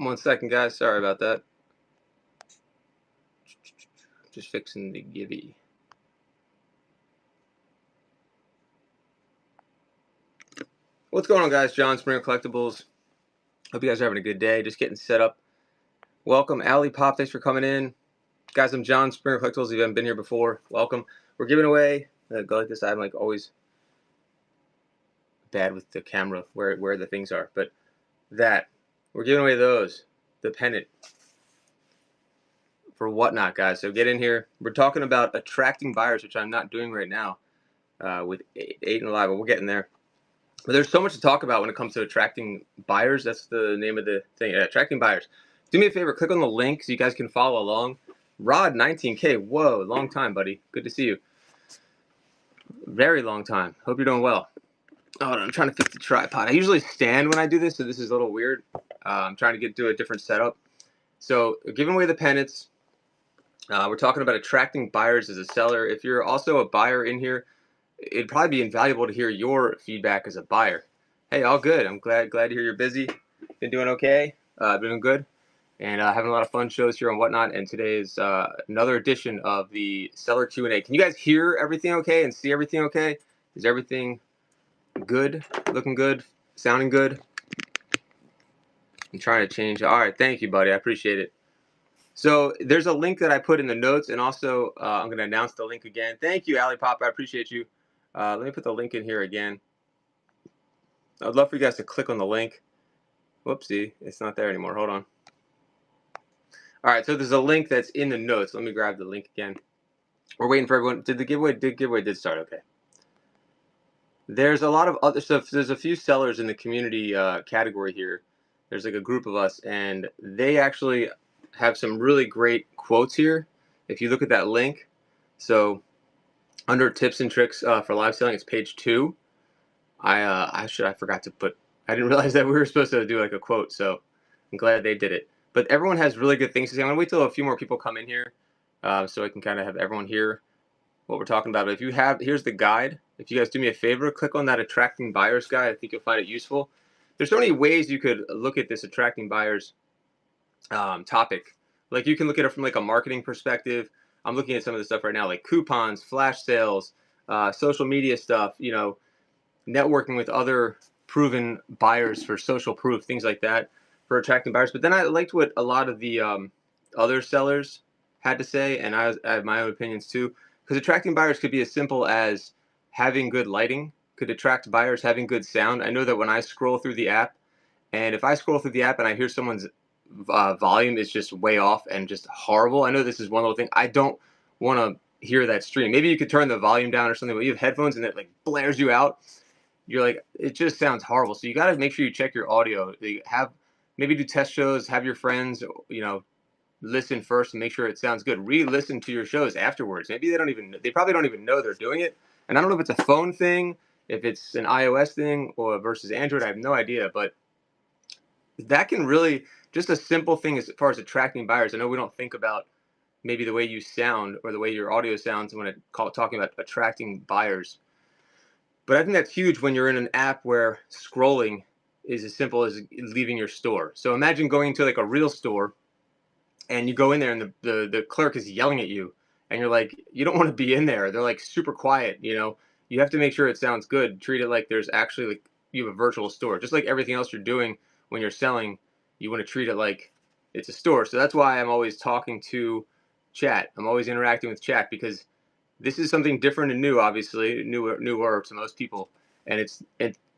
1 second, guys. Sorry about that. Just fixing the Gibby. What's going on, guys? John Springer Collectibles. Hope you guys are having a good day. Just getting set up. Welcome, Ali Pop. Thanks for coming in. Guys, I'm John Springer Collectibles. If you haven't been here before, welcome. We're giving away, go like this. I'm like always bad with the camera where the things are. But we're giving away those. The pennant for Whatnot, guys. So get in here. We're talking about attracting buyers, which I'm not doing right now with 8 and Alive, but we're getting there. But there's so much to talk about when it comes to attracting buyers. That's the name of the thing, attracting buyers. Do me a favor, click on the link so you guys can follow along. Rod, 19K. Whoa, long time, buddy. Good to see you. Very long time. Hope you're doing well. Oh, I'm trying to fix the tripod. I usually stand when I do this, so this is a little weird. I'm trying to do a different setup. So, giving away the pennants. We're talking about attracting buyers as a seller. If you're also a buyer in here, it'd probably be invaluable to hear your feedback as a buyer. Hey, all good. I'm glad to hear you're busy. Been doing okay. Doing good. And having a lot of fun shows here on Whatnot. And today is another edition of the Seller Q&A. Can you guys hear everything okay and see everything okay? Is everything good? Looking good? Sounding good? I'm trying to change. All right. Thank you, buddy. I appreciate it. So there's a link that I put in the notes. And also, I'm going to announce the link again. Thank you, Ali Pop. I appreciate you. Let me put the link in here again. I'd love for you guys to click on the link. Whoopsie, it's not there anymore. Hold on. All right, so there's a link that's in the notes. Let me grab the link again. We're waiting for everyone. The giveaway did start. Okay. There's a lot of other stuff. There's a few sellers in the community category here. There's like a group of us, and they actually have some really great quotes here. If you look at that link, so under tips and tricks for live selling, it's page 2. I forgot to put. I didn't realize that we were supposed to do like a quote, so I'm glad they did it. But everyone has really good things to say. I'm gonna wait till a few more people come in here, so I can kind of have everyone hear what we're talking about. But if you have, here's the guide. If you guys do me a favor, click on that attracting buyers guide. I think you'll find it useful. There's so many ways you could look at this attracting buyers topic. Like you can look at it from like a marketing perspective. I'm looking at some of the stuff right now, like coupons, flash sales, social media stuff. You know, networking with other proven buyers for social proof, things like that for attracting buyers. But then I liked what a lot of the other sellers had to say, and I have my own opinions too. Because attracting buyers could be as simple as having good lighting, could attract buyers, having good sound. I know that when I scroll through the app, and if I scroll through the app and I hear someone's volume is just way off and just horrible, I know this is one little thing. I don't want to hear that stream. Maybe you could turn the volume down or something, but you have headphones and it like blares you out. You're like, it just sounds horrible. So you got to make sure you check your audio. Maybe do test shows, have your friends, listen first and make sure it sounds good. Re-listen to your shows afterwards. Maybe they probably don't even know they're doing it. And I don't know if it's a phone thing, if it's an iOS thing or versus Android. I have no idea, but that can really, just a simple thing as far as attracting buyers. I know we don't think about maybe the way you sound or the way your audio sounds when talking about attracting buyers. But I think that's huge when you're in an app where scrolling is as simple as leaving your store. So imagine going into like a real store and you go in there and the clerk is yelling at you and you're like, you don't want to be in there. They're like super quiet, You have to make sure it sounds good. Treat it like there's actually like you have a virtual store. Just like everything else you're doing when you're selling, you want to treat it like it's a store. So that's why I'm always talking to chat. I'm always interacting with chat because this is something different and new, obviously, newer to most people. And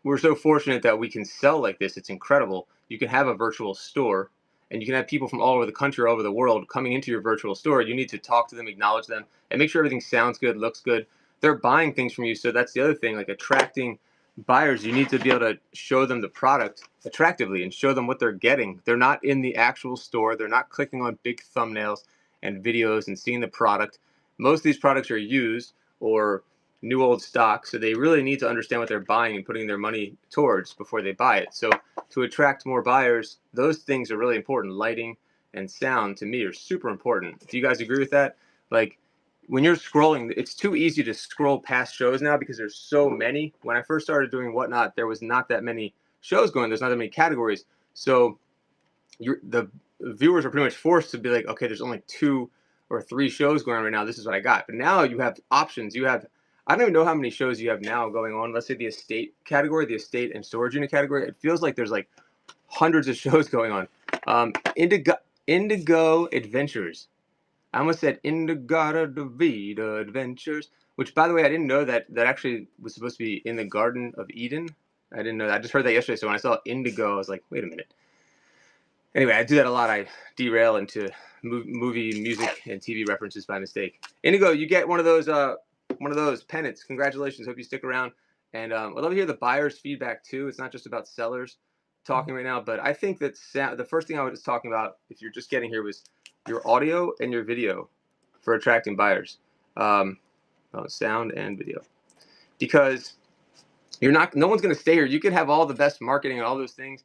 we're so fortunate that we can sell like this. It's incredible. You can have a virtual store and you can have people from all over the country, all over the world coming into your virtual store. You need to talk to them, acknowledge them, and make sure everything sounds good, looks good. They're buying things from you. So that's the other thing, like attracting buyers. You need to be able to show them the product attractively and show them what they're getting. They're not in the actual store. They're not clicking on big thumbnails and videos and seeing the product. Most of these products are used or new old stock, so they really need to understand what they're buying and putting their money towards before they buy it. So to attract more buyers, those things are really important. Lighting and sound, to me, are super important. Do you guys agree with that? Like, when you're scrolling, it's too easy to scroll past shows now because there's so many. When I first started doing Whatnot, there was not that many shows going. There's not that many categories. So the viewers are pretty much forced to be like, okay, there's only 2 or 3 shows going on right now. This is what I got. But now you have options. You have, I don't even know how many shows you have now going on. Let's say the estate category, the estate and storage unit category. It feels like there's like hundreds of shows going on. Indigo Adventures. I almost said Indigada Vida Adventures, which, by the way, I didn't know that actually was supposed to be in the Garden of Eden. I didn't know that. I just heard that yesterday. So when I saw Indigo, I was like, wait a minute. Anyway, I do that a lot. I derail into movie, music, and TV references by mistake. Indigo, you get one of those pennants. Congratulations. Hope you stick around. And I'd love to hear the buyers' feedback too. It's not just about sellers talking right now, but I think that the first thing I was talking about, if you're just getting here, was your audio and your video for attracting buyers. Sound and video, because no one's going to stay here. You could have all the best marketing and all those things.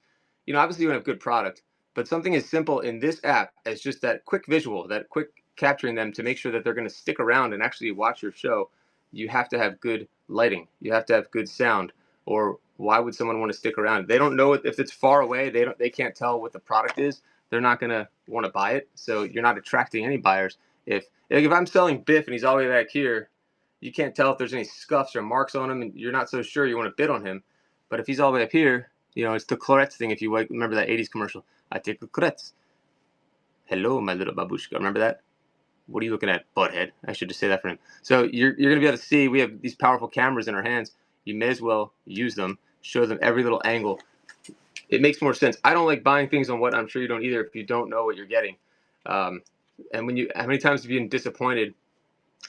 Obviously you want to have good product, but something as simple in this app as just that quick visual, that quick capturing them to make sure that they're going to stick around and actually watch your show. You have to have good lighting. You have to have good sound, or why would someone want to stick around? They don't know if it's far away. They can't tell what the product is. They're not going to want to buy it. So you're not attracting any buyers. If I'm selling Biff and he's all the way back here, you can't tell if there's any scuffs or marks on him, and you're not so sure you want to bid on him. But if he's all the way up here, it's the Clorets thing. If you remember that 80s commercial, I take the Clorets. Hello, my little babushka. Remember that? What are you looking at, butthead? I should just say that for him. So you're going to be able to see we have these powerful cameras in our hands. You may as well use them, show them every little angle. It makes more sense. I don't like buying things on what I'm sure you don't either if you don't know what you're getting. And how many times have you been disappointed?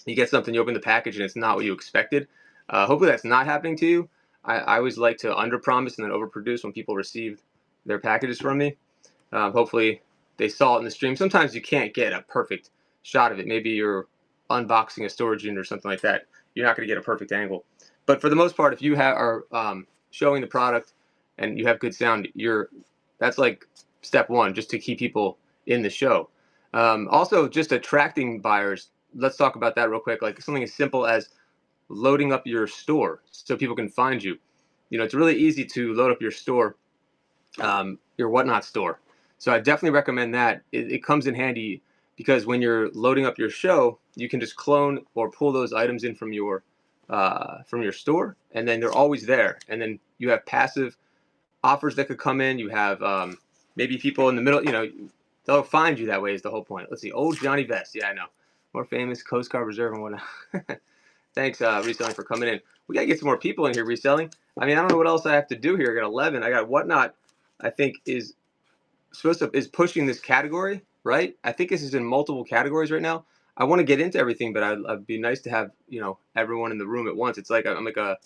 You get something, you open the package, and it's not what you expected. Hopefully that's not happening to you. I always like to underpromise and then overproduce when people receive their packages from me. Hopefully they saw it in the stream. Sometimes you can't get a perfect shot of it. Maybe you're unboxing a storage unit or something like that. You're not going to get a perfect angle. But for the most part, if you are showing the product and you have good sound, that's like step one, just to keep people in the show. Also, just attracting buyers. Let's talk about that real quick. Like something as simple as loading up your store so people can find you. It's really easy to load up your store, your Whatnot store. So I definitely recommend that. It comes in handy because when you're loading up your show, you can just clone or pull those items in from your store, and then they're always there. And then you have passive offers that could come in. You have maybe people in the middle. They'll find you that way is the whole point. Let's see. Old Johnny Vest. Yeah, I know. More famous, Coast Guard Reserve and whatnot. Thanks, Reselling, for coming in. We got to get some more people in here reselling. I don't know what else I have to do here. I got 11. I got Whatnot, I think, is pushing this category, right? I think this is in multiple categories right now. I want to get into everything, but I'd be nice to have, everyone in the room at once. It's like I'm like a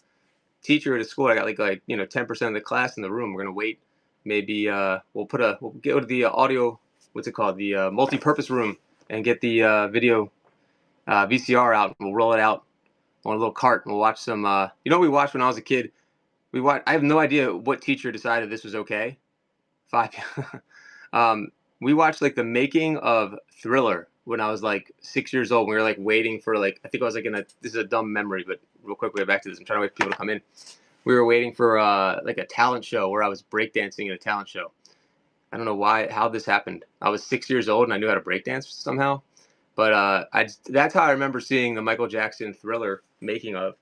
teacher at a school. I got like 10% of the class in the room. We're going to wait. Maybe we'll go to the audio, what's it called? The multi-purpose room, and get the video VCR out, and we'll roll it out on a little cart, and we'll watch some. What we watched when I was a kid? I have no idea what teacher decided this was okay. We watched like the making of Thriller when I was like 6 years old. We were like waiting for I think I was like this is a dumb memory, but real quick, we'll get back to this. I'm trying to wait for people to come in. We were waiting for like a talent show where I was breakdancing in a talent show. I don't know how this happened. I was 6 years old and I knew how to breakdance somehow. But that's how I remember seeing the Michael Jackson Thriller making of,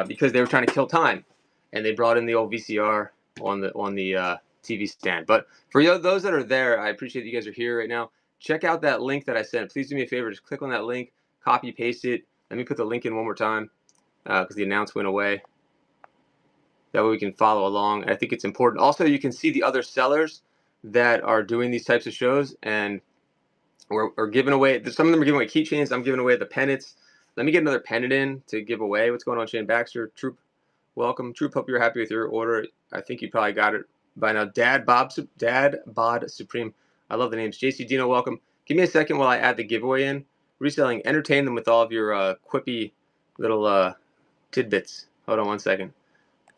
because they were trying to kill time, and they brought in the old VCR on the TV stand. But for those that are there, I appreciate that you guys are here right now. Check out that link that I sent. Please do me a favor, just click on that link, copy, paste it. Let me put the link in one more time because the announce went away. That way we can follow along. And I think it's important. Also, you can see the other sellers that are doing these types of shows, and we're giving away. Some of them are giving away keychains. I'm giving away the pennants. Let me get another pennant in to give away. What's going on, Shane Baxter? Troop, welcome. Troop, hope you're happy with your order. I think you probably got it by now. Dad Bod Supreme. I love the names. JC Dino, welcome. Give me a second while I add the giveaway in. Reselling, entertain them with all of your quippy little tidbits. Hold on one second.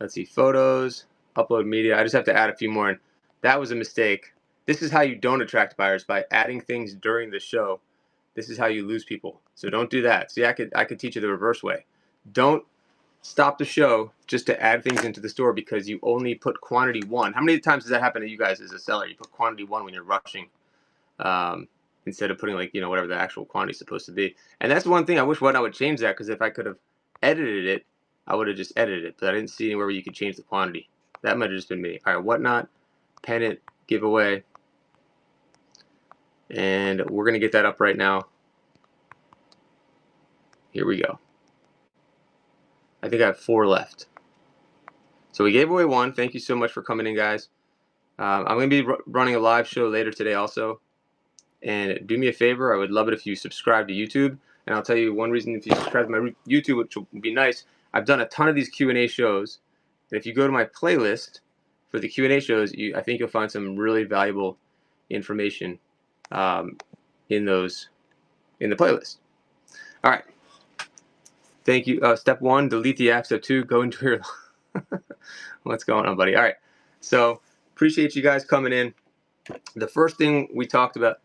Let's see, photos, upload media. I just have to add a few more in. That was a mistake. This is how you don't attract buyers, by adding things during the show. This is how you lose people. So don't do that. See, I could teach you the reverse way. Don't stop the show just to add things into the store because you only put quantity 1. How many times does that happen to you guys as a seller? You put quantity 1 when you're rushing, instead of putting, like, whatever the actual quantity is supposed to be. And that's one thing I wish Whatnot would change that, because if I could have edited it, I would have just edited it, but I didn't see anywhere where you could change the quantity. That might have just been me. All right, Whatnot, pennant giveaway, and we're gonna get that up right now. Here we go. I think I have 4 left. So we gave away 1. Thank you so much for coming in, guys. I'm going to be running a live show later today also. And do me a favor, I would love it if you subscribe to YouTube. And I'll tell you one reason, if you subscribe to my YouTube, which will be nice, I've done a ton of these Q&A shows. And if you go to my playlist for the Q&A shows, I think you'll find some really valuable information in the playlist. All right. Thank you. Step 1, delete the app. Step 2, go into your... What's going on, buddy? All right. So appreciate you guys coming in. The first thing we talked about,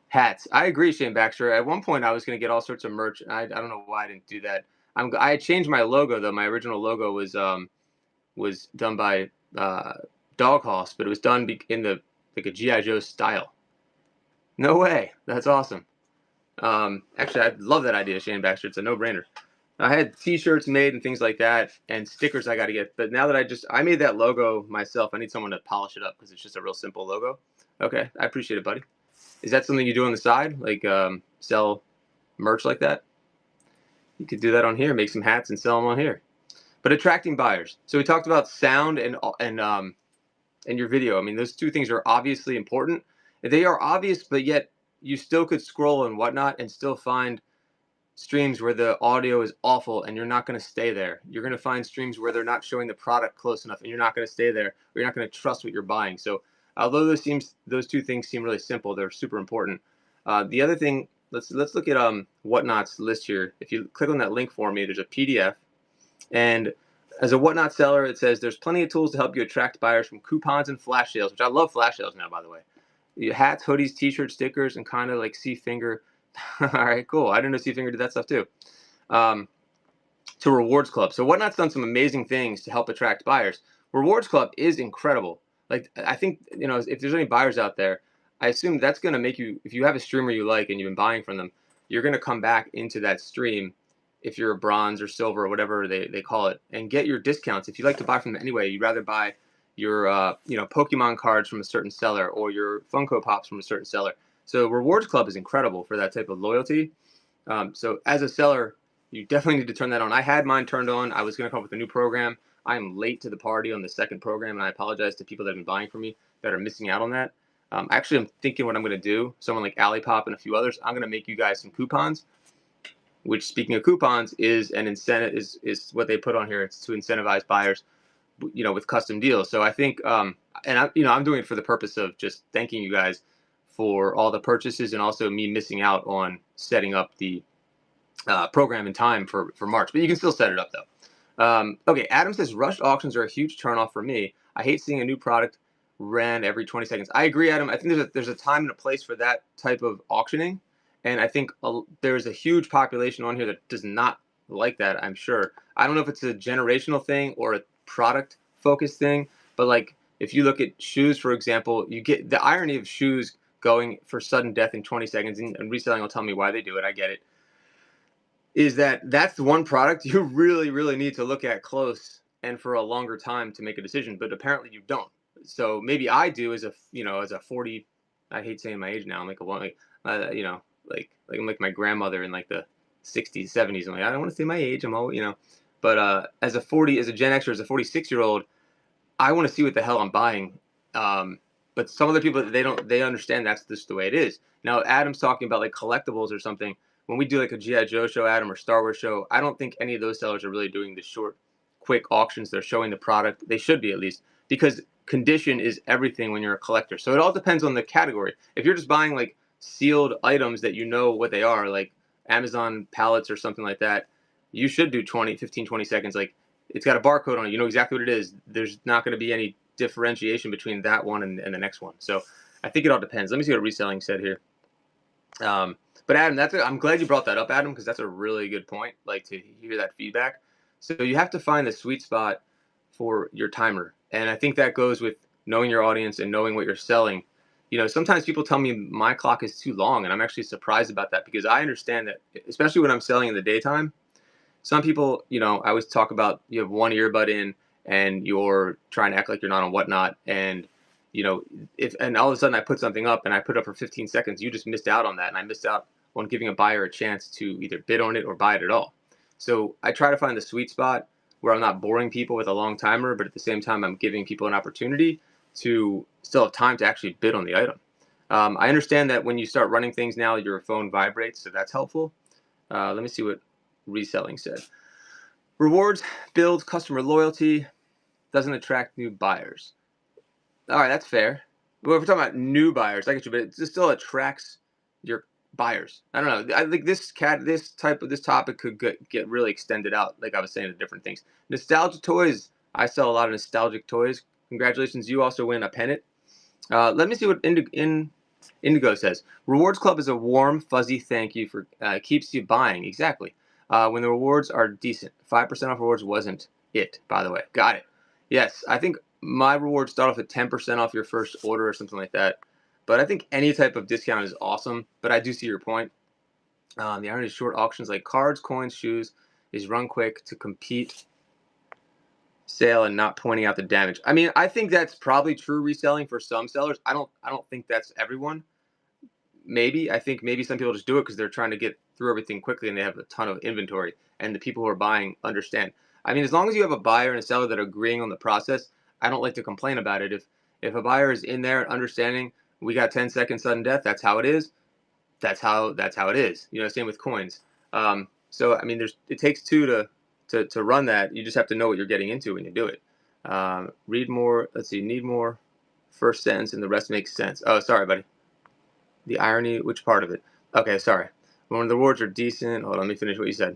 hats. I agree, Shane Baxter. At one point, I was going to get all sorts of merch. And I don't know why I didn't do that. I had changed my logo, though. My original logo was done by Dog Hoss, but it was done in like a G.I. Joe style. No way. That's awesome. Actually, I love that idea, Shane Baxter. It's a no-brainer. I had T-shirts made and things like that, and stickers I got to get. But now that I made that logo myself, I need someone to polish it up because it's just a real simple logo. Okay, I appreciate it, buddy. Is that something you do on the side, like sell merch like that? You could do that on here, make some hats and sell them on here. But attracting buyers. So we talked about sound and your video. I mean, those 2 things are obviously important. They are obvious, but yet you still could scroll and whatnot and still find streams where the audio is awful and you're not going to stay there. You're going to find streams where they're not showing the product close enough and you're not going to stay there, or you're not going to trust what you're buying. So although those 2 things seem really simple, they're super important. The other thing, let's look at Whatnot's list here. If you click on that link for me, there's a PDF, and as a Whatnot seller, it says there's plenty of tools to help you attract buyers, from coupons and flash sales, which I love flash sales now, by the way. Hats, hoodies, t-shirts, stickers, and kind of like C-Finger. All right, cool. I didn't know C-Finger did that stuff too. To Rewards Club. So Whatnot's done some amazing things to help attract buyers. Rewards Club is incredible. Like, I think, if there's any buyers out there, I assume that's going to make you, if you have a streamer you like and you've been buying from them, you're going to come back into that stream if you're a bronze or silver or whatever they call it, and get your discounts. If you like to buy from them anyway, you'd rather buy your Pokemon cards from a certain seller or your Funko Pops from a certain seller. So Rewards Club is incredible for that type of loyalty. So as a seller, you definitely need to turn that on. I had mine turned on. I was going to come up with a new program. I am late to the party on the second program, and I apologize to people that have been buying from me that are missing out on that. Actually, I'm thinking what I'm going to do. Someone like Alipop and a few others, I'm going to make you guys some coupons, which, speaking of coupons, is an incentive, is what they put on here. It's to incentivize buyers, with custom deals. So I think, and I'm doing it for the purpose of just thanking you guys for all the purchases, and also me missing out on setting up the program in time for March. But you can still set it up, though. Okay, Adam says rushed auctions are a huge turnoff for me. I hate seeing a new product ran every 20 seconds. I agree, Adam. I think there's a time and a place for that type of auctioning, and I think there's a huge population on here that does not like that, I'm sure. I don't know if it's a generational thing or a product focused thing, but like, if you look at shoes, for example, you get the irony of shoes going for sudden death in 20 seconds, and reselling will tell me why they do it. I get it. Is that's the one product you really, really need to look at close and for a longer time to make a decision, but apparently you don't. So maybe I do as a 40, I hate saying my age now. I'm like like I'm like my grandmother in like the 60s, 70s. I'm like, I don't want to say my age. I'm all, but as a Gen Xer, as a 46-year-old, I want to see what the hell I'm buying. But some other people, they understand that's just the way it is. Now, Adam's talking about like collectibles or something. When we do like a G.I. Joe show, Adam, or Star Wars show, I don't think any of those sellers are really doing the short, quick auctions. They're showing the product. They should be, at least, because condition is everything when you're a collector. So it all depends on the category. If you're just buying like sealed items that you know what they are, like Amazon pallets or something like that, you should do 15, 20 seconds. Like, it's got a barcode on it. You know exactly what it is. There's not going to be any differentiation between that one and the next one. So I think it all depends. Let me see what reselling said here. But Adam, I'm glad you brought that up, Adam, because that's a really good point. Like, to hear that feedback. So you have to find the sweet spot for your timer. And I think that goes with knowing your audience and knowing what you're selling. Sometimes people tell me my clock is too long, and I'm actually surprised about that because I understand that, especially when I'm selling in the daytime. Some people, I always talk about you have one earbud in and you're trying to act like you're not on Whatnot, and and all of a sudden I put something up and I put it up for 15 seconds, you just missed out on that, and I missed out on giving a buyer a chance to either bid on it or buy it at all. So I try to find the sweet spot where I'm not boring people with a long timer, but at the same time I'm giving people an opportunity to still have time to actually bid on the item. I understand that when you start running things now, your phone vibrates, so that's helpful. Let me see what reselling said. Rewards builds customer loyalty, doesn't attract new buyers. All right, that's fair. Well, if we're talking about new buyers, I get you, but it still attracts your buyers. I don't know. I think this topic could get really extended out, like I was saying, to different things. Nostalgia toys. I sell a lot of nostalgic toys. Congratulations, you also win a pennant. Let me see what Indigo says. Rewards Club is a warm, fuzzy thank you for keeps you buying. Exactly. When the rewards are decent. 5% off rewards wasn't it, by the way. Got it. Yes, I think my rewards start off at 10% off your first order or something like that. But I think any type of discount is awesome. But I do see your point. The irony is short auctions like cards, coins, shoes is run quick to compete sale and not pointing out the damage. I mean, I think that's probably true reselling for some sellers. I don't think that's everyone. I think maybe some people just do it because they're trying to get through everything quickly and they have a ton of inventory, and the people who are buying understand. I mean, as long as you have a buyer and a seller that are agreeing on the process, I don't like to complain about it. If a buyer is in there understanding we got 10-second sudden death, that's how it is. That's how it is. Same with coins. So I mean, it takes two to run that. You just have to know what you're getting into when you do it. Read more. Let's see. Need more. First sentence and the rest makes sense. Oh, sorry, buddy. The irony, which part of it? Okay, sorry. When the rewards are decent, hold on, let me finish what you said.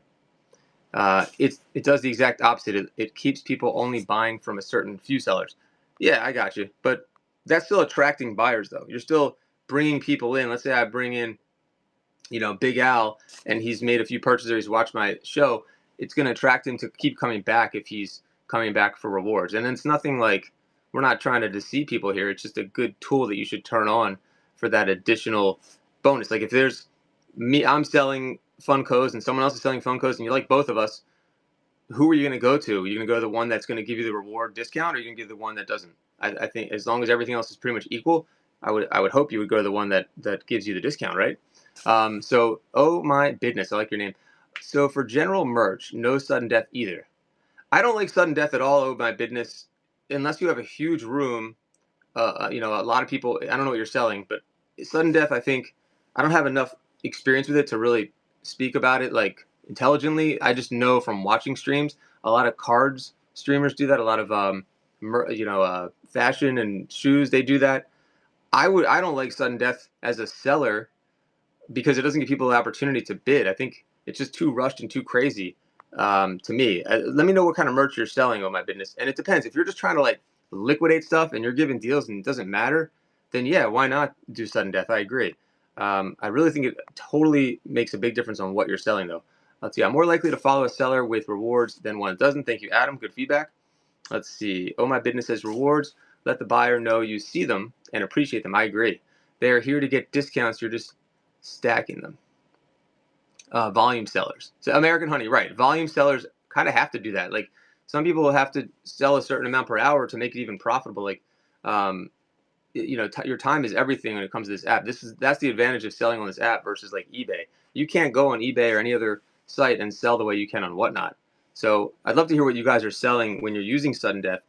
It does the exact opposite. It keeps people only buying from a certain few sellers. Yeah, I got you. But that's still attracting buyers, though. You're still bringing people in. Let's say I bring in, Big Al, and he's made a few purchases. He's watched my show. It's going to attract him to keep coming back if he's coming back for rewards. And it's nothing like we're not trying to deceive people here. It's just a good tool that you should turn on for that additional bonus. Like if there's I'm selling Funkos and someone else is selling Funkos and you like both of us, who are you going to go to? Are you going to go to the one that's going to give you the reward discount, or are you going to give the one that doesn't? I think as long as everything else is pretty much equal, I would hope you would go to the one that gives you the discount, right? So, oh my business, I like your name. So for general merch, no sudden death either. I don't like sudden death at all, oh my business, unless you have a huge room. A lot of people, I don't know what you're selling, but sudden death, I think, I don't have enough experience with it to really speak about it like intelligently. I just know from watching streams, a lot of cards streamers do that. A lot of fashion and shoes, they do that. I don't like sudden death as a seller because it doesn't give people the opportunity to bid. I think it's just too rushed and too crazy to me. Let me know what kind of merch you're selling, oh my business. And it depends. If you're just trying to like liquidate stuff and you're giving deals and it doesn't matter, then yeah, why not do sudden death? I agree. I really think it totally makes a big difference on what you're selling, though. Let's see. I'm more likely to follow a seller with rewards than one that doesn't. Thank you, Adam. Good feedback. Let's see. Oh, my business says rewards. Let the buyer know you see them and appreciate them. I agree. They are here to get discounts. You're just stacking them. Volume sellers. So American Honey, right. Volume sellers kind of have to do that. Like some people will have to sell a certain amount per hour to make it even profitable. Like, your time is everything when it comes to this app. That's the advantage of selling on this app versus like eBay. You can't go on eBay or any other site and sell the way you can on Whatnot. So I'd love to hear what you guys are selling when you're using sudden death.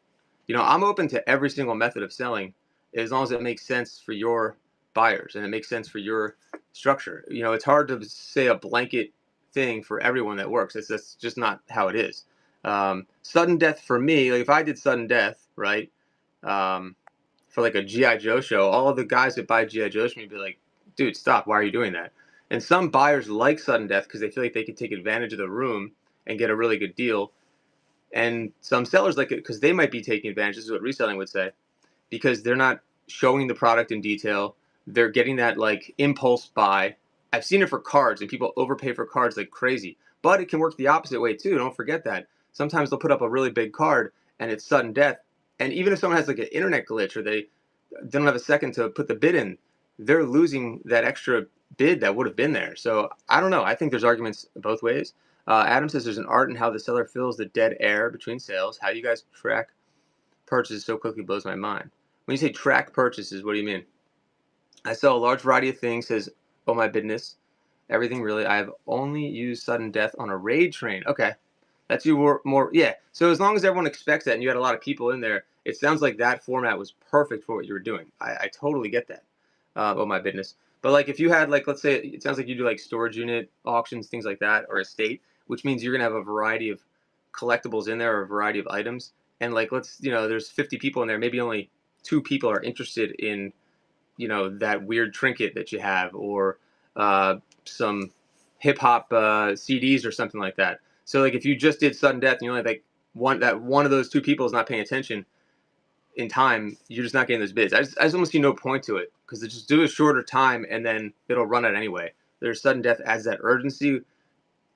I'm open to every single method of selling as long as it makes sense for your buyers and it makes sense for your structure. It's hard to say a blanket thing for everyone that works. That's just not how it is. Sudden death for me, like if I did sudden death, right, for like a G.I. Joe show, all of the guys that buy G.I. Joes from me would be like, dude, stop. Why are you doing that? And some buyers like sudden death because they feel like they can take advantage of the room and get a really good deal. And some sellers like it because they might be taking advantage. This is what reselling would say, because they're not showing the product in detail. They're getting that like impulse buy. I've seen it for cards, and people overpay for cards like crazy. But it can work the opposite way too. Don't forget that. sometimes they'll put up a really big card and it's sudden death. And even if someone has like an internet glitch or they don't have a second to put the bid in, they're losing that extra bid that would have been there. So I don't know. I think there's arguments both ways. Adam says there's an art in how the seller fills the dead air between sales. How you guys track purchases so quickly blows my mind. When you say track purchases, what do you mean? I sell a large variety of things, says Oh My Business. Everything really. I have only used sudden death on a raid train. Okay. That's you more, yeah. So as long as everyone expects that and you had a lot of people in there, it sounds like that format was perfect for what you were doing. I totally get that. Oh my business. But like if you had like, let's say it sounds like you do like storage unit auctions, things like that, or estate, which means you're gonna have a variety of collectibles in there or a variety of items. And like there's 50 people in there, maybe only 2 people are interested in, that weird trinket that you have or some hip hop CDs or something like that. So like if you just did sudden death and you only like one of those 2 people is not paying attention in time, you're just not getting those bids. I just almost see no point to it because just do a shorter time and then it'll run out anyway. There's sudden death adds that urgency.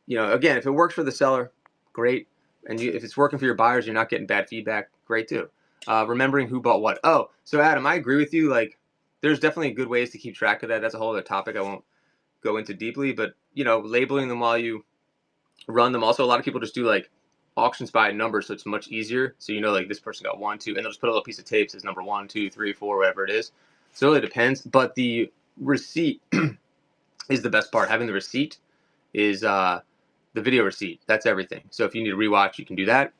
Again, if it works for the seller, great. And if it's working for your buyers, you're not getting bad feedback, great too. Remembering who bought what. Oh, so Adam, I agree with you. Like, there's definitely good ways to keep track of that. That's a whole other topic I won't go into deeply. But labeling them while you run them. Also, a lot of people just do like auctions by number, so it's much easier. So like this person got 1, 2, and they'll just put a little piece of tape that says number 1, 2, 3, 4, whatever it is. So it really depends. But the receipt is the best part. Having the receipt is the video receipt. That's everything. So if you need to rewatch, you can do that.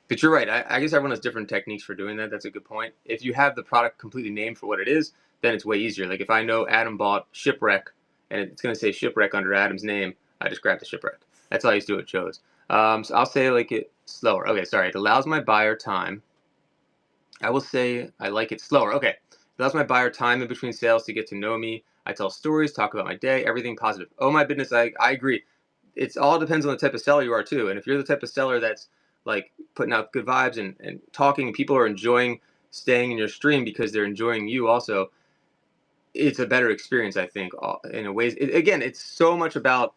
But you're right. I guess everyone has different techniques for doing that. That's a good point. If you have the product completely named for what it is, then it's way easier. Like if I know Adam bought Shipwreck and it's going to say Shipwreck under Adam's name, I just grab the Shipwreck. That's all I used to do at shows. So I'll say like it slower. Okay, sorry. It allows my buyer time. I will say I like it slower. Okay. It allows my buyer time in between sales to get to know me. I tell stories, talk about my day, everything positive. Oh my goodness, I agree. It all depends on the type of seller you are too. And if you're the type of seller that's like putting out good vibes and talking, and people are enjoying staying in your stream because they're enjoying you also, it's a better experience, I think, in a ways. Again, it's so much about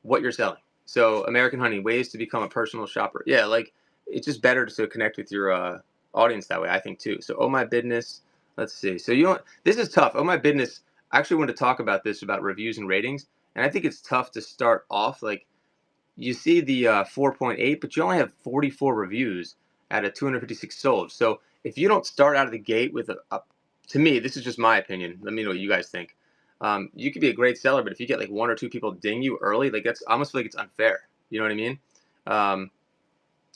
what you're selling. So American Honey, ways to become a personal shopper. Yeah, like it's just better to connect with your audience that way, I think too. So Oh My Business, let's see. So this is tough. Oh My Business, I actually wanted to talk about this, about reviews and ratings. And I think it's tough to start off. Like you see the 4.8, but you only have 44 reviews out of 256 sold. So if you don't start out of the gate with to me, this is just my opinion. Let me know what you guys think. You could be a great seller, but if you get like 1 or 2 people ding you early, like that's I almost feel like it's unfair. You know what I mean?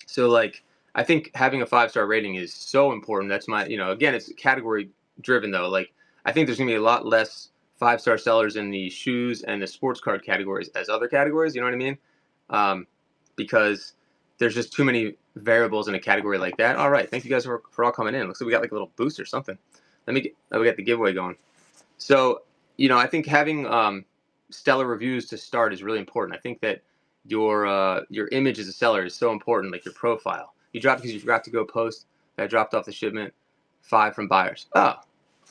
So like I think having a 5-star rating is so important. That's my again, it's category driven though. Like I think there's gonna be a lot less 5-star sellers in the shoes and the sports card categories as other categories. You know what I mean? Because there's just too many variables in a category like that. All right, thank you guys for all coming in. Looks like we got like a little boost or something. We got the giveaway going. So, I think having stellar reviews to start is really important. I think that your image as a seller is so important, like your profile. You dropped because you forgot to go post that dropped off the shipment 5 from buyers. Oh,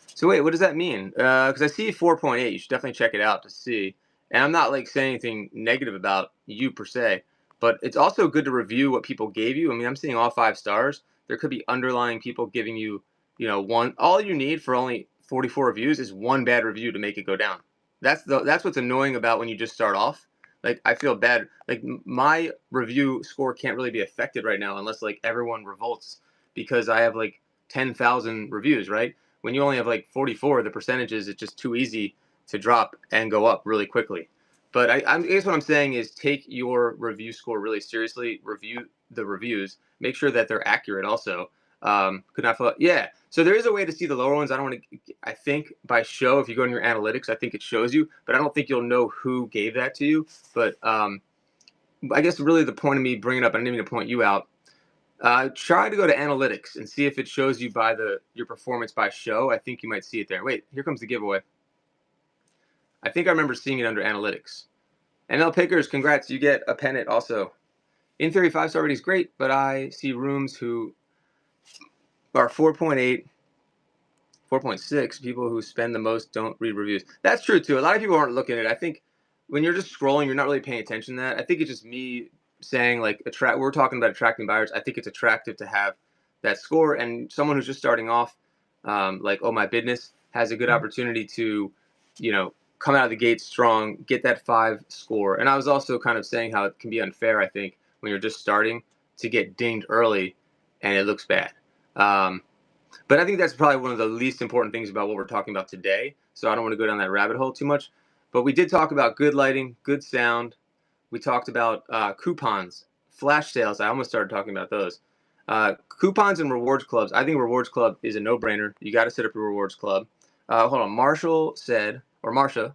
so wait, what does that mean? Because I see 4.8. You should definitely check it out to see. And I'm not like saying anything negative about you per se, but it's also good to review what people gave you. I mean, I'm seeing all 5 stars. There could be underlying people giving you, one. All you need for only 44 reviews is one bad review to make it go down. That's what's annoying about when you just start off. Like I feel bad. Like my review score can't really be affected right now unless like everyone revolts because I have like 10,000 reviews, right? When you only have like 44, the percentages, it's just too easy to drop and go up really quickly. But I guess what I'm saying is take your review score really seriously. Review the reviews. Make sure that they're accurate also. Could not follow. Yeah. So there is a way to see the lower ones. I don't want to. I think by show, if you go in your analytics, I think it shows you. But I don't think you'll know who gave that to you. But I guess really the point of me bringing it up, I didn't mean to point you out. Try to go to analytics and see if it shows you by your performance by show. I think you might see it there. Wait, here comes the giveaway. I think I remember seeing it under analytics. ML Pickers, congrats. You get a pennant also. In theory, 5-star rating is great, but I see rooms who are 4.8, 4.6. People who spend the most don't read reviews. That's true too. A lot of people aren't looking at it. I think when you're just scrolling, you're not really paying attention to that. I think it's just me saying like we're talking about attracting buyers. I think it's attractive to have that score, and someone who's just starting off, like Oh My Business, has a good opportunity to, you know, come out of the gate strong, get that 5 score. And I was also kind of saying how it can be unfair, I think, when you're just starting to get dinged early and it looks bad. But I think that's probably one of the least important things about what we're talking about today. So I don't want to go down that rabbit hole too much. But we did talk about good lighting, good sound. We talked about coupons, flash sales. I almost started talking about those. Coupons and rewards clubs. I think rewards club is a no-brainer. You got to set up a rewards club. Hold on. Marshall said, or Marsha,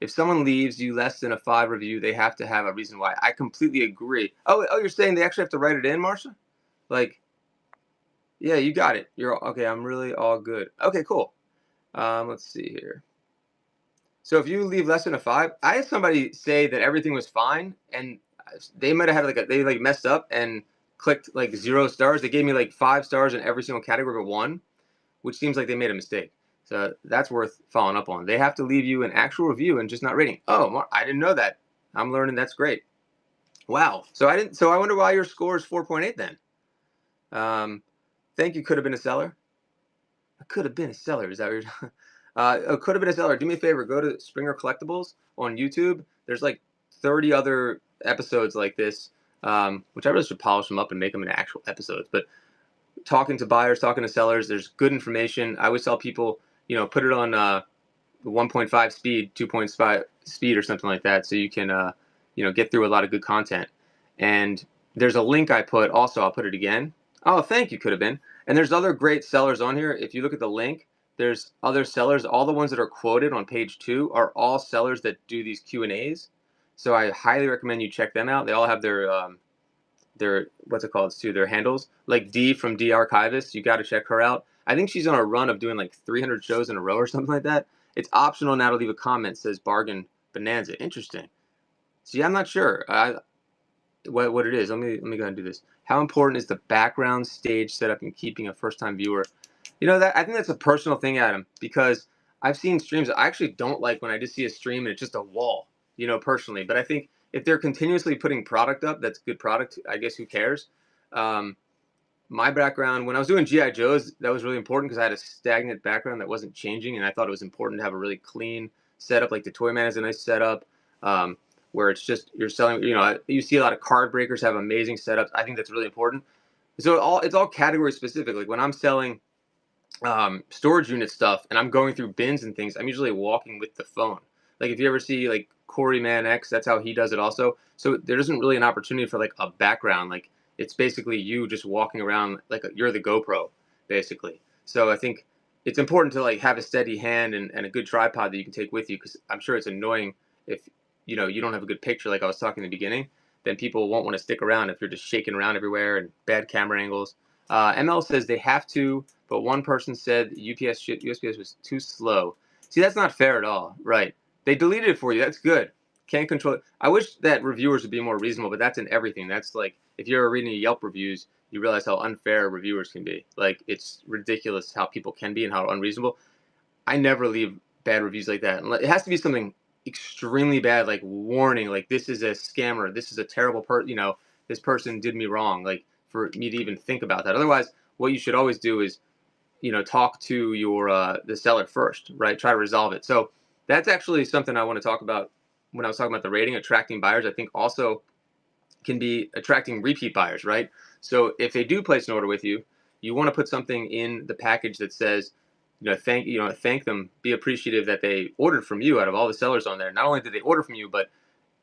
if someone leaves you less than a 5 review, they have to have a reason why. I completely agree. Oh, you're saying they actually have to write it in, Marsha? Like, yeah, you got it. You're okay. I'm really all good. Okay, cool. Let's see here. So if you leave less than a 5, I had somebody say that everything was fine, and they might have had they messed up and clicked like 0 stars. They gave me like 5 stars in every single category but 1, which seems like they made a mistake. So that's worth following up on. They have to leave you an actual review and just not rating. Oh, I didn't know that. I'm learning. That's great. Wow. So I wonder why your score is 4.8 then. Thank you. Could have been a seller. I could have been a seller. Is that what you're could have been a seller. Do me a favor. Go to Springer Collectibles on YouTube. There's like 30 other episodes like this, which I really should polish them up and make them into actual episodes. But talking to buyers, talking to sellers, there's good information. I always tell people, you know, put it on 1.5 speed, 2.5 speed or something like that, so you can, you know, get through a lot of good content. And there's a link I put also. I'll put it again. Oh, thank you. Could have been. And there's other great sellers on here. If you look at the link, there's other sellers. All the ones that are quoted on page 2 are all sellers that do these Q&As. So I highly recommend you check them out. They all have their what's it called too, their handles. Like D from D Archivist, you got to check her out. I think she's on a run of doing like 300 shows in a row or something like that. It's optional now to leave a comment that says bargain bonanza. Interesting. See, I'm not sure what it is. Let me go ahead and do this. How important is the background stage setup in keeping a first-time viewer? You know, that I think that's a personal thing, Adam, because I've seen streams I actually don't like when I just see a stream and it's just a wall, you know, personally. But I think if they're continuously putting product up, that's good product. I guess who cares? My background, when I was doing G.I. Joes, that was really important because I had a stagnant background that wasn't changing, and I thought it was important to have a really clean setup. Like the Toyman has a nice setup, where it's just you're selling. You know, you see a lot of card breakers have amazing setups. I think that's really important. So it's all category specific. Like when I'm selling storage unit stuff and I'm going through bins and things, I'm usually walking with the phone. Like if you ever see like Corey Man X, that's how he does it also. So there isn't really an opportunity for like a background. Like it's basically you just walking around like you're the GoPro, basically. So I think it's important to like have a steady hand and a good tripod that you can take with you, because I'm sure it's annoying if you know you don't have a good picture, like I was talking in the beginning. Then people won't want to stick around if you're just shaking around everywhere and bad camera angles. ML says they have to, but one person said USPS was too slow. See, that's not fair at all. Right. They deleted it for you. That's good. Can't control it. I wish that reviewers would be more reasonable, but that's in everything. That's like, if you're reading Yelp reviews, you realize how unfair reviewers can be. Like, it's ridiculous how people can be and how unreasonable. I never leave bad reviews like that. It has to be something extremely bad, like warning, like this is a scammer, this is a terrible person, you know, this person did me wrong, like for me to even think about that. Otherwise, what you should always do is, you know, talk to your the seller first, right? Try to resolve it. So that's actually something I want to talk about when I was talking about the rating. Attracting buyers, I think, also can be attracting repeat buyers, right? So if they do place an order with you, you want to put something in the package that says, thank them, be appreciative that they ordered from you. Out of all the sellers on there, not only did they order from you, but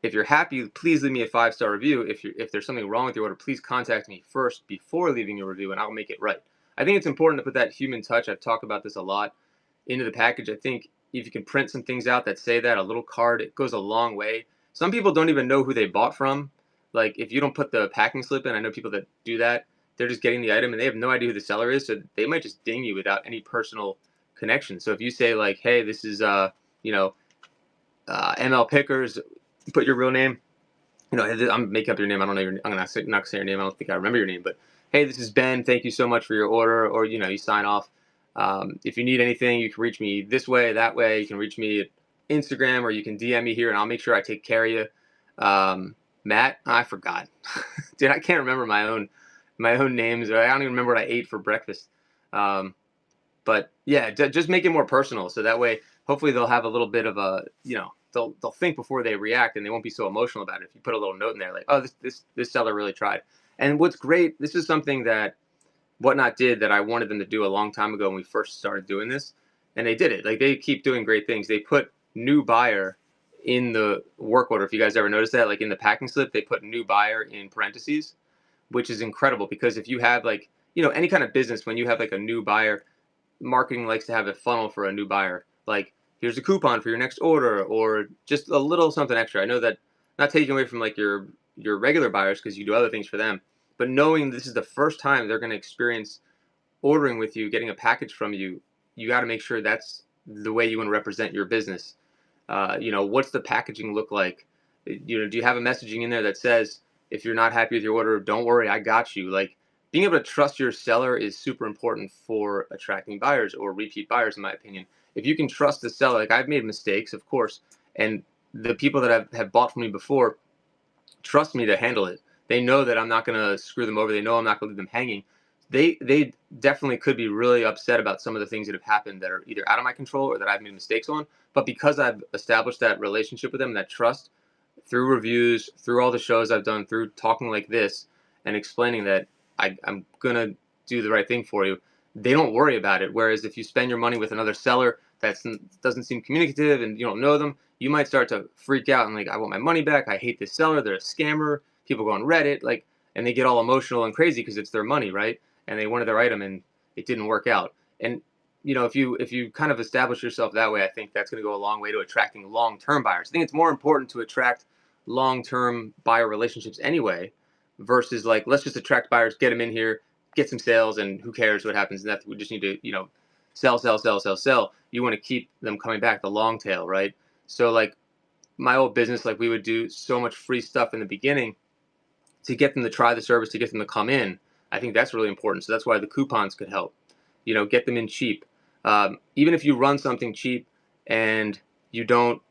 if you're happy, please leave me a 5-star review. If there's something wrong with your order, please contact me first before leaving your review, and I'll make it right. I think it's important to put that human touch. I've talked about this a lot into the package. I think if you can print some things out that say that, a little card, it goes a long way. Some people don't even know who they bought from. Like if you don't put the packing slip in, I know people that do that. They're just getting the item and they have no idea who the seller is, so they might just ding you without any personal connection. So if you say like, "Hey, this is ML Pickers," put your real name. You know, I'm making up your name. I don't know your. I'm not gonna say your name. I don't think I remember your name. But hey, this is Ben. Thank you so much for your order. Or you sign off. If you need anything, you can reach me this way, that way. You can reach me at Instagram, or you can DM me here, and I'll make sure I take care of you. Matt, I forgot. Dude, I can't remember my own names. Or I don't even remember what I ate for breakfast. Um, but yeah, just make it more personal, so that way, hopefully, they'll have a little bit of a, they'll think before they react, and they won't be so emotional about it. If you put a little note in there, like, oh, this seller really tried. And what's great, this is something that Whatnot did that I wanted them to do a long time ago when we first started doing this, and they did it. Like, they keep doing great things. They put new buyer in the work order. If you guys ever noticed that, like in the packing slip, they put new buyer in parentheses, which is incredible because if you have like, any kind of business, when you have like a new buyer, marketing likes to have a funnel for a new buyer. Like, here's a coupon for your next order, or just a little something extra. I know that, not taking away from like your regular buyers because you do other things for them, but knowing this is the first time they're going to experience ordering with you, getting a package from you, you got to make sure that's the way you want to represent your business. What's the packaging look like? Do you have a messaging in there that says, if you're not happy with your order, don't worry, I got you. Like, being able to trust your seller is super important for attracting buyers or repeat buyers, in my opinion. If you can trust the seller, like, I've made mistakes, of course, and the people that have bought from me before trust me to handle it. They know that I'm not going to screw them over. They know I'm not going to leave them hanging. They definitely could be really upset about some of the things that have happened that are either out of my control or that I've made mistakes on. But because I've established that relationship with them, that trust, through reviews, through all the shows I've done, through talking like this and explaining that I'm going to do the right thing for you, they don't worry about it. Whereas if you spend your money with another seller that doesn't seem communicative and you don't know them, you might start to freak out and like, I want my money back. I hate this seller. They're a scammer. People go on Reddit, like, and they get all emotional and crazy because it's their money, right? And they wanted their item and it didn't work out. And if you kind of establish yourself that way, I think that's going to go a long way to attracting long-term buyers. I think it's more important to attract long-term buyer relationships anyway, versus like, let's just attract buyers, get them in here, get some sales, and who cares what happens? And that we just need to, sell, sell, sell, sell, sell. You want to keep them coming back, the long tail, right? So like my old business, like we would do so much free stuff in the beginning to get them to try the service, to get them to come in. I think that's really important. So that's why the coupons could help. Get them in cheap. Even if you run something cheap and you don't,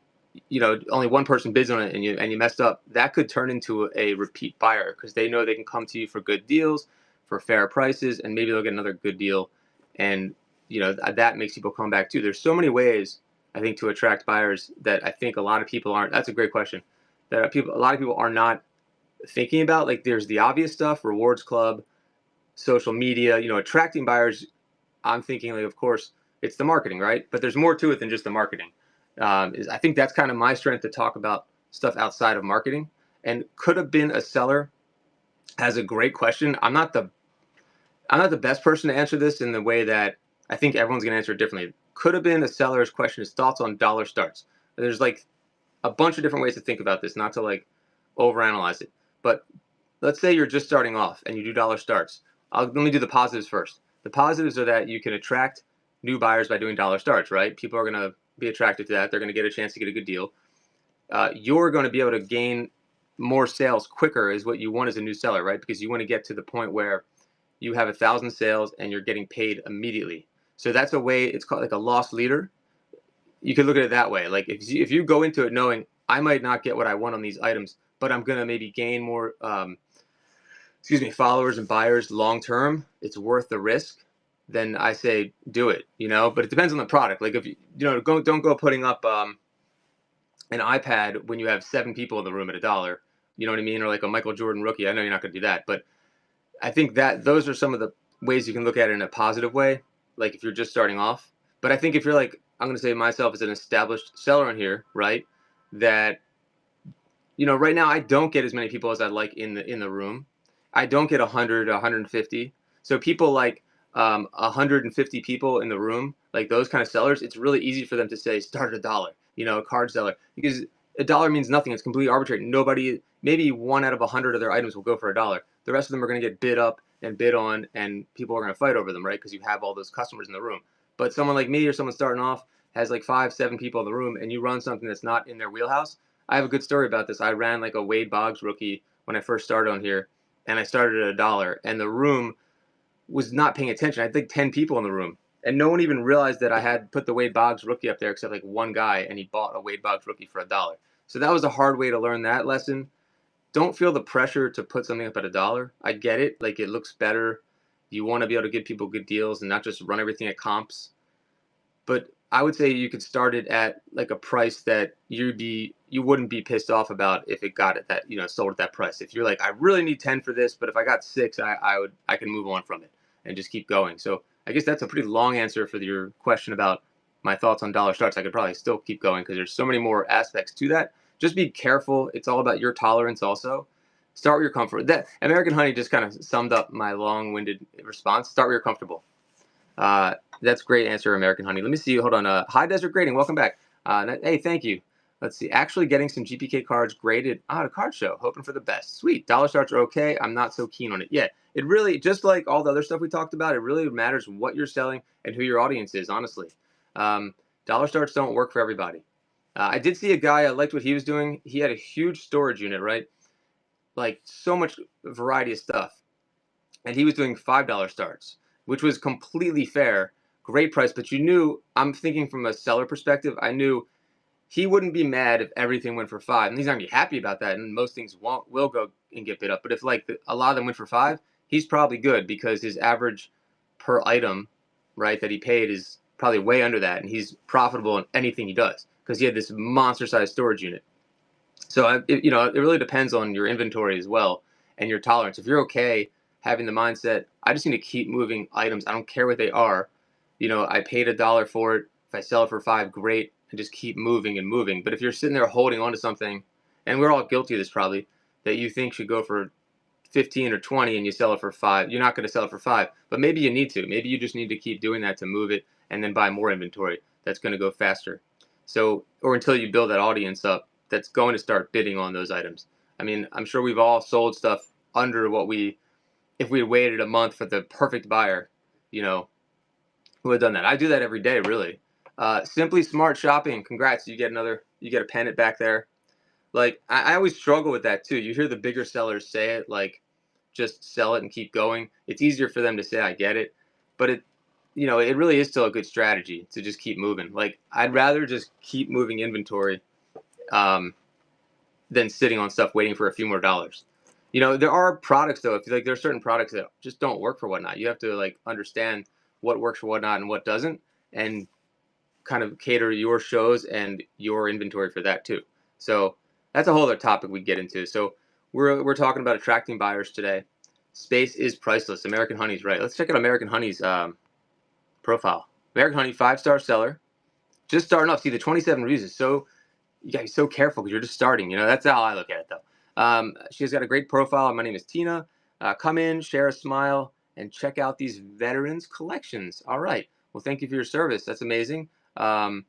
only one person bids on it and you messed up, that could turn into a repeat buyer because they know they can come to you for good deals, for fair prices, and maybe they'll get another good deal. And, that makes people come back too. There's so many ways, I think, to attract buyers that I think a lot of people aren't. That's a great question. That a lot of people are not thinking about. Like, there's the obvious stuff, rewards club, social media, attracting buyers. I'm thinking, like, of course, it's the marketing, right? But there's more to it than just the marketing. I think that's kind of my strength, to talk about stuff outside of marketing. And could have been a seller has a great question. I'm not the best person to answer this in the way that I think everyone's going to answer it differently. Could have been a seller's question is thoughts on dollar starts. There's like a bunch of different ways to think about this, not to like overanalyze it. But let's say you're just starting off and you do dollar starts. Let me do the positives first. The positives are that you can attract new buyers by doing dollar starts, right? People are going to be attracted to that. They're going to get a chance to get a good deal. You're going to be able to gain more sales quicker is what you want as a new seller, right? Because you want to get to the point where you have 1,000 sales and you're getting paid immediately. So that's a way, it's called like a loss leader. You could look at it that way. Like if you go into it knowing I might not get what I want on these items, but I'm going to maybe gain more, followers and buyers long term, it's worth the risk. Then I say do it, but it depends on the product. Like if don't go putting up an iPad when you have 7 people in the room at $1. You know what I mean? Or like a Michael Jordan rookie. I know you're not going to do that, but I think that those are some of the ways you can look at it in a positive way, like if you're just starting off. But I think if you're like, I'm going to say myself as an established seller in here, right, that, right now I don't get as many people as I'd like in the room. I don't get 100, 150. So people like 150 people in the room, like those kind of sellers, it's really easy for them to say start at $1, a card seller, because $1 means nothing. It's completely arbitrary. Nobody, maybe 1 out of 100 of their items will go for $1. The rest of them are going to get bid up and bid on, and people are going to fight over them, right? Because you have all those customers in the room. But someone like me or someone starting off has like 5, 7 people in the room, and you run something that's not in their wheelhouse. I have a good story about this. I ran like a Wade Boggs rookie when I first started on here, and I started at $1, and the room was not paying attention. I had like 10 people in the room, and no one even realized that I had put the Wade Boggs rookie up there except like one guy, and he bought a Wade Boggs rookie for $1. So that was a hard way to learn that lesson. don't feel the pressure to put something up at $1. I get it. Like, it looks better. You want to be able to give people good deals and not just run everything at comps. But I would say you could start it at like a price that you wouldn't be pissed off about if it got at that, sold at that price. If you're like, I really need 10 for this, but if I got 6, I can move on from it and just keep going. So I guess that's a pretty long answer for your question about my thoughts on dollar starts. I could probably still keep going because there's so many more aspects to that. Just be careful. It's all about your tolerance also. Start where you're comfortable. That American Honey just kind of summed up my long-winded response. Start where you're comfortable. That's a great answer, American Honey. Let me see. Hold on. High Desert Grading. Welcome back. Hey, thank you. Let's see. Actually getting some GPK cards graded at a card show. Hoping for the best. Sweet. Dollar starts are okay. I'm not so keen on it. Yeah, it really, just like all the other stuff we talked about, it really matters what you're selling and who your audience is, honestly. Dollar starts don't work for everybody. I did see a guy, I liked what he was doing. He had a huge storage unit, right? Like so much variety of stuff. And he was doing $5 starts, which was completely fair. Great price, but you knew, I'm thinking from a seller perspective, I knew he wouldn't be mad if everything went for 5. And he's not going to be happy about that, and most things will go and get bid up. But if like a lot of them went for 5, he's probably good because his average per item, right, that he paid is probably way under that, and he's profitable in anything he does because he had this monster-sized storage unit. So it really depends on your inventory as well and your tolerance. If you're okay having the mindset, I just need to keep moving items. I don't care what they are. I paid $1 for it. If I sell it for 5, great, and just keep moving and moving. But if you're sitting there holding on to something, and we're all guilty of this probably, that you think should go for 15 or 20 and you sell it for 5, you're not going to sell it for 5. But maybe you need to. Maybe you just need to keep doing that to move it and then buy more inventory that's going to go faster. So, or until you build that audience up that's going to start bidding on those items. I mean, I'm sure we've all sold stuff under what if we had waited a month for the perfect buyer, who had done that. I do that every day, really. Simply Smart Shopping. Congrats. You get a pennant back there. Like, I always struggle with that too. You hear the bigger sellers say it, like, just sell it and keep going. It's easier for them to say, I get it. But it really is still a good strategy to just keep moving. Like, I'd rather just keep moving inventory than sitting on stuff waiting for a few more dollars. There are products though. If there are certain products that just don't work for Whatnot, you have to understand what works for Whatnot and what doesn't, and kind of cater your shows and your inventory for that too. So that's a whole other topic we get into. So we're talking about attracting buyers today. Space is priceless. American Honey's right. Let's check out American Honey's profile. American Honey, 5-star seller, just starting off. See, the 27 reviews is so. You gotta be so careful because you're just starting. That's how I look at it, though. She's got a great profile. My name is Tina. Come in, share a smile, and check out these veterans collections. All right. Well, thank you for your service. That's amazing. And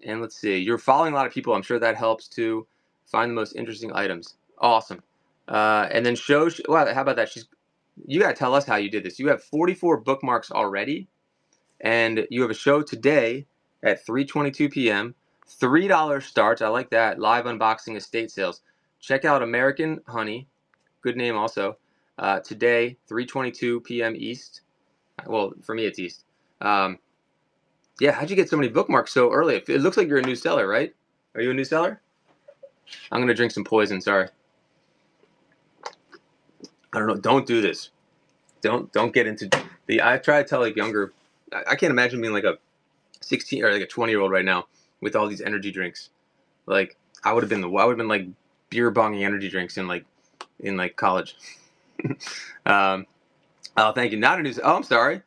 let's see. You're following a lot of people. I'm sure that helps to find the most interesting items. Awesome. And then wow, how about that? You got to tell us how you did this. You have 44 bookmarks already, and you have a show today at 3:22 p.m. $3 starts. I like that. Live unboxing estate sales. Check out American Honey. Good name also. Today, 3:22 p.m. East. Well, for me, it's East. Yeah, how'd you get so many bookmarks so early? It looks like you're a new seller, right? Are you a new seller? I'm going to drink some poison. Sorry. I don't know. Don't do this. Don't get into I try to tell younger. I can't imagine being like a 16 or like a 20-year-old right now with all these energy drinks. Like, I would have been like beer bonging energy drinks in college. Oh, thank you. Not a news. Oh, I'm sorry.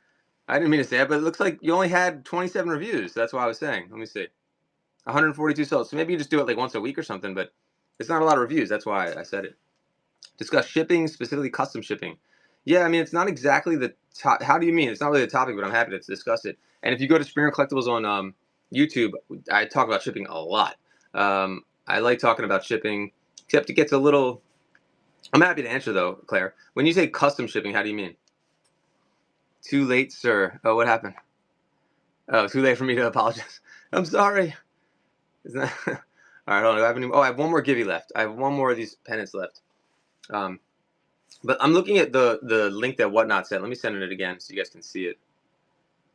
I didn't mean to say that, but it looks like you only had 27 reviews. That's what I was saying. Let me see. 142 sold. So maybe you just do it like once a week or something, but it's not a lot of reviews. That's why I said it. Discuss shipping, specifically custom shipping. Yeah, I mean, it's not exactly how do you mean? It's not really the topic, but I'm happy to discuss it. And if you go to Springer Collectibles on YouTube, I talk about shipping a lot. I like talking about shipping, except it gets a little. I'm happy to answer though, Claire. When you say custom shipping, how do you mean? Too late, sir. Oh, what happened? Oh, too late for me to apologize. I'm sorry. Isn't that... All right, hold on. I have one more Gibby left. I have one more of these pennants left. But I'm looking at the link that Whatnot sent. Let me send it again so you guys can see it.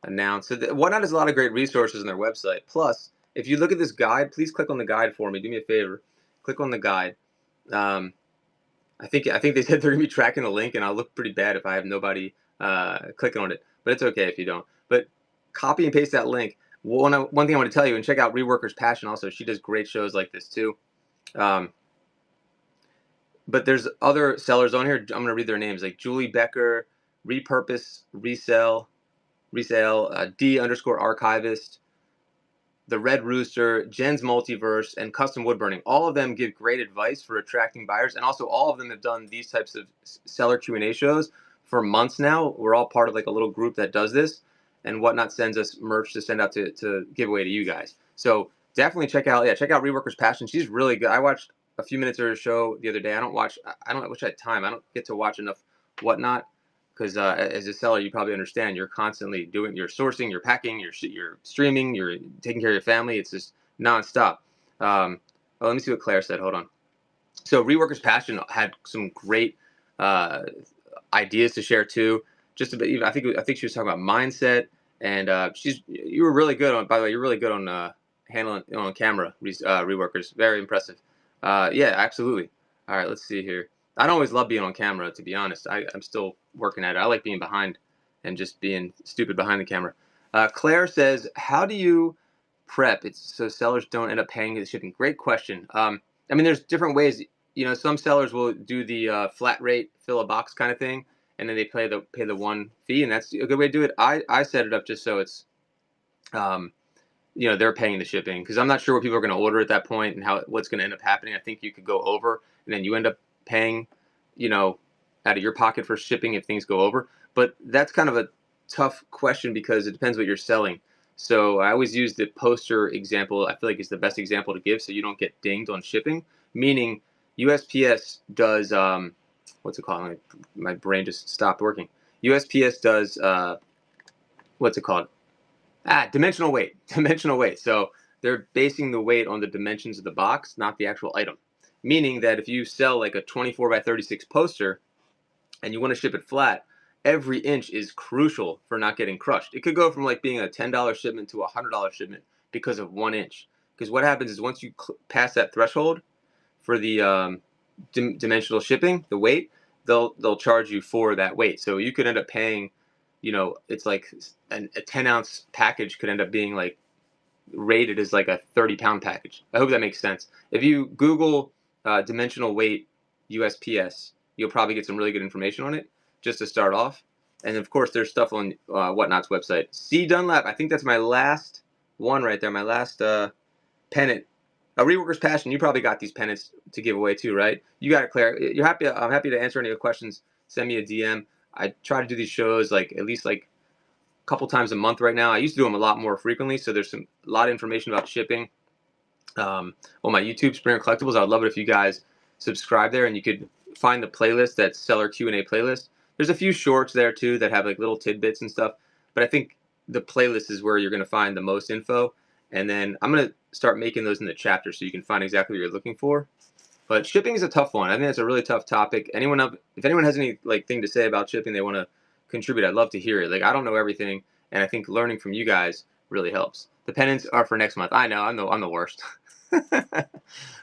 Announce. So Whatnot has a lot of great resources on their website. Plus, if you look at this guide, please click on the guide for me. Do me a favor. Click on the guide. I think they said they're gonna be tracking the link, and I'll look pretty bad if I have nobody clicking on it. But it's okay if you don't. But copy and paste that link. One thing I want to tell you, and check out Reworkers Passion also. She does great shows like this too. But there's other sellers on here. I'm gonna read their names, like Julie Becker, Repurpose, Resale, D_archivist, The Red Rooster, Jen's Multiverse, and Custom Woodburning. All of them give great advice for attracting buyers, and also all of them have done these types of seller Q&A shows for months now. We're all part of like a little group that does this, and Whatnot sends us merch to send out to give away to you guys. So definitely check out Reworkers Passion. She's really good. I watched a few minutes of her show the other day. I wish I had time. I don't get to watch enough Whatnot, because as a seller, you probably understand you're constantly doing, you're sourcing, you're packing, you're streaming, you're taking care of your family. It's just nonstop. Let me see what Claire said. Hold on. So Reworkers Passion had some great ideas to share too. Just a bit. I think she was talking about mindset, and you were really good on. By the way, you're really good on handling on camera. Reworkers, very impressive. Yeah, absolutely. All right, let's see here. I don't always love being on camera, to be honest. I'm still working at it. I like being behind and just being stupid behind the camera. Claire says, how do you prep it so sellers don't end up paying the shipping? Great question. I mean, there's different ways. Some sellers will do the flat rate, fill a box kind of thing, and then they pay the one fee, and that's a good way to do it. I set it up just so it's, they're paying the shipping, because I'm not sure what people are going to order at that point and what's going to end up happening. I think you could go over, and then you end up paying, out of your pocket for shipping if things go over. But that's kind of a tough question because it depends what you're selling. So I always use the poster example. I feel like it's the best example to give so you don't get dinged on shipping. Meaning USPS does, what's it called? My brain just stopped working. USPS does, what's it called? Dimensional weight. Dimensional weight. So they're basing the weight on the dimensions of the box, not the actual item. Meaning that if you sell like a 24 by 36 poster and you want to ship it flat, every inch is crucial for not getting crushed. It could go from like being a $10 shipment to a $100 shipment because of 1 inch. Because what happens is once you pass that threshold for the dimensional shipping, the weight, they'll charge you for that weight. So you could end up paying, it's like a 10-ounce package could end up being like rated as like a 30-pound package. I hope that makes sense. If you Google dimensional weight USPS, you'll probably get some really good information on it just to start off. And of course, there's stuff on Whatnot's website. C. Dunlap, I think that's my last one right there, my last pennant. Reworkers Passion, you probably got these pennants to give away too, right? You got it, Claire. I'm happy to answer any questions. Send me a DM. I try to do these shows like at least like a couple times a month right now. I used to do them a lot more frequently, so there's a lot of information about shipping on my YouTube, Springer Collectibles. I would love it if you guys subscribe there, and you could find the playlist, that Seller Q&A playlist. There's a few shorts there too that have like little tidbits and stuff, but I think the playlist is where you're going to find the most info. And then I'm going to start making those in the chapter so you can find exactly what you're looking for. But shipping is a tough one. I think it's a really tough topic. If anyone has any like thing to say about shipping, they want to contribute, I'd love to hear it. Like, I don't know everything, and I think learning from you guys really helps. The pennants are for next month. I know, I'm the worst. I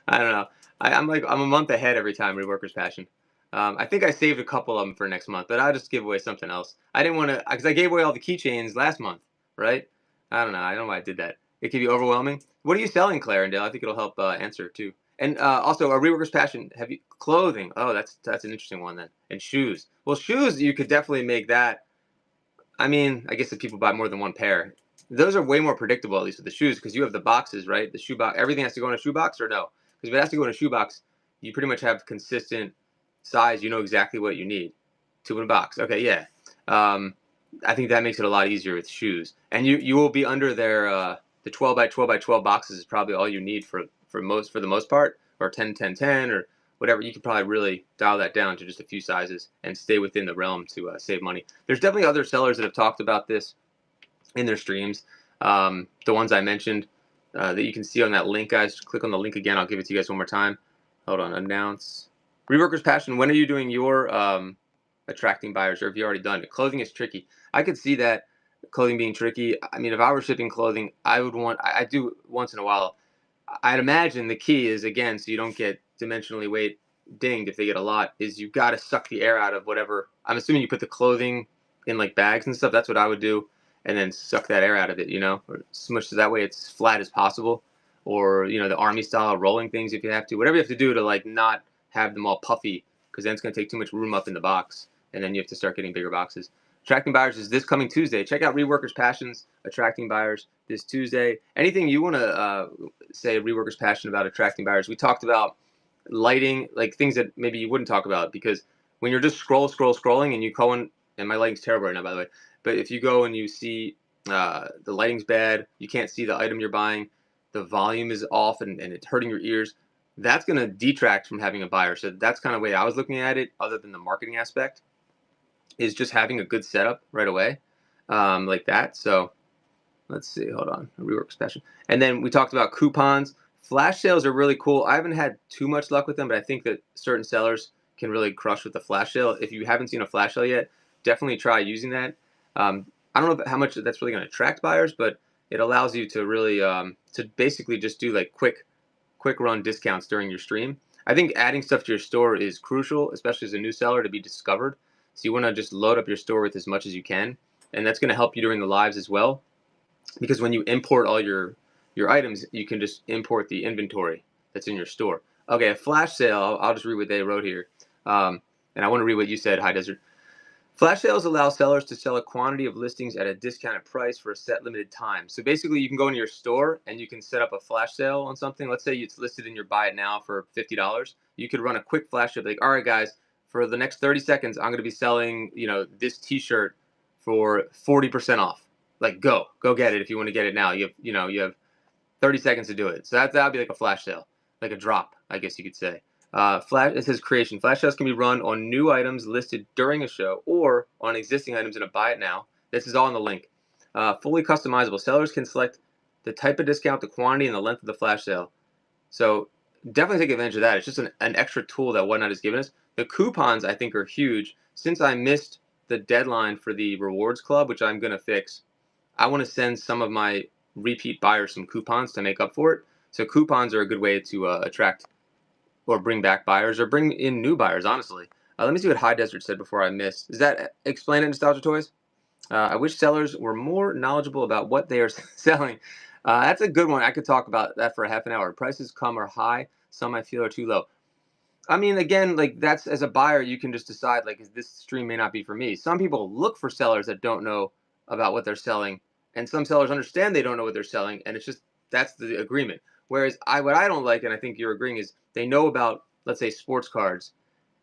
don't know. I'm a month ahead every time. Reworkers Passion. I think I saved a couple of them for next month, but I'll just give away something else. I didn't want to, because I gave away all the keychains last month, right? I don't know why I did that. It can be overwhelming. What are you selling, Claire and Dale? I think it'll help answer too. And also, a Reworkers Passion. Have you clothing? Oh, that's an interesting one then. And shoes. Well, shoes, you could definitely make that. I mean, I guess if people buy more than one pair, those are way more predictable, at least with the shoes, because you have the boxes, right? The shoe box. Everything has to go in a shoe box, or no? Because if it has to go in a shoe box, you pretty much have consistent size. You know exactly what you need to in a box. Okay, yeah. I think that makes it a lot easier with shoes, and you will be under their the 12 by 12 by 12 boxes is probably all you need for the most part, or 10 10 10 or whatever. You could probably really dial that down to just a few sizes and stay within the realm to save money. There's definitely other sellers that have talked about this in their streams. The ones I mentioned that you can see on that link, guys. Click on the link again. I'll give it to you guys one more time. Hold on. Announce. Reworkers Passion. When are you doing your attracting buyers, or have you already done it? Clothing is tricky. I could see that clothing being tricky. I mean, if I were shipping clothing, I do once in a while. I'd imagine the key is, again, so you don't get dimensionally weight dinged if they get a lot is you got to suck the air out of whatever. I'm assuming you put the clothing in like bags and stuff. That's what I would do, and then suck that air out of it, or smush it that way it's flat as possible, or the army style rolling things if you have to. Whatever you have to do to like not have them all puffy, because then it's going to take too much room up in the box, and then you have to start getting bigger boxes. Attracting buyers is this coming Tuesday. Check out Reworkers Passions, Attracting Buyers this Tuesday. Anything you want to say Reworkers Passion about attracting buyers? We talked about lighting, like things that maybe you wouldn't talk about, because when you're just scrolling and you go in, and my lighting's terrible right now, by the way, but if you go and you see the lighting's bad, you can't see the item you're buying, the volume is off and it's hurting your ears, that's going to detract from having a buyer. So that's kind of the way I was looking at it, other than the marketing aspect, is just having a good setup right away, like that. So let's see, hold on, Reworkers Passion. And then we talked about coupons. Flash sales are really cool. I haven't had too much luck with them, but I think that certain sellers can really crush with the flash sale. If you haven't seen a flash sale yet, definitely try using that. I don't know how much that's really going to attract buyers, but it allows you to really to basically just do like quick run discounts during your stream. I think adding stuff to your store is crucial, especially as a new seller, to be discovered. So you want to just load up your store with as much as you can, and that's going to help you during the lives as well, because when you import all your items, you can just import the inventory that's in your store. Okay, a flash sale, I'll just read what they wrote here. And I want to read what you said, High Desert. Flash sales allow sellers to sell a quantity of listings at a discounted price for a set limited time. So basically, you can go into your store and you can set up a flash sale on something. Let's say it's listed in your buy it now for $50. You could run a quick flash sale, like, all right, guys, for the next 30 seconds, I'm going to be selling, this T-shirt for 40% off. Like, go get it if you want to get it now. You have 30 seconds to do it. So that would be like a flash sale, like a drop, I guess you could say. It says creation. Flash sales can be run on new items listed during a show or on existing items in a buy it now. This is all in the link. Fully customizable. Sellers can select the type of discount, the quantity, and the length of the flash sale. So definitely take advantage of that. It's just an extra tool that Whatnot has given us. The coupons, I think, are huge. Since I missed the deadline for the rewards club, which I'm going to fix, I want to send some of my repeat buyers some coupons to make up for it. So coupons are a good way to attract or bring back buyers or bring in new buyers, honestly. Let me see what High Desert said before I missed. Does that explain it, Nostalgia Toys? I wish sellers were more knowledgeable about what they are selling. That's a good one. I could talk about that for a half an hour. Prices come are high. Some I feel are too low. I mean, again, like that's, as a buyer, you can just decide, like, this stream may not be for me. Some people look for sellers that don't know about what they're selling, and some sellers understand they don't know what they're selling, and it's just, that's the agreement. Whereas what I don't like, and I think you're agreeing, is they know about, let's say, sports cards,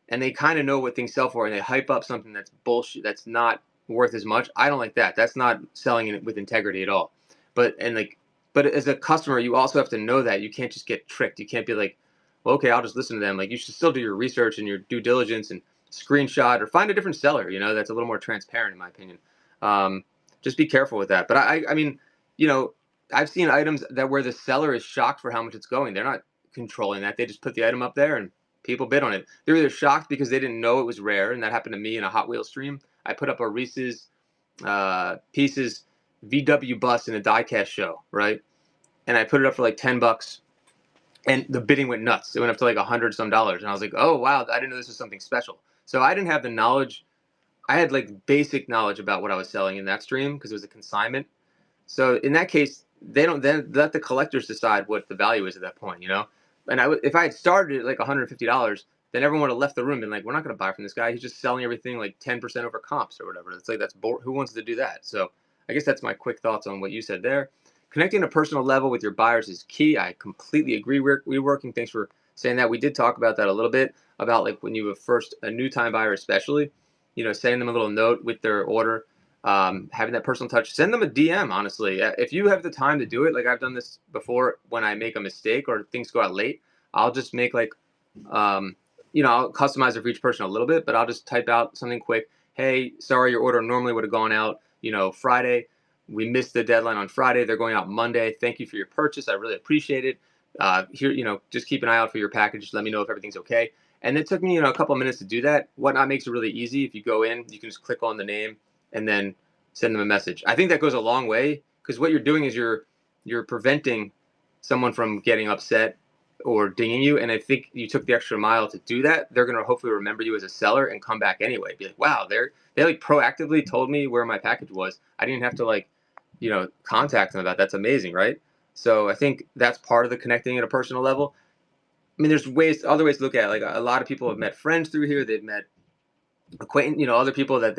and they kind of know what things sell for, and they hype up something that's bullshit, that's not worth as much. I don't like that. That's not selling it with integrity at all. But as a customer, you also have to know that you can't just get tricked. You can't be like, well, okay, I'll just listen to them. Like, you should still do your research and your due diligence and screenshot or find a different seller. That's a little more transparent, in my opinion. Just be careful with that. But I mean, I've seen items that where the seller is shocked for how much it's going. They're not controlling that. They just put the item up there and people bid on it. They're either shocked because they didn't know it was rare, and that happened to me in a Hot Wheels stream. I put up a Reese's Pieces VW bus in a diecast show, right? And I put it up for like $10, and the bidding went nuts. It went up to like $100 some, and I was like, oh wow, I didn't know this was something special. So I didn't have the knowledge. I had like basic knowledge about what I was selling in that stream because it was a consignment. So in that case, they don't then let the collectors decide what the value is at that point, And if I had started at like $150, then everyone would have left the room and like, we're not going to buy from this guy. He's just selling everything like 10% over comps or whatever. It's like, who wants to do that? So I guess that's my quick thoughts on what you said there. Connecting a personal level with your buyers is key. I completely agree. Reworking. Thanks for saying that. We did talk about that a little bit, about like when you have a new time buyer, especially, sending them a little note with their order. Having that personal touch, send them a DM, honestly. If you have the time to do it, like I've done this before, when I make a mistake or things go out late, I'll just make like, I'll customize it for each person a little bit, but I'll just type out something quick. Hey, sorry, your order normally would have gone out, Friday. We missed the deadline on Friday. They're going out Monday. Thank you for your purchase. I really appreciate it. Here, just keep an eye out for your package. Let me know if everything's okay. And it took me, a couple of minutes to do that. Whatnot makes it really easy. If you go in, you can just click on the name and then send them a message. I think that goes a long way, because what you're doing is you're preventing someone from getting upset or dinging you. And I think you took the extra mile to do that. They're going to hopefully remember you as a seller and come back anyway. Be like, wow, they like proactively told me where my package was. I didn't have to like, contact them about that. That's amazing, right? So I think that's part of the connecting at a personal level. I mean, there's other ways to look at it. Like a lot of people have met friends through here. They've met other people that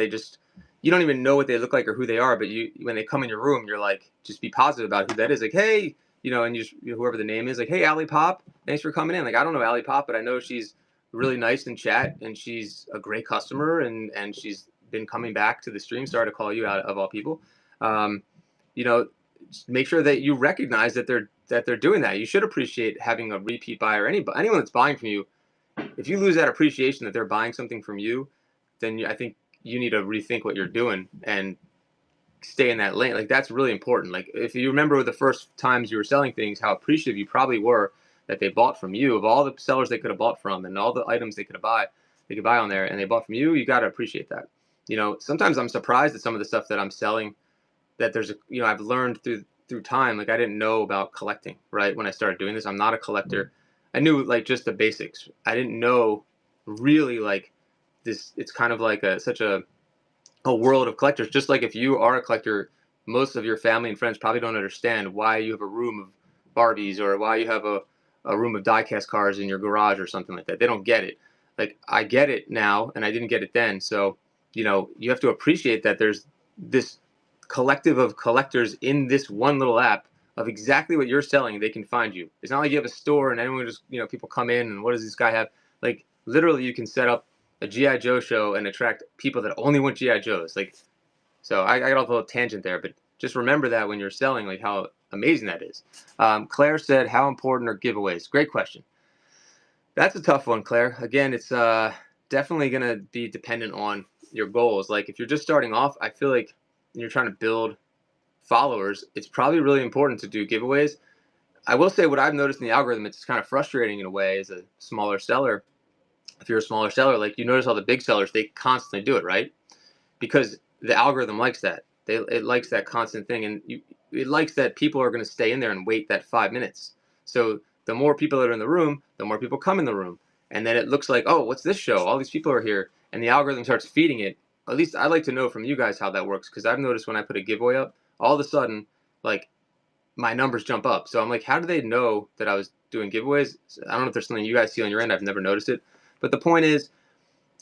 you don't even know what they look like or who they are, but when they come in your room, you're like, just be positive about who that is. Like, hey, and whoever the name is, like, hey, Allie Pop, thanks for coming in. Like, I don't know Allie Pop, but I know she's really nice in chat and she's a great customer and she's been coming back to the stream. Sorry to call you out of all people. You know, make sure that you recognize that they're doing that. You should appreciate having a repeat buyer. Anyone that's buying from you, if you lose that appreciation that they're buying something from you, then I think you need to rethink what you're doing and stay in that lane. Like, that's really important. Like, if you remember the first times you were selling things, how appreciative you probably were that they bought from you. Of all the sellers they could have bought from and all the items they could buy on there, and they bought from you, you got to appreciate that. Sometimes I'm surprised at some of the stuff that I'm selling that I've learned through time. Like, I didn't know about collecting, right? When I started doing this, I'm not a collector. I knew like just the basics. I didn't know really like this. It's kind of like such a world of collectors. Just like if you are a collector, most of your family and friends probably don't understand why you have a room of Barbies or why you have a room of diecast cars in your garage or something like that. They don't get it. Like, I get it now, and I didn't get it then. So, you have to appreciate that there's this collective of collectors in this one little app of exactly what you're selling. They can find you. It's not like you have a store and anyone just, people come in and what does this guy have? Like, literally, you can set up a G.I. Joe show and attract people that only want G.I. Joes. Like, so I got off a little tangent there, but just remember that when you're selling, like how amazing that is. Claire said, how important are giveaways? Great question. That's a tough one, Claire. Again, it's definitely going to be dependent on your goals. Like, if you're just starting off, I feel like you're trying to build followers, it's probably really important to do giveaways. I will say what I've noticed in the algorithm, it's kind of frustrating in a way as a smaller seller. If you're a smaller seller, like, you notice all the big sellers, they constantly do it, right? Because the algorithm likes that. It likes that constant thing, and it likes that people are going to stay in there and wait that 5 minutes. So the more people that are in the room, the more people come in the room. And then it looks like, oh, what's this show? All these people are here. And the algorithm starts feeding it. At least I'd like to know from you guys how that works, because I've noticed when I put a giveaway up, all of a sudden, like, my numbers jump up. So I'm like, how do they know that I was doing giveaways? I don't know if there's something you guys see on your end. I've never noticed it. But the point is,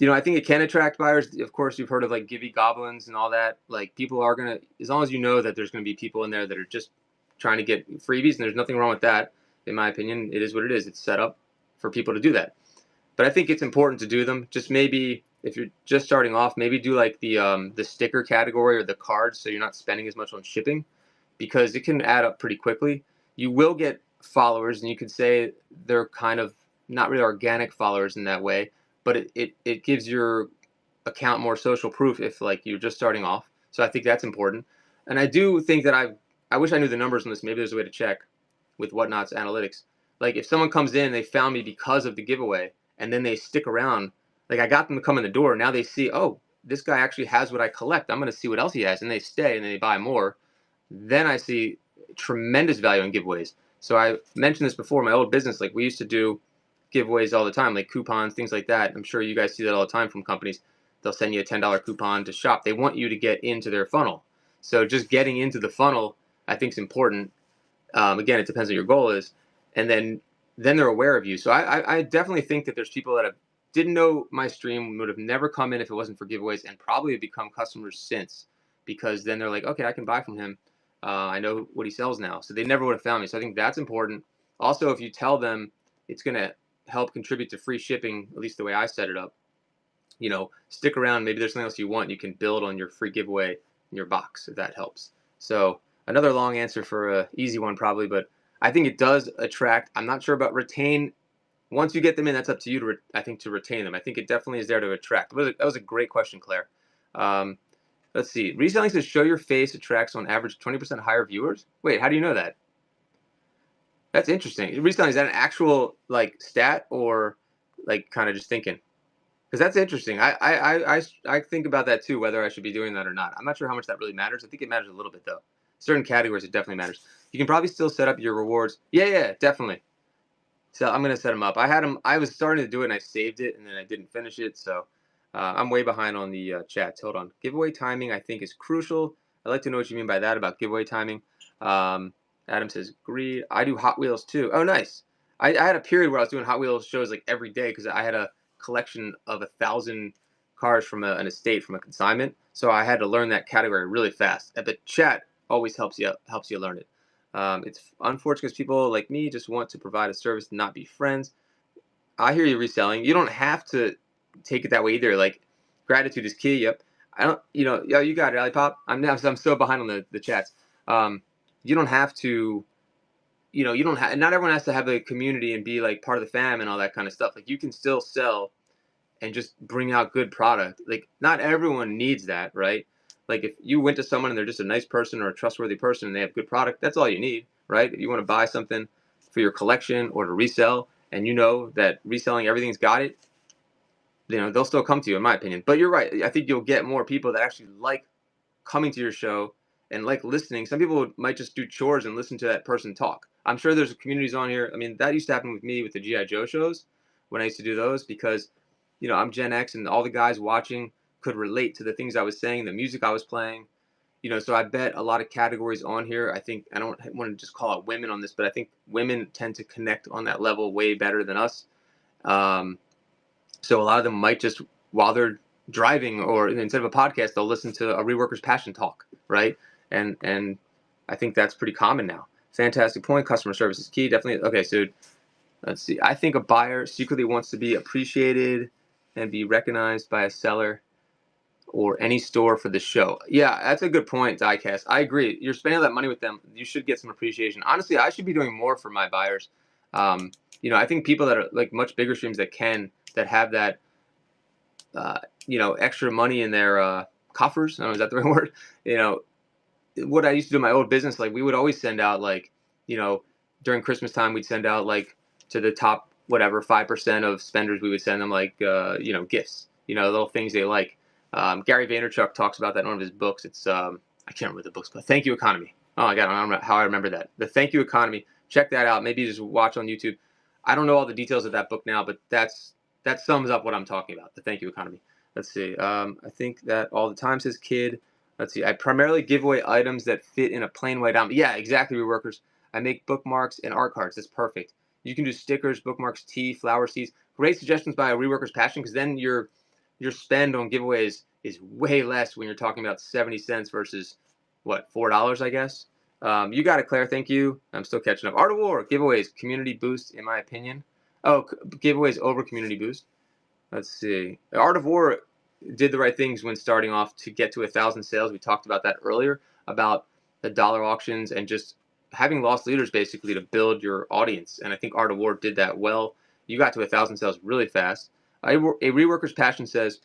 I think it can attract buyers. Of course, you've heard of like Givey Goblins and all that. Like, people are going to, as long as you know that there's going to be people in there that are just trying to get freebies, and there's nothing wrong with that. In my opinion, it is what it is. It's set up for people to do that. But I think it's important to do them. Just maybe if you're just starting off, maybe do like the sticker category or the cards, so you're not spending as much on shipping, because it can add up pretty quickly. You will get followers, and you could say they're kind of not really organic followers in that way, but it gives your account more social proof if like you're just starting off. So I think that's important. And I do think that I wish I knew the numbers on this. Maybe there's a way to check with Whatnot's analytics. Like, if someone comes in, they found me because of the giveaway, and then they stick around. Like, I got them to come in the door. Now they see, oh, this guy actually has what I collect. I'm going to see what else he has. And they stay and they buy more. Then I see tremendous value in giveaways. So I mentioned this before, my old business, like, we used to do giveaways all the time, like coupons, things like that. I'm sure you guys see that all the time from companies. They'll send you a $10 coupon to shop. They want you to get into their funnel. So just getting into the funnel, I think, is important. Again, it depends on what your goal is. And then they're aware of you. So I definitely think that there's people that didn't know my stream, would have never come in if it wasn't for giveaways, and probably have become customers since, because then they're like, okay, I can buy from him. I know what he sells now. So they never would have found me. So I think that's important. Also, if you tell them it's going to help contribute to free shipping, at least the way I set it up, stick around. Maybe there's something else you want. You can build on your free giveaway in your box, if that helps. So another long answer for a easy one probably, but I think it does attract. I'm not sure about retain. Once you get them in, that's up to you to retain them. I think it definitely is there to attract. That was a great question, Claire. Let's see. Reselling says show your face attracts on average 20% higher viewers. Wait, how do you know that? That's interesting. Reselling, is that an actual like stat, or like kind of just thinking? Because that's interesting. I think about that too, whether I should be doing that or not. I'm not sure how much that really matters. I think it matters a little bit though. Certain categories, it definitely matters. You can probably still set up your rewards. Yeah, definitely. So I'm gonna set them up. I had them. I was starting to do it, and I saved it, and then I didn't finish it. So I'm way behind on the chats. Hold on. Giveaway timing, I think, is crucial. I'd like to know what you mean by that about giveaway timing. Um, Adam says, agreed. I do Hot Wheels too. Oh, nice. I had a period where I was doing Hot Wheels shows like every day because I had a collection of 1,000 cars from an estate from a consignment. So I had to learn that category really fast. And the chat always helps you learn it. It's unfortunate because people like me just want to provide a service and not be friends. I hear you reselling. You don't have to take it that way either. Like gratitude is key. Yep. I don't. Yo, you got it, Ali Pop. I'm so behind on the chats. Um, you don't have to. You don't have. Not everyone has to have a community and be like part of the fam and all that kind of stuff. Like you can still sell and just bring out good product. Like not everyone needs that, right? Like if you went to someone and they're just a nice person or a trustworthy person and they have good product, that's all you need, right? If you want to buy something for your collection or to resell and you know that reselling everything's got it, they'll still come to you in my opinion. But you're right. I think you'll get more people that actually like coming to your show and like listening. Some people might just do chores and listen to that person talk. I'm sure there's communities on here. I mean, that used to happen with me with the GI Joe shows when I used to do those because I'm Gen X and all the guys watching could relate to the things I was saying, the music I was playing. So I bet a lot of categories on here. I think I don't want to just call out women on this, but I think women tend to connect on that level way better than us. Um, so a lot of them might just, while they're driving or instead of a podcast, they'll listen to a Reworkers Passion Talk, right? And I think that's pretty common now. Fantastic point. Customer service is key. Definitely. Okay, so let's see. I think a buyer secretly wants to be appreciated and be recognized by a seller or any store for the show. Yeah, that's a good point, Diecast. I agree. You're spending all that money with them. You should get some appreciation. Honestly, I should be doing more for my buyers. I think people that are like much bigger streams that have that, extra money in their coffers. I don't know, is that the right word? You know, what I used to do in my old business, like we would always send out during Christmas time, we'd send out like to the top, whatever, 5% of spenders, we would send them like, gifts, little things they like. Gary Vaynerchuk talks about that in one of his books. It's, I can't remember the book's called. Thank You Economy. Oh my God, I don't know how I remember that. The Thank You Economy. Check that out. Maybe just watch on YouTube. I don't know all the details of that book now, but that sums up what I'm talking about. The Thank You Economy. Let's see. I think that all the time says kid. Let's see. I primarily give away items that fit in a plain white envelope. Yeah, exactly, Reworkers. I make bookmarks and art cards. That's perfect. You can do stickers, bookmarks, tea, flower seeds. Great suggestions by a Reworkers Passion because then your spend on giveaways is way less when you're talking about 70 cents versus what, $4, I guess. You got it, Claire. Thank you. I'm still catching up. Art of War giveaways, community boost, in my opinion. Oh, giveaways over community boost. Let's see. Art of War did the right things when starting off to get to 1,000 sales. We talked about that earlier about the dollar auctions and just having lost leaders basically to build your audience. And I think Art of War did that well. You got to 1,000 sales really fast. A Reworker's Passion says,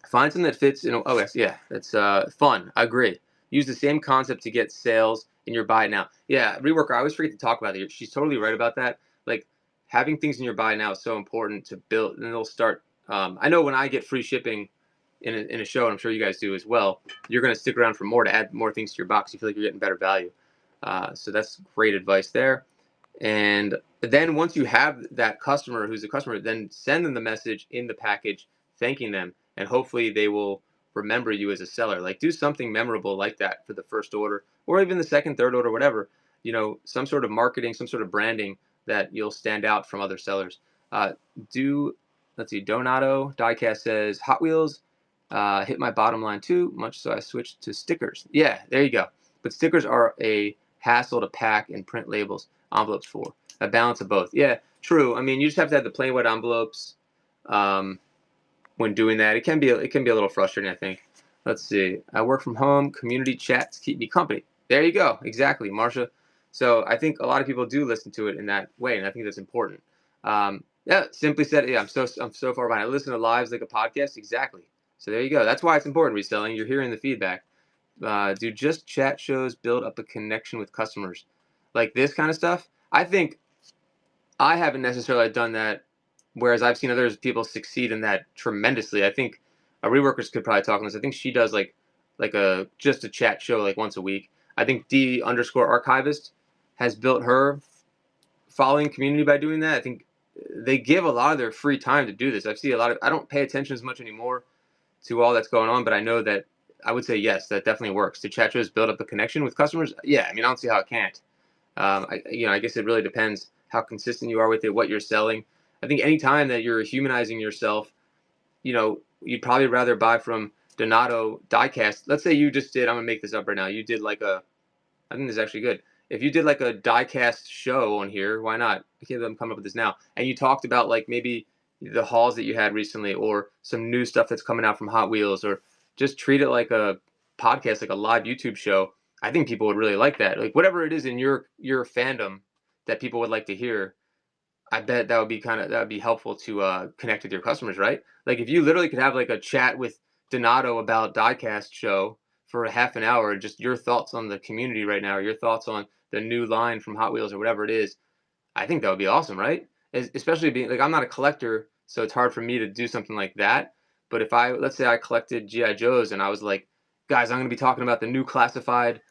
find something that fits in. Oh, yes, yeah, that's fun. I agree. Use the same concept to get sales in your buy now. Yeah, Reworker, I always forget to talk about it. She's totally right about that. Like having things in your buy now is so important to build, and it'll start. I know when I get free shipping in a show, and I'm sure you guys do as well, you're going to stick around for more to add more things to your box. You feel like you're getting better value. So that's great advice there. And then once you have that customer who's a customer, then send them the message in the package thanking them, and hopefully they will remember you as a seller. Like do something memorable like that for the first order or even the second, third order, whatever. Some sort of marketing, some sort of branding that you'll stand out from other sellers. Let's see, Donato Diecast says Hot Wheels hit my bottom line too much, so I switched to stickers. Yeah, there you go. But stickers are a hassle to pack and print labels, envelopes for. A balance of both. Yeah, true. I mean, you just have to have the plain white envelopes when doing that. It can be a little frustrating, I think. Let's see. I work from home. Community chats keep me company. There you go. Exactly, Marsha. So I think a lot of people do listen to it in that way, and I think that's important. Yeah, simply said, yeah, I'm so far behind. I listen to lives like a podcast. Exactly. So there you go. That's why it's important, reselling. You're hearing the feedback. Do just chat shows build up a connection with customers? Like this kind of stuff? I think I haven't necessarily done that, whereas I've seen other people succeed in that tremendously. I think Reworkers could probably talk on this. I think she does like just a chat show like once a week. I think D_archivist has built her following community by doing that. I think they give a lot of their free time to do this. I've seen a lot of. I don't pay attention as much anymore to all that's going on, but I know that I would say yes, that definitely works. Do chat shows build up a connection with customers? Yeah, I mean, I don't see how it can't. I guess it really depends how consistent you are with it, what you're selling. I think anytime that you're humanizing yourself, you'd probably rather buy from Donato Diecast. Let's say you just did. I'm gonna make this up right now. You did like a. I think this is actually good. If you did like a diecast show on here, why not? I can't let them come up with this now. And you talked about like maybe the hauls that you had recently, or some new stuff that's coming out from Hot Wheels, or just treat it like a podcast, like a live YouTube show. I think people would really like that. Like whatever it is in your fandom that people would like to hear. I bet that would be helpful to connect with your customers, right? Like if you literally could have like a chat with Donato about Diecast show for a half an hour, just your thoughts on the community right now, or your thoughts on the new line from Hot Wheels or whatever it is, I think that would be awesome, right? Especially being like I'm not a collector, so it's hard for me to do something like that. But if let's say I collected GI Joes and I was like, guys, I'm going to be talking about the new classified,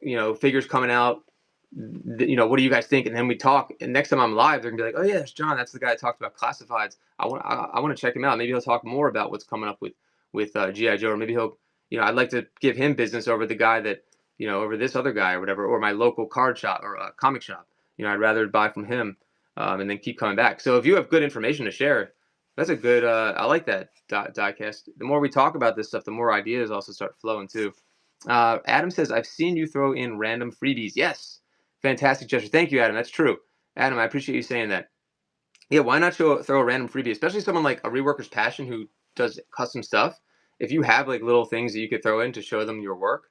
figures coming out. What do you guys think? And then we talk. And next time I'm live, they're gonna be like, oh yeah, it's John. That's the guy that talked about classifieds. I want to check him out. Maybe he'll talk more about what's coming up with GI Joe, or maybe he'll, I'd like to give him business over the guy that, over this other guy or whatever, or my local card shop or comic shop. I'd rather buy from him, and then keep coming back. So if you have good information to share, that's a good. I like that diecast. The more we talk about this stuff, the more ideas also start flowing too. Adam says, I've seen you throw in random freebies. Yes. Fantastic gesture. Thank you, Adam. That's true. Adam, I appreciate you saying that. Yeah, why not throw a random freebie, especially someone like a Reworker's Passion who does custom stuff. If you have like little things that you could throw in to show them your work,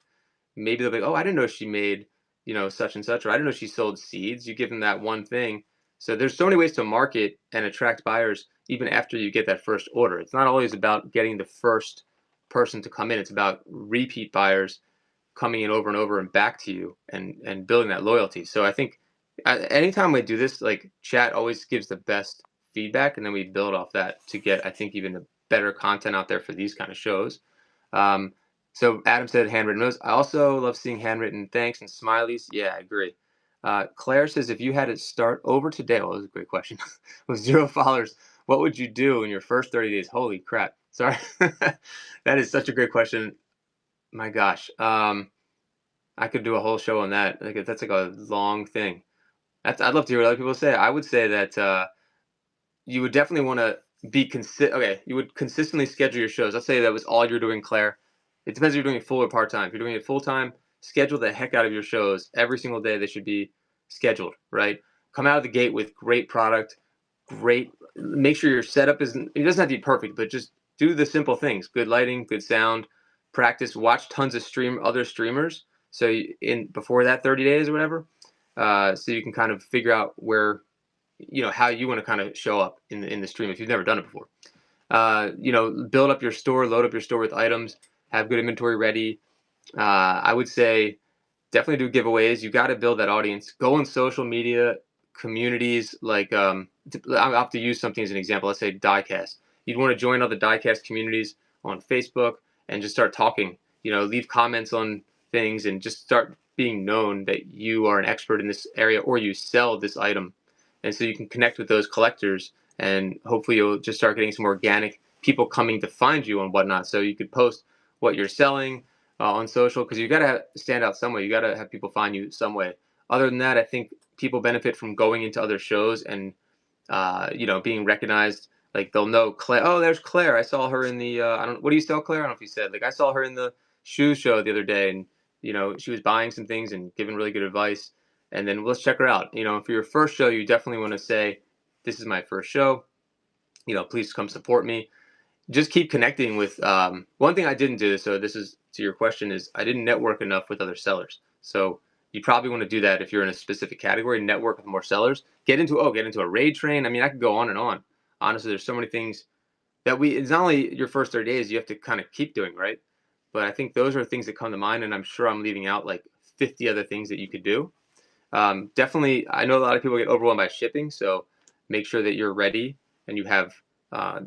maybe they'll be like, oh, I didn't know she made, such and such, or I didn't know she sold seeds. You give them that one thing. So there's so many ways to market and attract buyers even after you get that first order. It's not always about getting the first person to come in. It's about repeat buyers coming in over and over and back to you and building that loyalty. So I think anytime we do this, like chat always gives the best feedback, and then we build off that to get, I think, even the better content out there for these kind of shows. So Adam said handwritten notes. I also love seeing handwritten thanks and smileys. Yeah, I agree. Claire says, if you had to start over today, well, that was a great question, with 0 followers, what would you do in your first 30 days? Holy crap. Sorry. That is such a great question. My gosh. I could do a whole show on that. Like that's like a long thing. I'd love to hear what other people say. I would say that you would definitely want to okay, you would consistently schedule your shows. Let's say that was all you're doing, Claire. It depends if you're doing it full or part-time. If you're doing it full-time, schedule the heck out of your shows. Every single day they should be scheduled, right? Come out of the gate with great product, make sure your setup isn't, it doesn't have to be perfect, but just do the simple things. Good lighting, good sound, practice, watch tons of other streamers. So before that 30 days or whatever, so you can kind of figure out where, how you want to kind of show up in the stream if you've never done it before. Build up your store, load up your store with items, have good inventory ready. I would say definitely do giveaways. You got to build that audience. Go on social media communities. Like I'll have to use something as an example. Let's say Diecast. You'd want to join other Diecast communities on Facebook and just start talking. Leave comments on things and just start being known that you are an expert in this area or you sell this item. And so you can connect with those collectors, and hopefully you'll just start getting some organic people coming to find you and whatnot. So you could post what you're selling on social, because you got to stand out some way. You got to have people find you some way. Other than that, I think people benefit from going into other shows and being recognized. Like they'll know Claire. Oh, there's Claire. I saw her in the. What do you sell, Claire? I don't know if you said. Like I saw her in the shoe show the other day, and she was buying some things and giving really good advice. And then let's check her out. For your first show, you definitely want to say, "This is my first show. Please come support me." Just keep connecting with. One thing I didn't do, so this is to your question, is I didn't network enough with other sellers. So you probably want to do that if you're in a specific category. Network with more sellers. Get into a raid train. I mean, I could go on and on. Honestly, there's so many things that it's not only your first 30 days you have to kind of keep doing, right? But I think those are things that come to mind, and I'm sure I'm leaving out like 50 other things that you could do. Definitely, I know a lot of people get overwhelmed by shipping, so make sure that you're ready and you have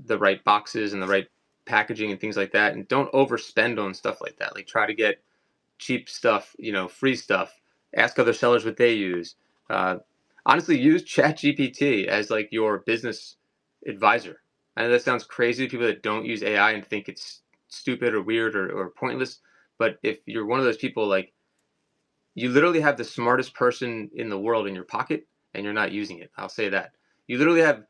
the right boxes and the right packaging and things like that, and don't overspend on stuff like that. Like try to get cheap stuff, free stuff. Ask other sellers what they use. Honestly, use ChatGPT as like your business advisor. I know that sounds crazy to people that don't use AI and think it's stupid or weird or pointless. But if you're one of those people, like, you literally have the smartest person in the world in your pocket and you're not using it. I'll say that. You literally have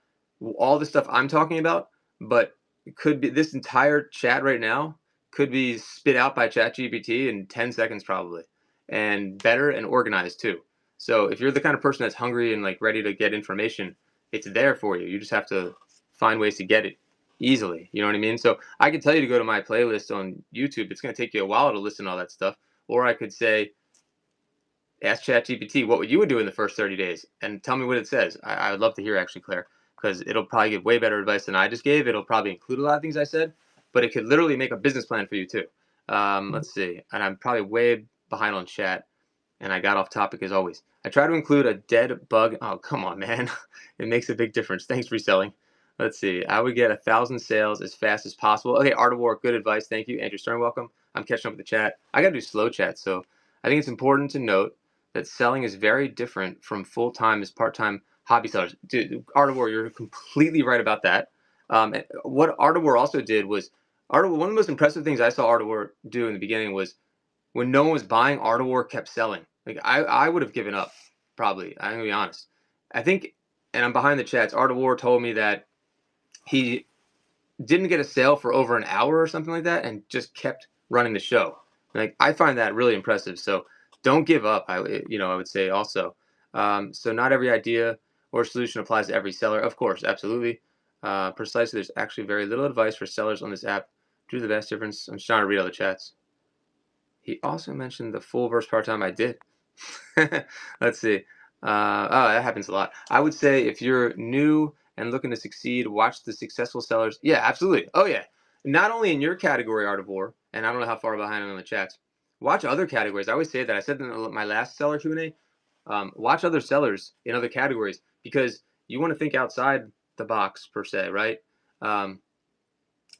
all the stuff I'm talking about, but it could be this entire chat right now could be spit out by ChatGPT in 10 seconds probably, and better and organized too. So if you're the kind of person that's hungry and like ready to get information, it's there for you. You just have to find ways to get it easily. You know what I mean? So I could tell you to go to my playlist on YouTube. It's going to take you a while to listen to all that stuff. Or I could say, ask ChatGPT what you would do in the first 30 days and tell me what it says. I would love to hear, actually, Claire, because it'll probably give way better advice than I just gave. It'll probably include a lot of things I said, but it could literally make a business plan for you too. Let's see. And I'm probably way behind on chat, and I got off topic as always. I try to include a dead bug. Oh, come on, man. It makes a big difference. Thanks, reselling. Let's see. I would get 1,000 sales as fast as possible. Okay, Art of War, good advice. Thank you. Andrew Stern, welcome. I'm catching up with the chat. I got to do slow chat, so I think it's important to note that selling is very different from full-time as part-time hobby sellers. Dude, Art of War, you're completely right about that. What Art of War also did was, one of the most impressive things I saw Art of War do in the beginning was when no one was buying, Art of War kept selling. Like I would have given up, probably. I'm gonna be honest. I think, and I'm behind the chats. Art of War told me that he didn't get a sale for over an hour or something like that, and just kept running the show. Like, I find that really impressive. So don't give up. I would say also. So not every idea or solution applies to every seller. Of course, absolutely. Precisely. There's actually very little advice for sellers on this app. Do the best difference. I'm just trying to read all the chats. He also mentioned the full verse part time. I did. Let's see. That happens a lot. I would say if you're new and looking to succeed, watch the successful sellers. Yeah, absolutely. Oh, yeah. Not only in your category, Art of War, and I don't know how far behind I'm on the chats. Watch other categories. I always say that. I said in my last seller Q&A. Watch other sellers in other categories, because you want to think outside the box per se, right?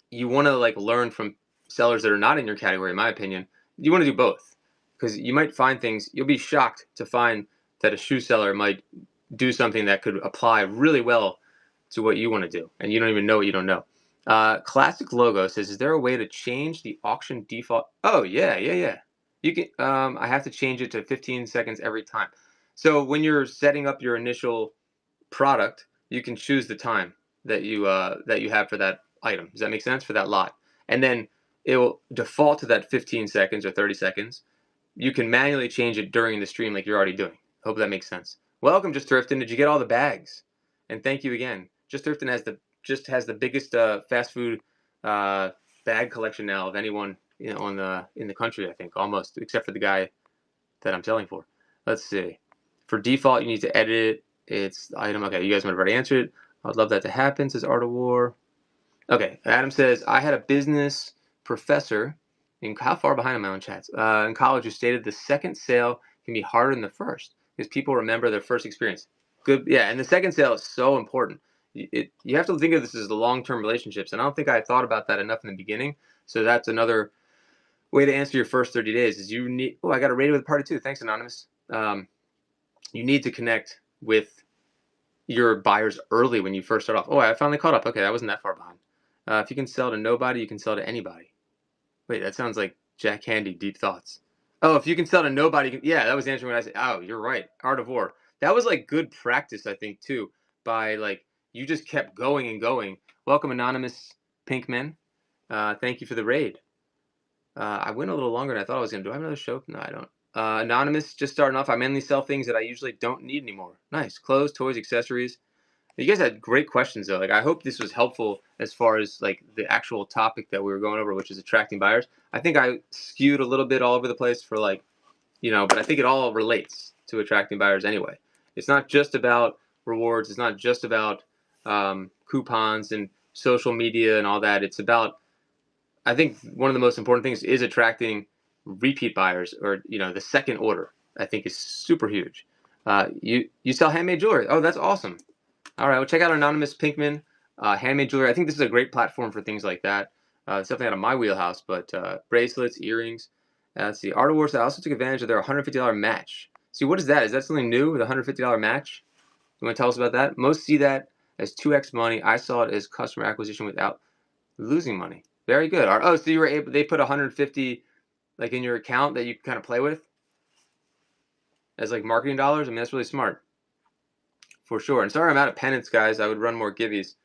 You want to like learn from sellers that are not in your category. In my opinion, you want to do both, because you might find things. You'll be shocked to find that a shoe seller might do something that could apply really well to what you want to do, and you don't even know what you don't know. Classic Logo says, "Is there a way to change the auction default?" Oh yeah. You can. I have to change it to 15 seconds every time. So when you're setting up your initial product, you can choose the time that you have for that item. Does that make sense? For that lot, and then it will default to that 15 seconds or 30 seconds. You can manually change it during the stream, like you're already doing. Hope that makes sense. Welcome, Just Thrifting. Did you get all the bags? And thank you again. Just Thrifting has the biggest fast food bag collection now of anyone in the country. I think almost, except for the guy that I'm selling for. Let's see. For default, you need to edit it. It's the item. Okay, you guys might have already answered it. I'd love that to happen, says Art of War. Okay, Adam says, I had a business professor how far behind am I on chats? In college, who stated the second sale can be harder than the first because people remember their first experience. Good, yeah, and the second sale is so important. You have to think of this as the long-term relationships, and I don't think I thought about that enough in the beginning. So that's another way to answer your first 30 days is you need. Oh, I got a rated with party too. Thanks, Anonymous. You need to connect with your buyers early when you first start off. Oh, I finally caught up. Okay, I wasn't that far behind. If you can sell to nobody, you can sell to anybody. Wait, that sounds like Jack Handy, Deep Thoughts. Oh, if you can sell to nobody, yeah, that was answering what I said. Oh, you're right. Art of War. That was like good practice, I think, too, by like, you just kept going and going. Welcome, Anonymous Pinkman. Thank you for the raid. I went a little longer than I thought I was going to. Do I have another show? No, I don't. Anonymous, just starting off. I mainly sell things that I usually don't need anymore. Nice. Clothes, toys, accessories. You guys had great questions, though. Like, I hope this was helpful as far as like the actual topic that we were going over, which is attracting buyers. I think I skewed a little bit all over the place for like, but I think it all relates to attracting buyers anyway. It's not just about rewards. It's not just about coupons and social media and all that. It's about, I think one of the most important things is attracting repeat buyers, or the second order. I think is super huge. You sell handmade jewelry. Oh, that's awesome. All right, well, check out Anonymous Pinkman, handmade jewelry. I think this is a great platform for things like that. It's definitely out of my wheelhouse, but bracelets, earrings. Let's see. Art of Wars, I also took advantage of their $150 match. See, what is that? Is that something new with a $150 match? You want to tell us about that? Most see that as 2x money. I saw it as customer acquisition without losing money. Very good. Oh, so you were able, they put 150 like in your account that you kind of play with as like marketing dollars. I mean, that's really smart for sure. And sorry I'm out of penance, guys. I would run more givvies.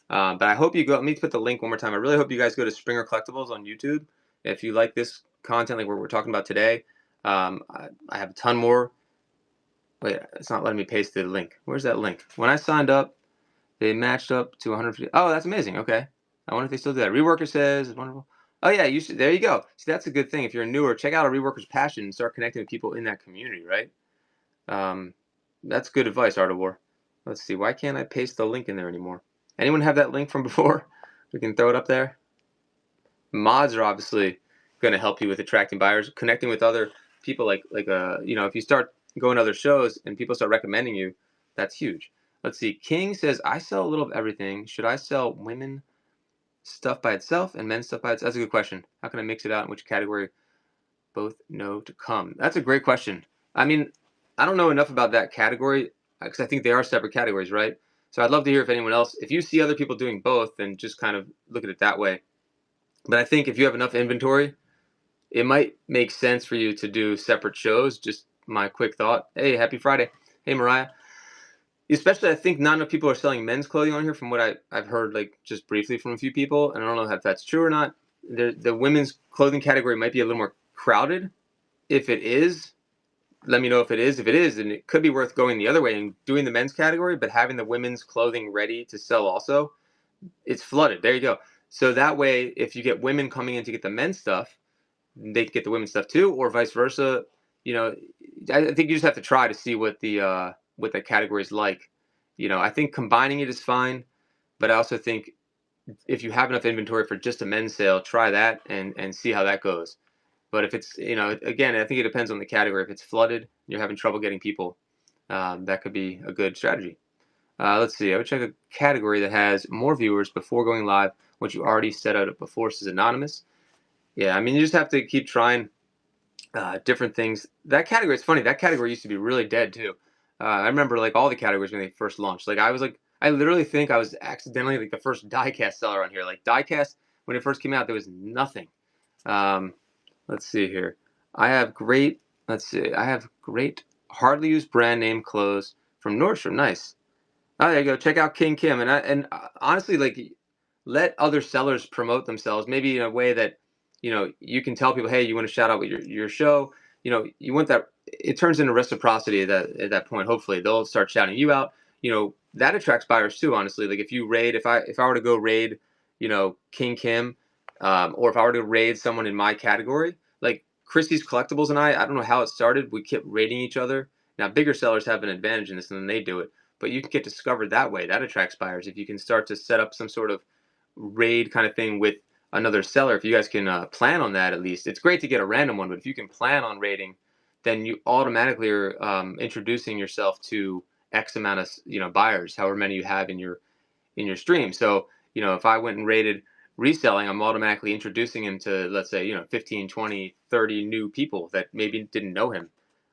But I hope you go. Let me put the link one more time. I really hope you guys go to Springer Collectibles on YouTube. If you like this content, like what we're talking about today, I have a ton more. Wait, it's not letting me paste the link. Where's that link? When I signed up, they matched up to 150. Oh, that's amazing. Okay. I wonder if they still do that. Reworker says, it's wonderful. Oh, yeah, you should. There you go. See, that's a good thing. If you're newer, check out a Reworker's Passion and start connecting with people in that community, right? That's good advice, Art of War. Let's see. Why can't I paste the link in there anymore? Anyone have that link from before? We can throw it up there. Mods are obviously going to help you with attracting buyers, connecting with other people. Like if you start going to other shows and people start recommending you, that's huge. Let's see. King says, I sell a little of everything. Should I sell women stuff by itself and men's stuff by itself? That's a good question. How can I mix it out? In which category? Both know to come. That's a great question. I mean, I don't know enough about that category because I think they are separate categories, right? So I'd love to hear if anyone else, if you see other people doing both, then just kind of look at it that way. But I think if you have enough inventory, it might make sense for you to do separate shows. Just my quick thought. Hey, happy Friday. Hey, Mariah. Especially, I think not enough people are selling men's clothing on here from what I've heard, like just briefly from a few people. And I don't know if that's true or not. The women's clothing category might be a little more crowded. If it is, let me know if it is. If it is, then it could be worth going the other way and doing the men's category, but having the women's clothing ready to sell also. It's flooded. There you go. So that way, if you get women coming in to get the men's stuff, they can get the women's stuff too, or vice versa. I think you just have to try to see what the category is like. I think combining it is fine, but I also think if you have enough inventory for just a men's sale, try that and see how that goes. But if it's, again, I think it depends on the category. If it's flooded, you're having trouble getting people, that could be a good strategy. Let's see. I would check a category that has more viewers before going live, which you already set out before, says Anonymous. Yeah, I mean, you just have to keep trying different things. That category, it's funny. That category used to be really dead too. I remember like all the categories when they first launched. Like I literally think I was accidentally like the first diecast seller on here. Like diecast, when it first came out, there was nothing. Let's see here. I have great hardly used brand name clothes from Nordstrom. Nice. Oh, there you go. Check out King Kim, and honestly, like, let other sellers promote themselves. Maybe in a way that, you can tell people, hey, you want to shout out with your show. You want that. It turns into reciprocity at that point. Hopefully, they'll start shouting you out. That attracts buyers too. Honestly, like if you raid, if I were to go raid, King Kim, or if I were to raid someone in my category, like Christie's Collectibles and I don't know how it started. We kept raiding each other. Now, bigger sellers have an advantage in this, and then they do it. But you can get discovered that way. That attracts buyers. If you can start to set up some sort of raid kind of thing with another seller, if you guys can plan on that at least. It's great to get a random one, but if you can plan on raiding, then you automatically are introducing yourself to X amount of buyers, however many you have in your stream. So if I went and raided reselling, I'm automatically introducing him to, let's say, 15, 20, 30 new people that maybe didn't know him.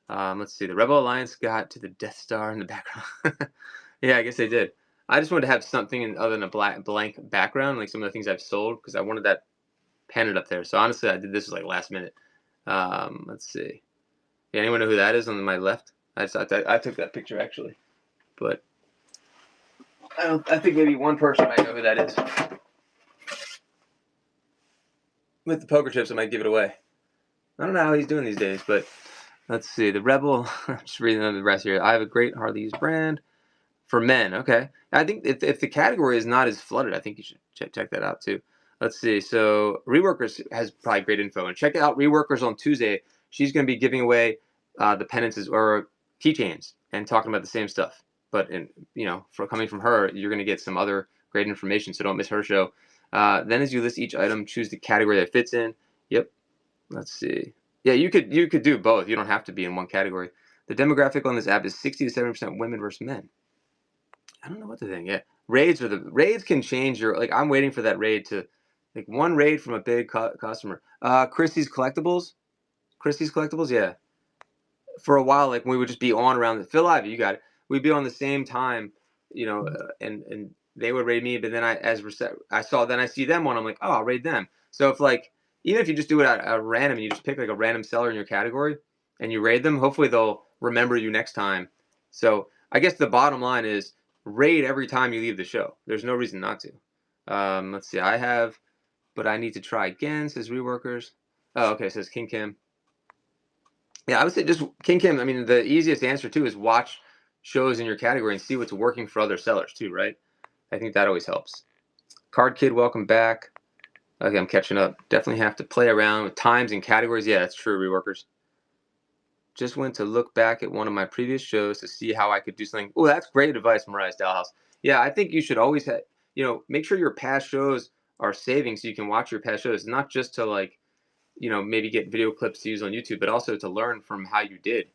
Let's see. The Rebel Alliance got to the Death Star in the background. Yeah, I guess they did. I just wanted to have something other than a blank background, like some of the things I've sold, because I wanted that pennant up there. So honestly, I did this like last minute. Let's see. Yeah, anyone know who that is on my left? I took that picture actually, but I think maybe one person might know who that is. With the poker chips, I might give it away. I don't know how he's doing these days, but let's see. The Rebel. I'm just reading the rest here. I have a great hardly used brand for men. Okay. I think if the category is not as flooded, I think you should check that out too. Let's see. So Reworkers has probably great info. And check out Reworkers on Tuesday. She's going to be giving away the penances or keychains and talking about the same stuff. But for coming from her, you're going to get some other great information. So don't miss her show. Then as you list each item, choose the category that fits in. Yep. Let's see. Yeah, you could do both. You don't have to be in one category. The demographic on this app is 60 to 70% women versus men. I don't know what to think. Yeah, raids can change your, like, I'm waiting for that raid to, like, one raid from a big customer. Christie's Collectibles, yeah. For a while, like, we would just be on around the Phil Ivey, you got it. we'd be on the same time, and they would raid me. But then I see them on. I'm like, oh, I'll raid them. So if like even if you just do it at random, you just pick like a random seller in your category and you raid them, hopefully they'll remember you next time. So I guess the bottom line is raid every time you leave the show. There's no reason not to. Let's see. I have, but I need to try again, says Reworkers. Oh, okay, says King Kim. Yeah, I would say just King Kim. I mean, the easiest answer too is watch shows in your category and see what's working for other sellers too, right? I think that always helps. Card Kid, welcome back. Okay, I'm catching up. Definitely have to play around with times and categories. Yeah, that's true, Reworkers. Just went to look back at one of my previous shows to see how I could do something. Oh, that's great advice, Mariah Dalhouse. Yeah, I think you should always make sure your past shows are saving so you can watch your past shows, not just to like, maybe get video clips to use on YouTube, but also to learn from how you did,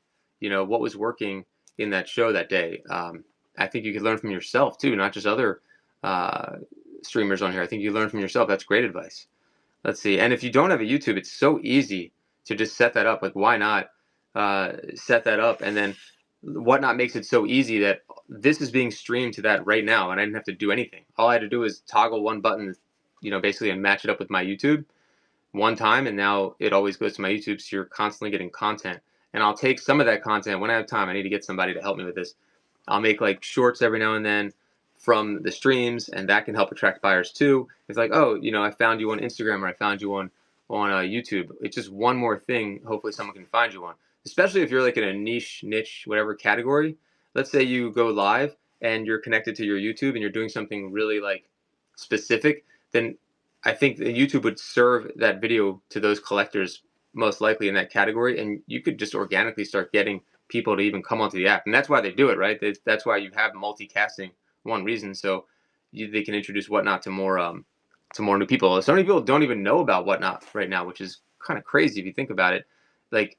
what was working in that show that day. I think you could learn from yourself too, not just other streamers on here. I think you learn from yourself. That's great advice. Let's see. And if you don't have a YouTube, it's so easy to just set that up. Like, why not set that up? And then Whatnot makes it so easy that this is being streamed to that right now, and I didn't have to do anything. All I had to do was toggle one button, basically, and match it up with my YouTube one time, and now it always goes to my YouTube, so you're constantly getting content. And I'll take some of that content when I have time. I need to get somebody to help me with this. I'll make like shorts every now and then from the streams, and that can help attract buyers too. It's like, oh, I found you on Instagram, or I found you on YouTube. It's just one more thing. Hopefully, someone can find you on. Especially if you're like in a niche, whatever category. Let's say you go live and you're connected to your YouTube and you're doing something really like specific, then I think that YouTube would serve that video to those collectors most likely in that category, and you could just organically start getting people to even come onto the app, and that's why they do it, right? That's why you have multicasting. One reason, so they can introduce Whatnot to more new people. So many people don't even know about Whatnot right now, which is kind of crazy if you think about it. Like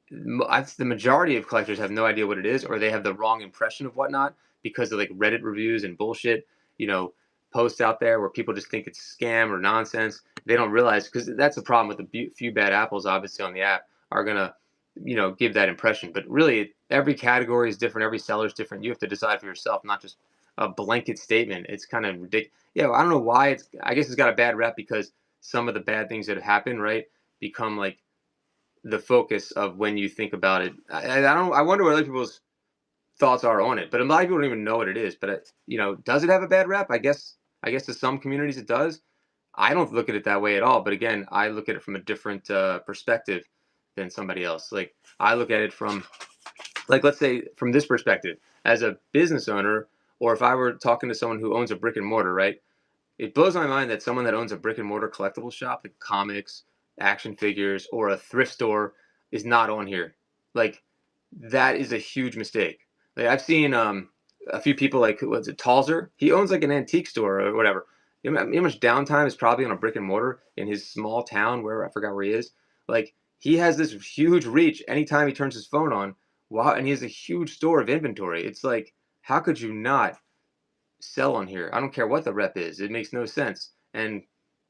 the majority of collectors have no idea what it is, or they have the wrong impression of Whatnot because of like Reddit reviews and bullshit, posts out there where people just think it's scam or nonsense. They don't realize, because that's the problem with the few bad apples, obviously, on the app are gonna, give that impression. But really, every category is different. Every seller is different. You have to decide for yourself, not just a blanket statement. It's kind of ridiculous. Yeah, I don't know why I guess it's got a bad rep because some of the bad things that happen, right, become like the focus of when you think about it. I wonder what other people's thoughts are on it, but a lot of people don't even know what it is. But does it have a bad rep? I guess to some communities it does. I don't look at it that way at all. But again, I look at it from a different perspective than somebody else. Like I look at it from, like, let's say from this perspective, as a business owner, or if I were talking to someone who owns a brick and mortar, right? It blows my mind that someone that owns a brick and mortar collectible shop, like comics, action figures, or a thrift store, is not on here. Like that is a huge mistake. Like I've seen a few people, like what's it, Talzer? He owns like an antique store or whatever. You know how much downtime is probably on a brick and mortar in his small town where I forgot where he is. Like he has this huge reach anytime he turns his phone on. Wow, and he has a huge store of inventory. It's like, how could you not sell on here? I don't care what the rep is. It makes no sense. And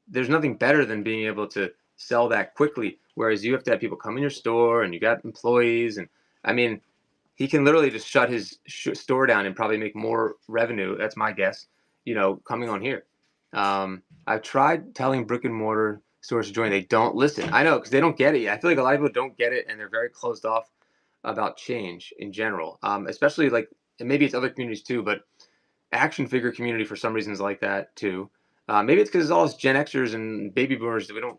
there's nothing better than being able to sell that quickly. Whereas you have to have people come in your store and you got employees. And I mean, he can literally just shut his store down and probably make more revenue. That's my guess, coming on here. I've tried telling brick and mortar stores to join. They don't listen. I know, because they don't get it. I feel like a lot of people don't get it, and they're very closed off about change in general, especially like, and maybe it's other communities too, but action figure community for some reason is like that too. Maybe it's because it's all Gen Xers and baby boomers that we don't,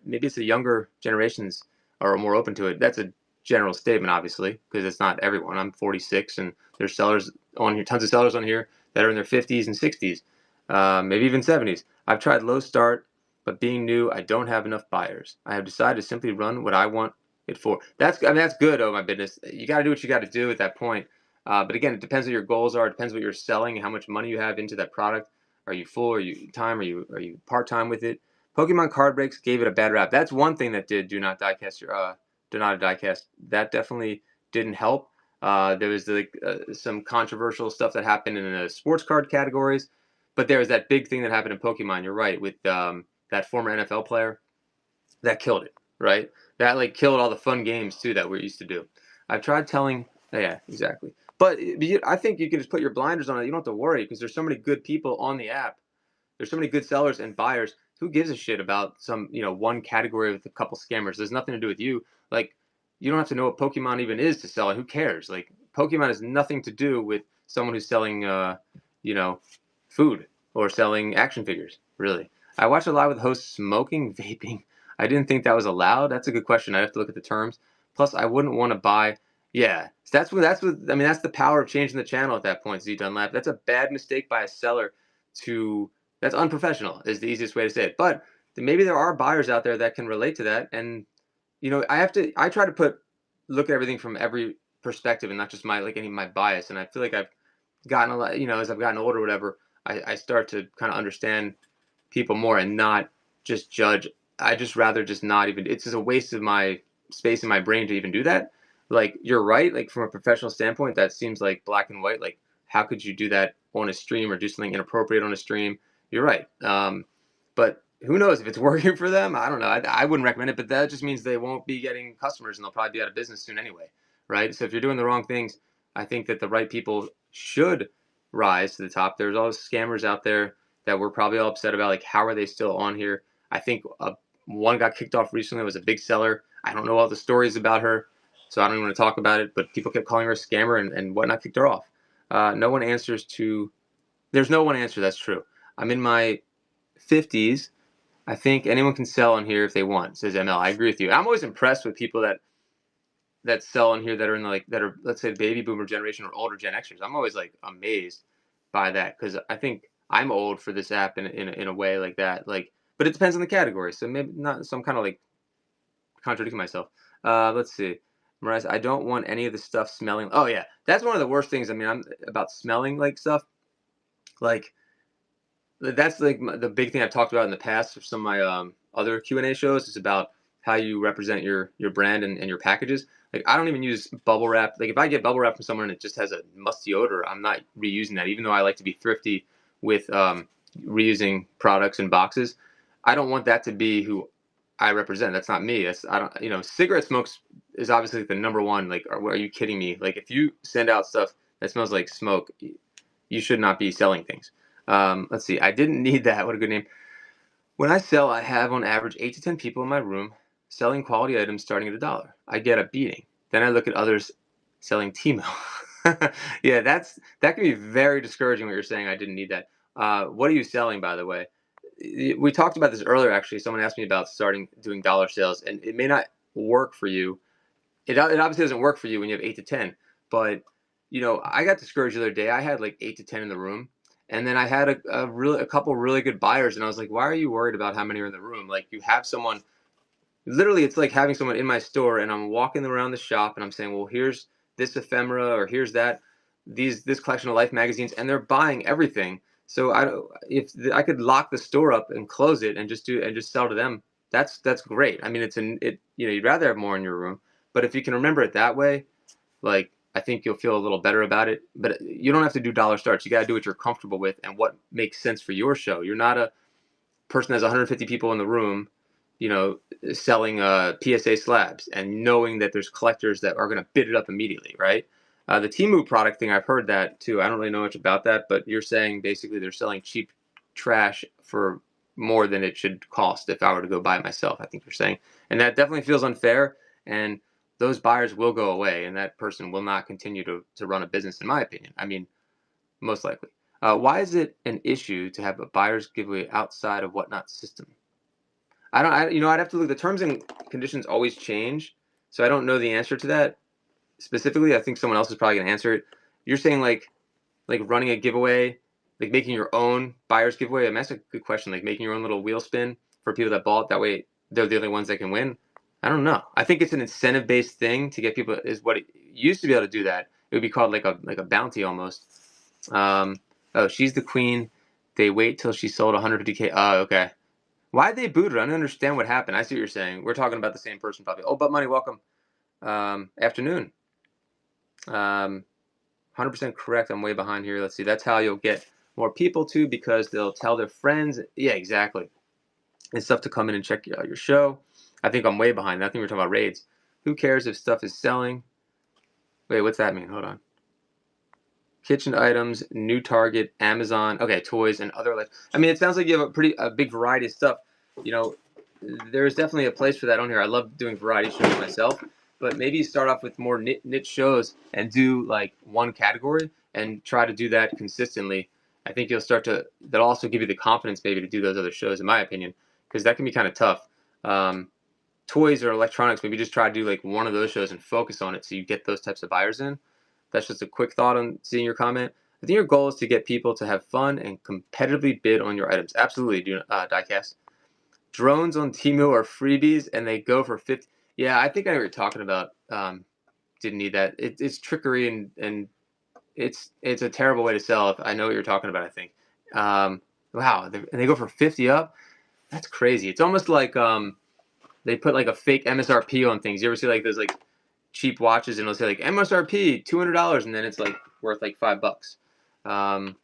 maybe it's the younger generations are more open to it. That's a general statement, obviously, because it's not everyone. I'm 46, and there's sellers on here, tons of sellers on here that are in their 50s and 60s, maybe even 70s. I've tried low start, but being new, I don't have enough buyers. I have decided to simply run what I want it for. That's good. Oh my goodness, you got to do what you got to do at that point. But again, it depends what your goals are. It depends what you're selling and how much money you have into that product. Are you full? Are you time? Are you part time with it? Pokemon card breaks gave it a bad rap. That's one thing that did do not diecast your do not diecast. That definitely didn't help. There was some controversial stuff that happened in the sports card categories, but there was that big thing that happened in Pokemon. You're right, with that former NFL player that killed it. Right, that like killed all the fun games too that we used to do. I've tried telling. Yeah, exactly. But I think you can just put your blinders on it. You don't have to worry because there's so many good people on the app. There's so many good sellers and buyers. Who gives a shit about some, one category with a couple scammers? There's nothing to do with you. Like, you don't have to know what Pokemon even is to sell it. Who cares? Like, Pokemon has nothing to do with someone who's selling, you know, food or selling action figures. Really, I watched a lot with hosts smoking, vaping. I didn't think that was allowed. That's a good question. I have to look at the terms. Plus, I wouldn't want to buy. Yeah, so that's what I mean. That's the power of changing the channel at that point, Z Dunlap. That's a bad mistake by a seller to that's unprofessional is the easiest way to say it. But maybe there are buyers out there that can relate to that. And I try to look at everything from every perspective and not just my bias. And I feel like I've gotten a lot, as I've gotten older or whatever, I start to kind of understand people more and not just judge. I just rather just not even, it's just a waste of my space in my brain to even do that. Like, you're right. Like, from a professional standpoint, that seems like black and white. Like, how could you do that on a stream or do something inappropriate on a stream? You're right. But who knows if it's working for them? I don't know. I wouldn't recommend it, but that just means they won't be getting customers and they'll probably be out of business soon anyway, right? So if you're doing the wrong things, I think that the right people should rise to the top. There's all those scammers out there that we're probably all upset about. Like, how are they still on here? I think one got kicked off recently. It was a big seller. I don't know all the stories about her, so I don't even want to talk about it. But people kept calling her a scammer and whatnot, kicked her off. No one answers to. There's no one answer. That's true. I'm in my 50s. I think anyone can sell on here if they want, says ML. I agree with you. I'm always impressed with people that sell on here that are that are, let's say, baby boomer generation or older Gen Xers. I'm always like amazed by that because I think I'm old for this app in a way like that. Like, but it depends on the category. So maybe not. So I'm kind of like contradicting myself. Let's see. Marais, I don't want any of the stuff smelling. Oh yeah, that's one of the worst things. I mean, I'm about smelling like stuff. Like, that's like the big thing I've talked about in the past for some of my other Q&A shows is about how you represent your brand and your packages. Like, I don't even use bubble wrap. Like, if I get bubble wrap from someone and it just has a musty odor, I'm not reusing that. Even though I like to be thrifty with reusing products and boxes, I don't want that to be who I represent. That's not me. I don't. Cigarette smokes is obviously like the number one. Like, are you kidding me? Like, if you send out stuff that smells like smoke, you should not be selling things. Let's see. I didn't need that. What a good name. When I sell, I have on average 8 to 10 people in my room selling quality items starting at $1. I get a beating. Then I look at others selling Timo. Yeah, that can be very discouraging what you're saying. I didn't need that. What are you selling, by the way? We talked about this earlier, actually. Someone asked me about starting doing dollar sales, and it may not work for you. It obviously doesn't work for you when you have 8 to 10, but I got discouraged the other day. I had like 8 to 10 in the room, and then I had a couple really good buyers, and I was like, why are you worried about how many are in the room? Like, you have someone, literally, it's like having someone in my store, and I'm walking around the shop and I'm saying, well, here's this ephemera, or here's this collection of Life magazines, and they're buying everything. So if I could lock the store up and close it and just sell to them, that's great. I mean, you'd rather have more in your room, but if you can remember it that way, like, I think you'll feel a little better about it. But you don't have to do dollar starts. You got to do what you're comfortable with and what makes sense for your show. You're not a person that has 150 people in the room, selling PSA slabs and knowing that there's collectors that are going to bid it up immediately, right? The Temu product thing, I've heard that too. I don't really know much about that, but you're saying basically they're selling cheap trash for more than it should cost if I were to go buy it myself, I think you're saying. And that definitely feels unfair. And those buyers will go away, and that person will not continue to run a business, in my opinion. I mean, most likely. Why is it an issue to have a buyer's giveaway outside of Whatnot system? I'd have to look. The terms and conditions always change, so I don't know the answer to that specifically. I think someone else is probably going to answer it. You're saying like running a giveaway, like making your own buyer's giveaway. I mean, that's a good question. Like making your own little wheel spin for people that bought. That way, they're the only ones that can win. I don't know. I think it's an incentive-based thing to get people. Is what it used to be able to do that. It would be called like a bounty almost. Oh, she's the queen. They wait till she sold 150K. Oh, okay. Why'd they boot her? I don't understand what happened. I see what you're saying. We're talking about the same person probably. Oh, but money, welcome. Afternoon. 100% correct. I'm way behind here. Let's see. That's how you'll get more people too, because they'll tell their friends. Yeah, exactly. And stuff to come in and check your show. I think I'm way behind. I think we're talking about raids. Who cares if stuff is selling? Wait, what's that mean? Hold on. kitchen items, new Target, Amazon, okay, toys, and other like. I mean, it sounds like you have a big variety of stuff. You know, there's definitely a place for that on here. I love doing variety shows myself, but maybe you start off with more niche shows and do like one category and try to do that consistently. I think you'll start to. That'll also give you the confidence maybe to do those other shows, in my opinion, because that can be kind of tough. Toys or electronics, maybe just try to do like one of those shows and focus on it so you get those types of buyers in. That's just a quick thought on seeing your comment. I think your goal is to get people to have fun and competitively bid on your items. Absolutely, Diecast. Drones on Temu are freebies and they go for 50. Yeah, I think I know what you're talking about. Didn't need that. It's trickery and it's a terrible way to sell. If I know what you're talking about, I think. Wow, and they go for 50 up. That's crazy. It's almost like they put like a fake MSRP on things. You ever see like those like cheap watches and it'll say like MSRP $200 and then it's like worth like $5.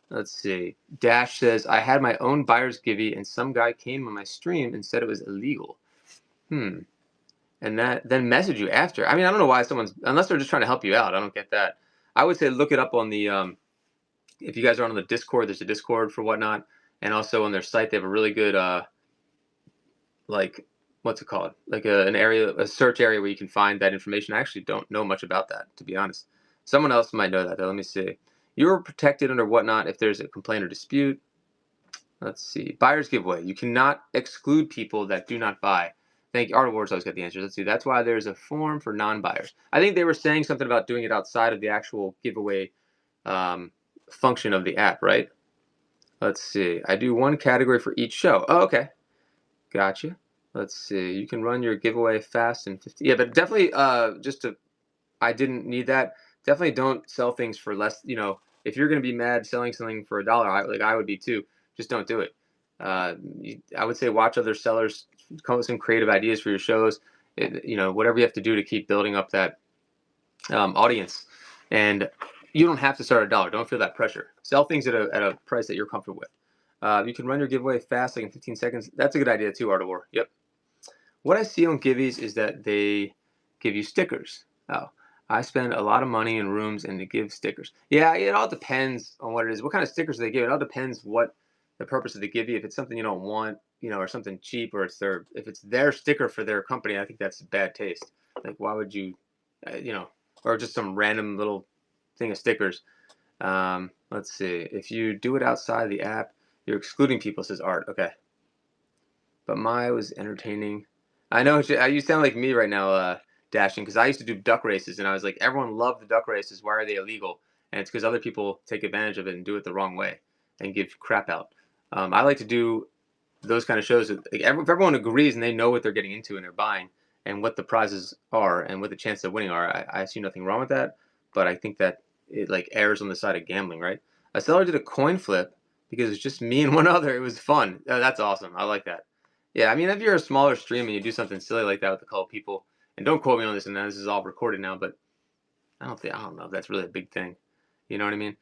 Let's see. Dash says I had my own buyer's givey and some guy came on my stream and said it was illegal. And that then message you after. I mean, I don't know why someone's unless they're just trying to help you out. I don't get that. I would say look it up on the if you guys are on the Discord, there's a Discord for Whatnot, and also on their site they have a really good like what's it called? Like a search area where you can find that information. I actually don't know much about that, to be honest. Someone else might know that, though. Let me see. You're protected under Whatnot if there's a complaint or dispute. Let's see. Buyer's giveaway. You cannot exclude people that do not buy. Thank you. Art Awards always got the answers. Let's see. That's why there's a form for non-buyers. I think they were saying something about doing it outside of the actual giveaway function of the app, right? Let's see. I do one category for each show. Oh, okay. Gotcha. Let's see. You can run your giveaway fast in 50. Yeah, but definitely I didn't need that. Definitely don't sell things for less, if you're going to be mad selling something for $1, I would be too. Just don't do it. I would say watch other sellers, come up with some creative ideas for your shows. Whatever you have to do to keep building up that audience. And you don't have to start at $1. Don't feel that pressure. Sell things at a price that you're comfortable with. You can run your giveaway fast, like in 15 seconds. That's a good idea too, Art of War. Yep. What I see on Giveys is that they give you stickers. Oh, I spend a lot of money in rooms and they give stickers. Yeah, it all depends on what it is. What kind of stickers they give? It all depends what the purpose of the Givey. If it's something you don't want, or something cheap, or if it's their sticker for their company, I think that's bad taste. Like, why would you, or just some random little thing of stickers. Let's see. If you do it outside the app, you're excluding people, says Art. Okay. But Maya was entertaining. I know you sound like me right now, Dashing, because I used to do duck races, and I was like, everyone loved the duck races. Why are they illegal? And it's because other people take advantage of it and do it the wrong way and give crap out. I like to do those kind of shows. If everyone agrees and they know what they're getting into and they're buying and what the prizes are and what the chances of winning are, I see nothing wrong with that. But I think that it like errs on the side of gambling, right? A seller did a coin flip because it's just me and one other. It was fun. Oh, that's awesome. I like that. Yeah, I mean, if you're a smaller stream and you do something silly like that with a couple people, and don't quote me on this, and this is all recorded now, but I don't know if that's really a big thing. You know what I mean?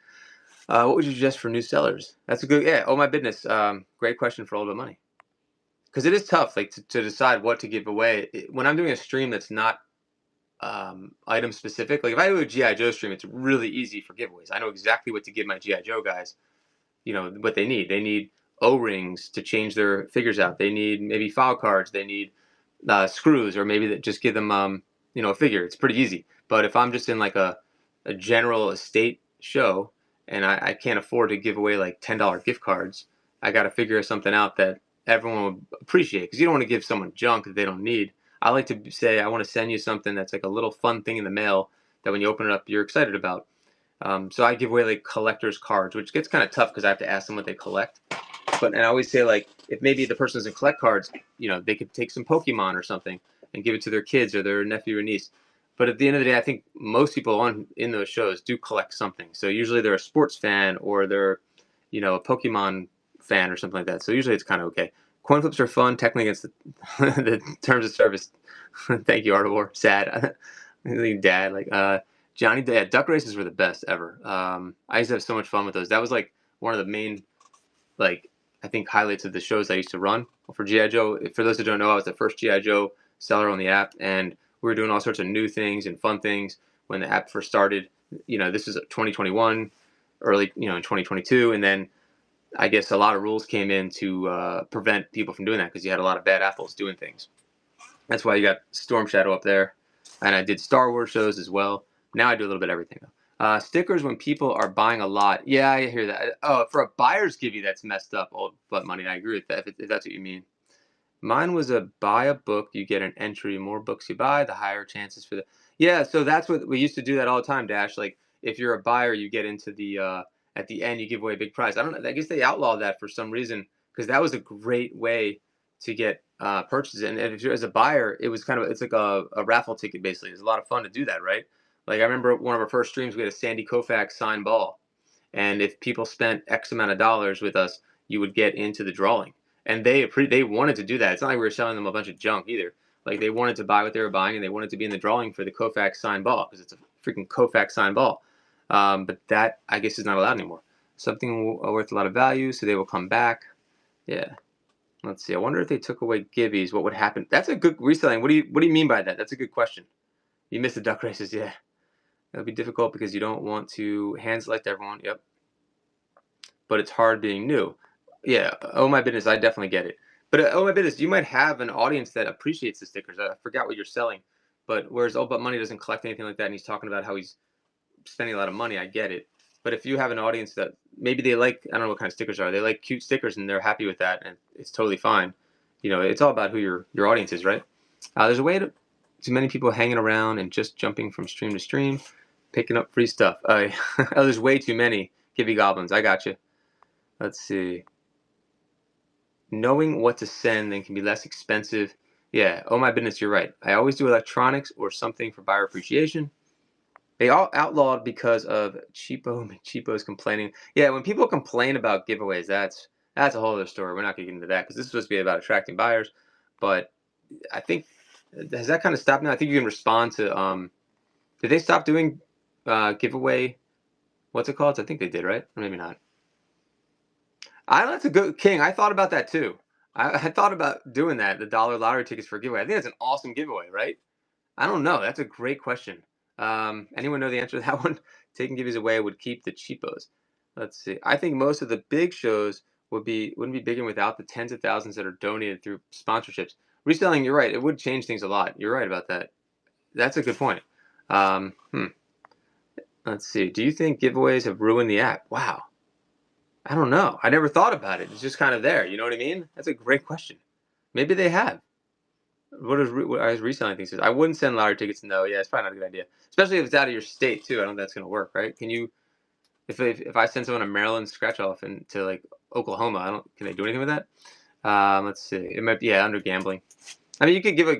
What would you suggest for new sellers? That's a good, yeah. Oh my goodness, great question for all about money, because it is tough, like to decide what to give away. When I'm doing a stream that's not item specific, like if I do a GI Joe stream, it's really easy for giveaways. I know exactly what to give my GI Joe guys. What they need. They need O-rings to change their figures out. They need maybe file cards. They need screws, or maybe that just give them a figure. It's pretty easy. But if I'm just in like a general estate show and I can't afford to give away like $10 gift cards, I got to figure something out that everyone would appreciate, because you don't want to give someone junk that they don't need. I like to say I want to send you something that's like a little fun thing in the mail that when you open it up you're excited about. So I give away like collector's cards, which gets kind of tough because I have to ask them what they collect. And I always say, like, if maybe the person doesn't collect cards, they could take some Pokemon or something and give it to their kids or their nephew or niece. But at the end of the day, I think most people in those shows do collect something. So usually they're a sports fan or they're, a Pokemon fan or something like that. So usually it's kind of okay. Coin flips are fun, technically against the terms of service. Thank you, Art of War. Sad. Dad, like, Johnny, yeah, duck races were the best ever. I used to have so much fun with those. That was like one of the main, like, I think highlights of the shows I used to run for GI Joe. For those who don't know, I was the first GI Joe seller on the app, and we were doing all sorts of new things and fun things when the app first started. this is 2021, early, in 2022, and then I guess a lot of rules came in to prevent people from doing that because you had a lot of bad apples doing things. That's why you got Storm Shadow up there, and I did Star Wars shows as well. Now I do a little bit of everything. Stickers when people are buying a lot. Yeah, I hear that. Oh, for a buyer's give you, that's messed up. Old butt money. I agree with that if that's what you mean. Mine was a buy a book, you get an entry. More books you buy, the higher chances for the. Yeah, so that's what we used to do that all the time, Dash. Like if you're a buyer, you get into the at the end, you give away a big prize. I don't know. I guess they outlawed that for some reason because that was a great way to get purchases. And if you're as a buyer, it was it's like a raffle ticket basically. It's a lot of fun to do that, right? Like I remember one of our first streams, we had a Sandy Koufax signed ball, and if people spent X amount of dollars with us, you would get into the drawing. And they wanted to do that. It's not like we were selling them a bunch of junk either. Like they wanted to buy what they were buying, and they wanted to be in the drawing for the Koufax signed ball because it's a freaking Koufax signed ball. But that I guess is not allowed anymore. Something worth a lot of value, so they will come back. Yeah. Let's see. I wonder if they took away gibbies, what would happen? That's a good reselling. What do you mean by that? That's a good question. You missed the duck races, yeah. It'll be difficult because you don't want to hand select everyone. Yep. But it's hard being new. Yeah. Oh my goodness, I definitely get it. But oh my goodness, you might have an audience that appreciates the stickers. I forgot what you're selling. But whereas Oh But Money doesn't collect anything like that, and he's talking about how he's spending a lot of money, I get it. But if you have an audience that maybe they like, I don't know what kind of stickers are, they like cute stickers and they're happy with that, and it's totally fine. It's all about who your audience is, right? There's a way to too many people hanging around and just jumping from stream to stream, picking up free stuff. Oh, there's way too many Gibby Goblins. I got you. Let's see. Knowing what to send then can be less expensive. Yeah. Oh my goodness, you're right. I always do electronics or something for buyer appreciation. They all outlawed because of cheapos complaining. Yeah, when people complain about giveaways, that's a whole other story. We're not going to get into that because this is supposed to be about attracting buyers. But I think has that kind of stopped now? I think you can respond to. Did they stop doing giveaway? What's it called? I think they did, right? Or maybe not. That's a good King. I thought about that too. I thought about doing that. The dollar lottery tickets for a giveaway. I think that's an awesome giveaway, right? I don't know. That's a great question. Anyone know the answer to that one? Taking giveaways away would keep the cheapos. Let's see. I think most of the big shows wouldn't be bigger without the tens of thousands that are donated through sponsorships. Reselling, you're right. It would change things a lot. You're right about that. That's a good point. Let's see. Do you think giveaways have ruined the app? Wow. I don't know. I never thought about it. It's just kind of there. You know what I mean? That's a great question. Maybe they have. What is reselling things? I wouldn't send lottery tickets. No, yeah, it's probably not a good idea, especially if it's out of your state too. I don't think that's gonna work, right? Can you, if I send someone a Maryland scratch off into like Oklahoma, can they do anything with that? Let's see. It might be under gambling. I mean, you can give a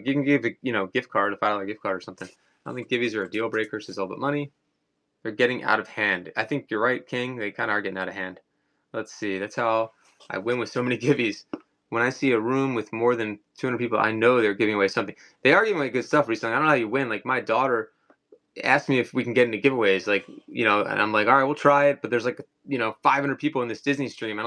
gift card, a $5 gift card or something. I don't think giveies are a deal breaker. Says All But Money. They're getting out of hand. I think you're right, King. They kind of are getting out of hand. Let's see. That's how I win with so many giveies. When I see a room with more than 200 people, I know they're giving away something. They are giving away good stuff recently. I don't know how you win. Like my daughter asked me if we can get into giveaways, and I'm like, all right, we'll try it. But there's 500 people in this Disney stream.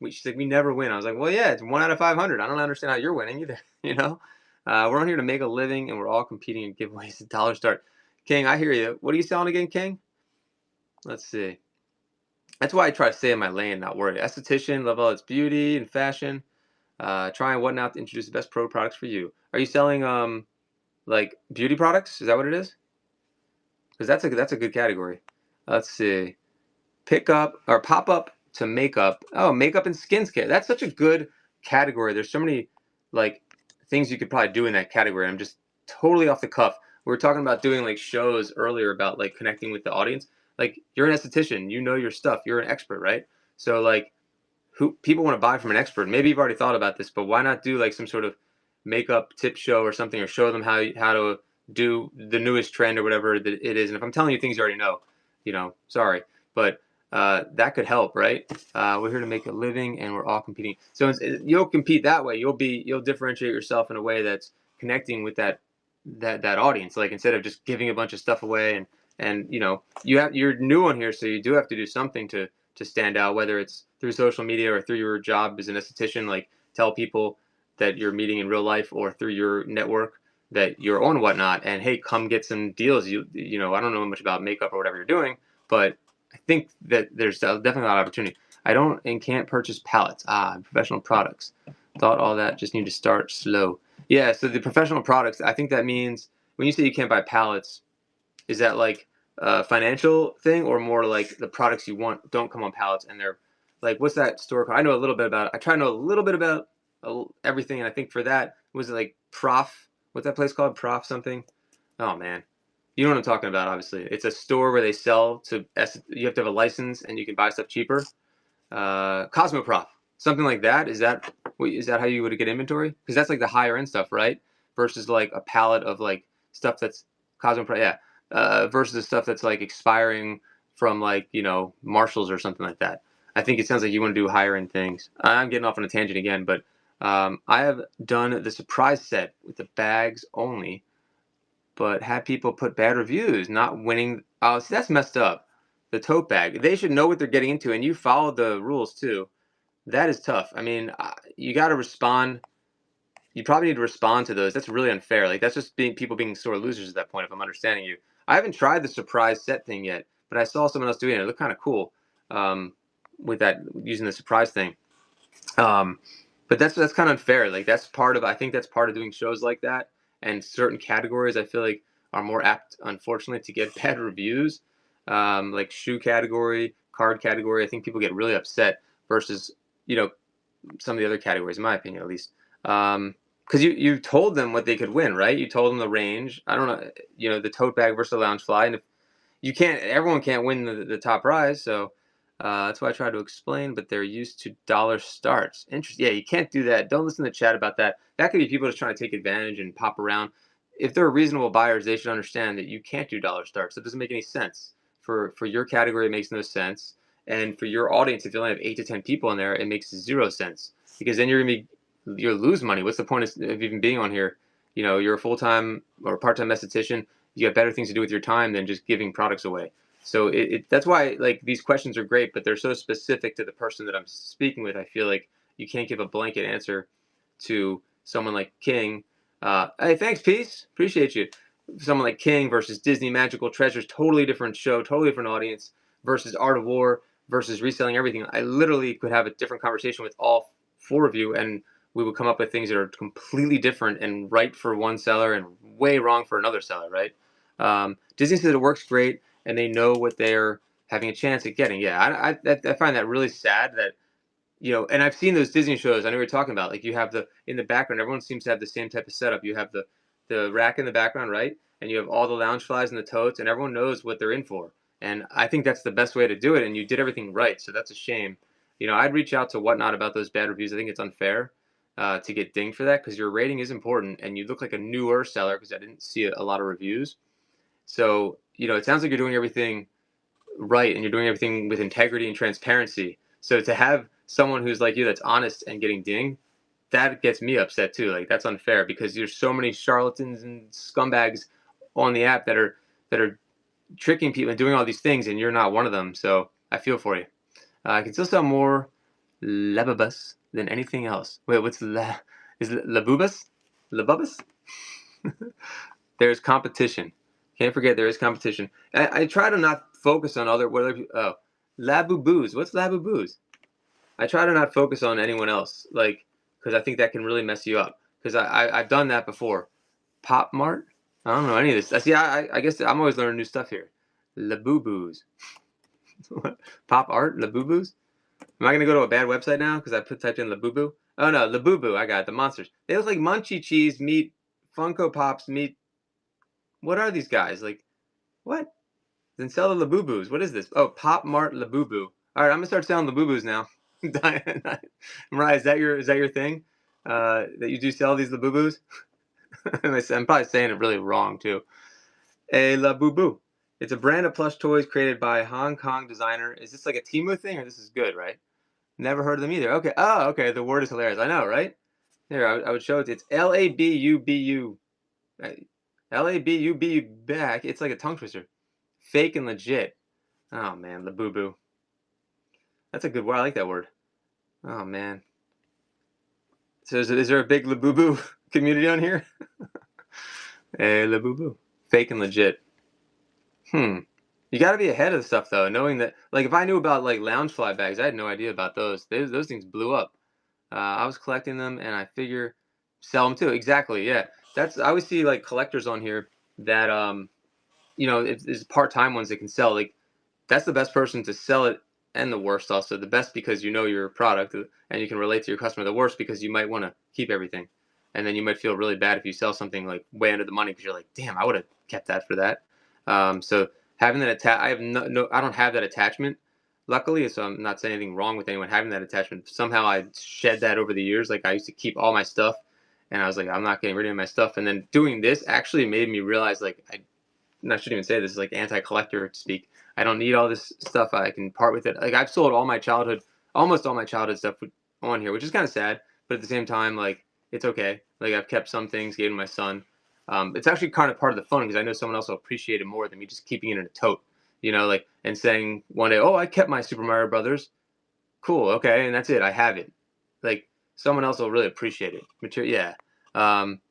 She's like, we never win. I was like, well, yeah, it's 1 out of 500. I don't understand how you're winning either. We're on here to make a living, and we're all competing in giveaways. The dollar start. King, I hear you. What are you selling again, King? Let's see. That's why I try to stay in my lane, not worry. Esthetician, love all its beauty and fashion. Trying Whatnot to introduce the best pro products for you. Are you selling like beauty products? Is that what it is? Because that's a good category. Let's see. Pick up or pop up to makeup. Oh, makeup and skincare. That's such a good category. There's so many things you could probably do in that category. I'm just totally off the cuff. We were talking about doing shows earlier about connecting with the audience. You're an esthetician, you know your stuff. You're an expert, right? So who people want to buy from an expert. Maybe you've already thought about this, but why not do some sort of makeup tip show or something, or show them how to do the newest trend or whatever it is. And if I'm telling you things you already know, sorry, but that could help, right? We're here to make a living, and we're all competing. So you'll compete that way. You'll differentiate yourself in a way that's connecting with that audience. Instead of just giving a bunch of stuff away, and you're new on here, so you do have to do something to stand out, whether it's through social media or through your job as an esthetician. Tell people that you're meeting in real life, or through your network. that you're on Whatnot, and hey, come get some deals. You know, I don't know much about makeup or whattever you're doing, but I think that there's definitely a lot of opportunity. I don't and can't purchase palettes. Professional products. Thought all that just need to start slow. Yeah, so the professional products, I think that means when you say you can't buy pallets, is that like a financial thing or more like the products you want don't come on pallets and they're like, what's that store called? I know a little bit about it. I try to know a little bit about everything, and I think for that, was it like Prof? What's that place called? Prof something? Oh man, you know what I'm talking about. Obviously, it's a store where they sell to. You have to have a license and you can buy stuff cheaper. Cosmoprof, something like that. Is that how you would get inventory? Because that's like the higher end stuff, right? Versus like a pallet of like stuff that's Cosmoprof, yeah. Versus the stuff that's like expiring from like Marshalls or something like that. I think it sounds like you want to do higher end things. I'm getting off on a tangent again, but I have done the surprise set with the bags only, but had people put bad reviews, not winning. Oh, see, that's messed up. The tote bag. They should know what they're getting into, and you followed the rules too. That is tough. I mean, you got to respond. You probably need to respond to those. That's really unfair. Like that's just people being sore losers at that point. If I'm understanding you, I haven't tried the surprise set thing yet, but I saw someone else doing it. It looked kind of cool with that using the surprise thing. But that's kind of unfair. Like that's part of. I think that's part of doing shows like that. And certain categories, I feel like, are more apt, unfortunately, to get bad reviews. Like shoe category, card category. I think people get really upset versus some of the other categories, in my opinion, at least. Because you told them what they could win, right? You told them the range. I don't know, the tote bag versus the Loungefly, and if you can't, everyone can't win the top prize, so that's why I try to explain. But they're used to dollar starts. Interesting. Yeah, you can't do that. Don't listen to the chat about that. That could be people just trying to take advantage and pop around. If they're reasonable buyers, they should understand that you can't do dollar starts. That doesn't make any sense. For your category, it makes no sense. And for your audience, if you only have 8 to 10 people in there, it makes 0 sense because then you'll lose money. What's the point of even being on here? You're a full-time or part-time esthetician. You have better things to do with your time than just giving products away. So that's why like these questions are great, but they're so specific to the person that I'm speaking with. I feel like you can't give a blanket answer to someone like King. Hey, thanks, Peace. Appreciate you. Someone like King versus Disney Magical Treasures, totally different show, totally different audience, versus Art of War versus Reselling Everything. I literally could have a different conversation with all 4 of you, and we would come up with things that are completely different and right for one seller and way wrong for another seller, right? Disney says it works great, and they know what they're having a chance at getting. Yeah, I find that really sad that and I've seen those Disney shows. I know what you're talking about. Like you have in the background, everyone seems to have the same type of setup. You have the rack in the background, right? And you have all the Loungeflies and the totes, and everyone knows what they're in for. And I think that's the best way to do it. And you did everything right, so that's a shame. I'd reach out to Whatnot about those bad reviews. I think it's unfair to get dinged for that because your rating is important, and you look like a newer seller because I didn't see a lot of reviews. So it sounds like you're doing everything right and you're doing everything with integrity and transparency. So to have someone who's like you that's honest and getting dinged, that gets me upset too. Like that's unfair because there's so many charlatans and scumbags on the app that are tricking people and doing all these things, and you're not one of them. So I feel for you. I can still sell more Labubus than anything else. Wait, what's is Labubus? Labubus? There's competition. Can't forget there is competition. I try to not focus on Labubu's. What's Labubu's? I try to not focus on anyone else, like, because I think that can really mess you up. Because I've done that before. Pop Mart? I don't know any of this. I guess I'm always learning new stuff here. Labubu's. Pop Art? Labubu's? Am I gonna go to a bad website now because I typed in Labubu? Oh no, Labubu. I got it. The monsters. They look like Munchie Cheese meet Funko Pops meet. What are these guys? Like, what? Then sell the Labubus. What is this? Oh, Pop Mart Labubu. All right, I'm gonna start selling Labubus now. Mariah, is that your thing? That you do sell these Labubus? I'm probably saying it really wrong too. A Labubu. It's a brand of plush toys created by Hong Kong designer. Is this like a Temu thing or this is good, right? Never heard of them either. Okay. Oh, okay. The word is hilarious. I know, right? Here, I would show it. It's Labubu. Labubu back. It's like a tongue twister. Fake and legit. Oh man, Labubu. That's a good word. I like that word. Oh man. So is there a big Labubu community on here? Hey, la boo boo. Fake and legit. Hmm. You got to be ahead of the stuff though, knowing that. Like if I knew about like Loungefly bags, I had no idea about those. Those things blew up. I was collecting them, and I figure sell them too. Exactly. Yeah. That's I always see like collectors on here that it's part time ones that can sell. Like that's the best person to sell it, and the worst also. The best because you know your product and you can relate to your customer. The worst because you might want to keep everything, and then you might feel really bad if you sell something like way under the money because you're like, damn, I would have kept that for that. So having that I have no, I don't have that attachment. Luckily, so I'm not saying anything wrong with anyone having that attachment. Somehow I shed that over the years. Like I used to keep all my stuff, and I was like, I'm not getting rid of my stuff. And then doing this actually made me realize like I shouldn't even say this is like anti-collector speak. I don't need all this stuff. I can part with it. Like I've sold almost all my childhood stuff on here, which is kind of sad, but at the same time, like it's okay. Like I've kept some things, gave to my son. It's actually kind of part of the fun because I know someone else will appreciate it more than me just keeping it in a tote, like and saying one day, "Oh, I kept my Super Mario Brothers. Cool, okay," and that's it. I have it. Like someone else will really appreciate it. Yeah. Um,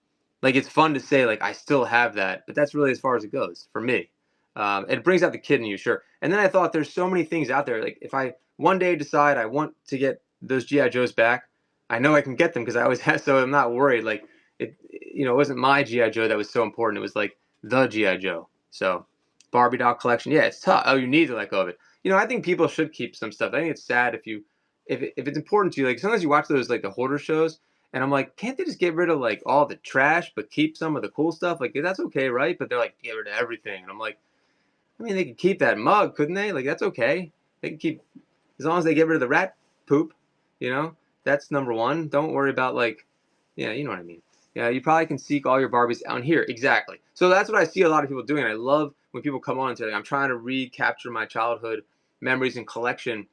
like it's fun to say like I still have that, but that's really as far as it goes for me. It brings out the kid in you, sure. And then I thought there's so many things out there. Like if I one day decide I want to get those GI Joes back, I know I can get them because I always have. So I'm not worried. Like it wasn't my GI Joe that was so important. It was like the GI Joe. So Barbie doll collection, yeah, it's tough. Oh, you need to let go of it. I think people should keep some stuff. I think it's sad if it's important to you. Like sometimes you watch those like the hoarder shows, and I'm like, can't they just get rid of like all the trash, but keep some of the cool stuff? Like that's okay, right? But they're like, get rid of everything, and I'm like, I mean, they could keep that mug, couldn't they? Like that's okay. They can keep as long as they get rid of the rat poop. You know, that's number one. Don't worry about like, yeah, you know what I mean. Yeah, you probably can seek all your Barbies on here. Exactly. So that's what I see a lot of people doing. I love when people come on and say, like, I'm trying to recapture my childhood memories and collection,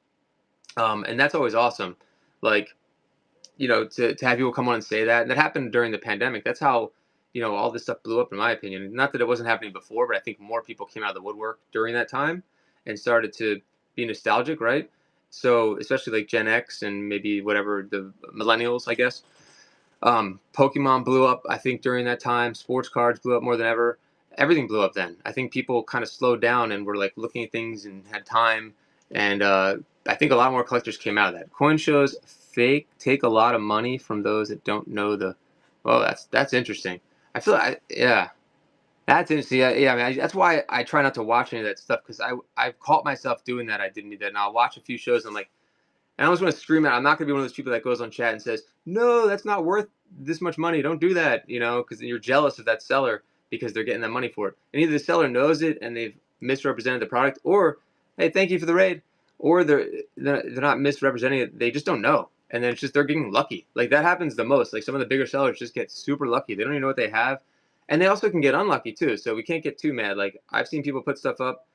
and that's always awesome. Like to have people come on and say that. And that happened during the pandemic. That's how, all this stuff blew up, in my opinion. Not that it wasn't happening before, but I think more people came out of the woodwork during that time and started to be nostalgic, right? So, especially like Gen X and maybe whatever the millennials, I guess. Pokemon blew up, I think, during that time. Sports cards blew up more than ever. Everything blew up then. I think people kind of slowed down and were like looking at things and had time. And I think a lot more collectors came out of that. Coin shows fake take a lot of money from those that don't know the. Well, that's interesting. I feel yeah, that's interesting. Yeah, yeah. I mean, that's why I try not to watch any of that stuff because I've caught myself doing that. I didn't need that, and I'll watch a few shows and I'm like, and I always want to scream out. I'm not going to be one of those people that goes on chat and says, "No, that's not worth this much money. Don't do that." Because you're jealous of that seller because they're getting that money for it. And either the seller knows it and they've misrepresented the product, or hey, thank you for the raid, or they're not misrepresenting it. They just don't know, and then it's just they're getting lucky. Like that happens the most. Like some of the bigger sellers just get super lucky. They don't even know what they have, and they also can get unlucky too. So we can't get too mad. Like I've seen people put stuff up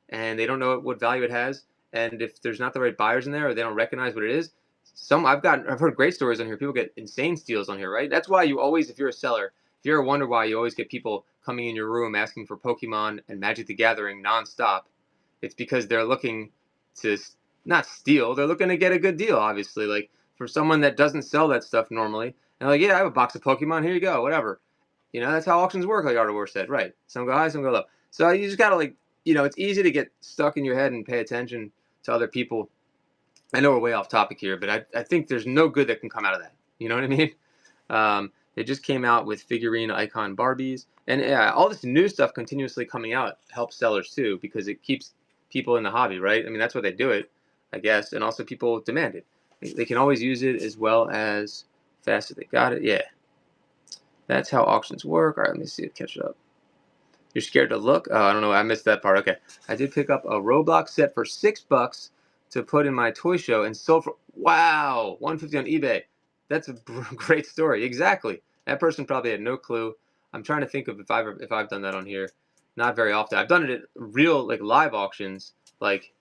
and they don't know what value it has, and if there's not the right buyers in there or they don't recognize what it is, I've heard great stories on here. People get insane steals on here, right? That's why you always, if you're a seller, if you're a Wonder Why, you always get people coming in your room asking for Pokemon and Magic the Gathering nonstop. It's because they're looking to not steal, they're looking to get a good deal, obviously. Like for someone that doesn't sell that stuff normally, and like, yeah, I have a box of Pokemon, here you go, whatever. That's how auctions work, like Art of War said, right? Some go high, some go low. So you just gotta like, it's easy to get stuck in your head and pay attention to other people. I know we're way off topic here, but I think there's no good that can come out of that. You know what I mean? They just came out with figurine icon Barbies, and yeah, all this new stuff continuously coming out helps sellers too because it keeps people in the hobby, right? I mean, that's why they do it, I guess, and also people demand it. They can always use it as well as fast as they got it. Yeah, that's how auctions work. All right, let me see it catch up. You're scared to look? Oh, I don't know. I missed that part. Okay. I did pick up a Roblox set for $6 to put in my toy show and sold for, wow, 150 on eBay. That's a great story. Exactly. That person probably had no clue. I'm trying to think of if I've done that on here. Not very often. I've done it at real like live auctions, like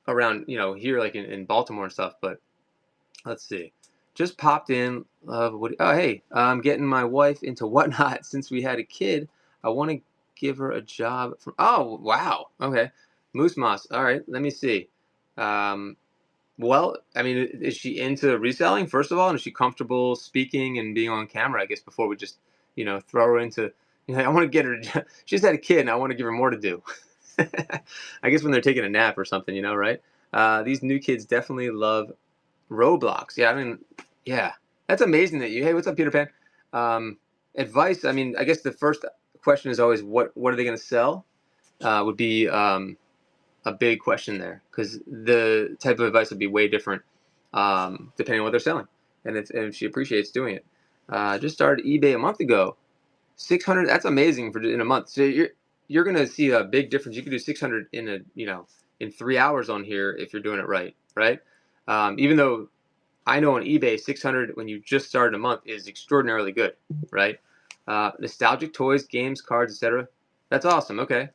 around here like in Baltimore and stuff. But let's see. Just popped in. Oh, hey, I'm getting my wife into Whatnot since we had a kid. I want to give her a job. Oh, wow. Okay. Moose Moss. All right. Let me see. Um, well, I mean, is she into reselling, first of all? And is she comfortable speaking and being on camera, I guess, before we just, throw her into I want to get her. She just had a kid, and I want to give her more to do. I guess when they're taking a nap or something, right? These new kids definitely love Roblox. Yeah, I mean, yeah, that's amazing that you. Hey, what's up, Peter Pan? Um, Advice. I mean, I guess the first question is always what are they going to sell? Would be a big question there because the type of advice would be way different depending on what they're selling, and if she appreciates doing it. Just started eBay a month ago. 600. That's amazing for in a month. So you're gonna see a big difference. You can do 600 in in 3 hours on here if you're doing it right, right? Even though I know on eBay 600 when you just started a month is extraordinarily good, right? Nostalgic toys, games, cards, etc. That's awesome. Okay,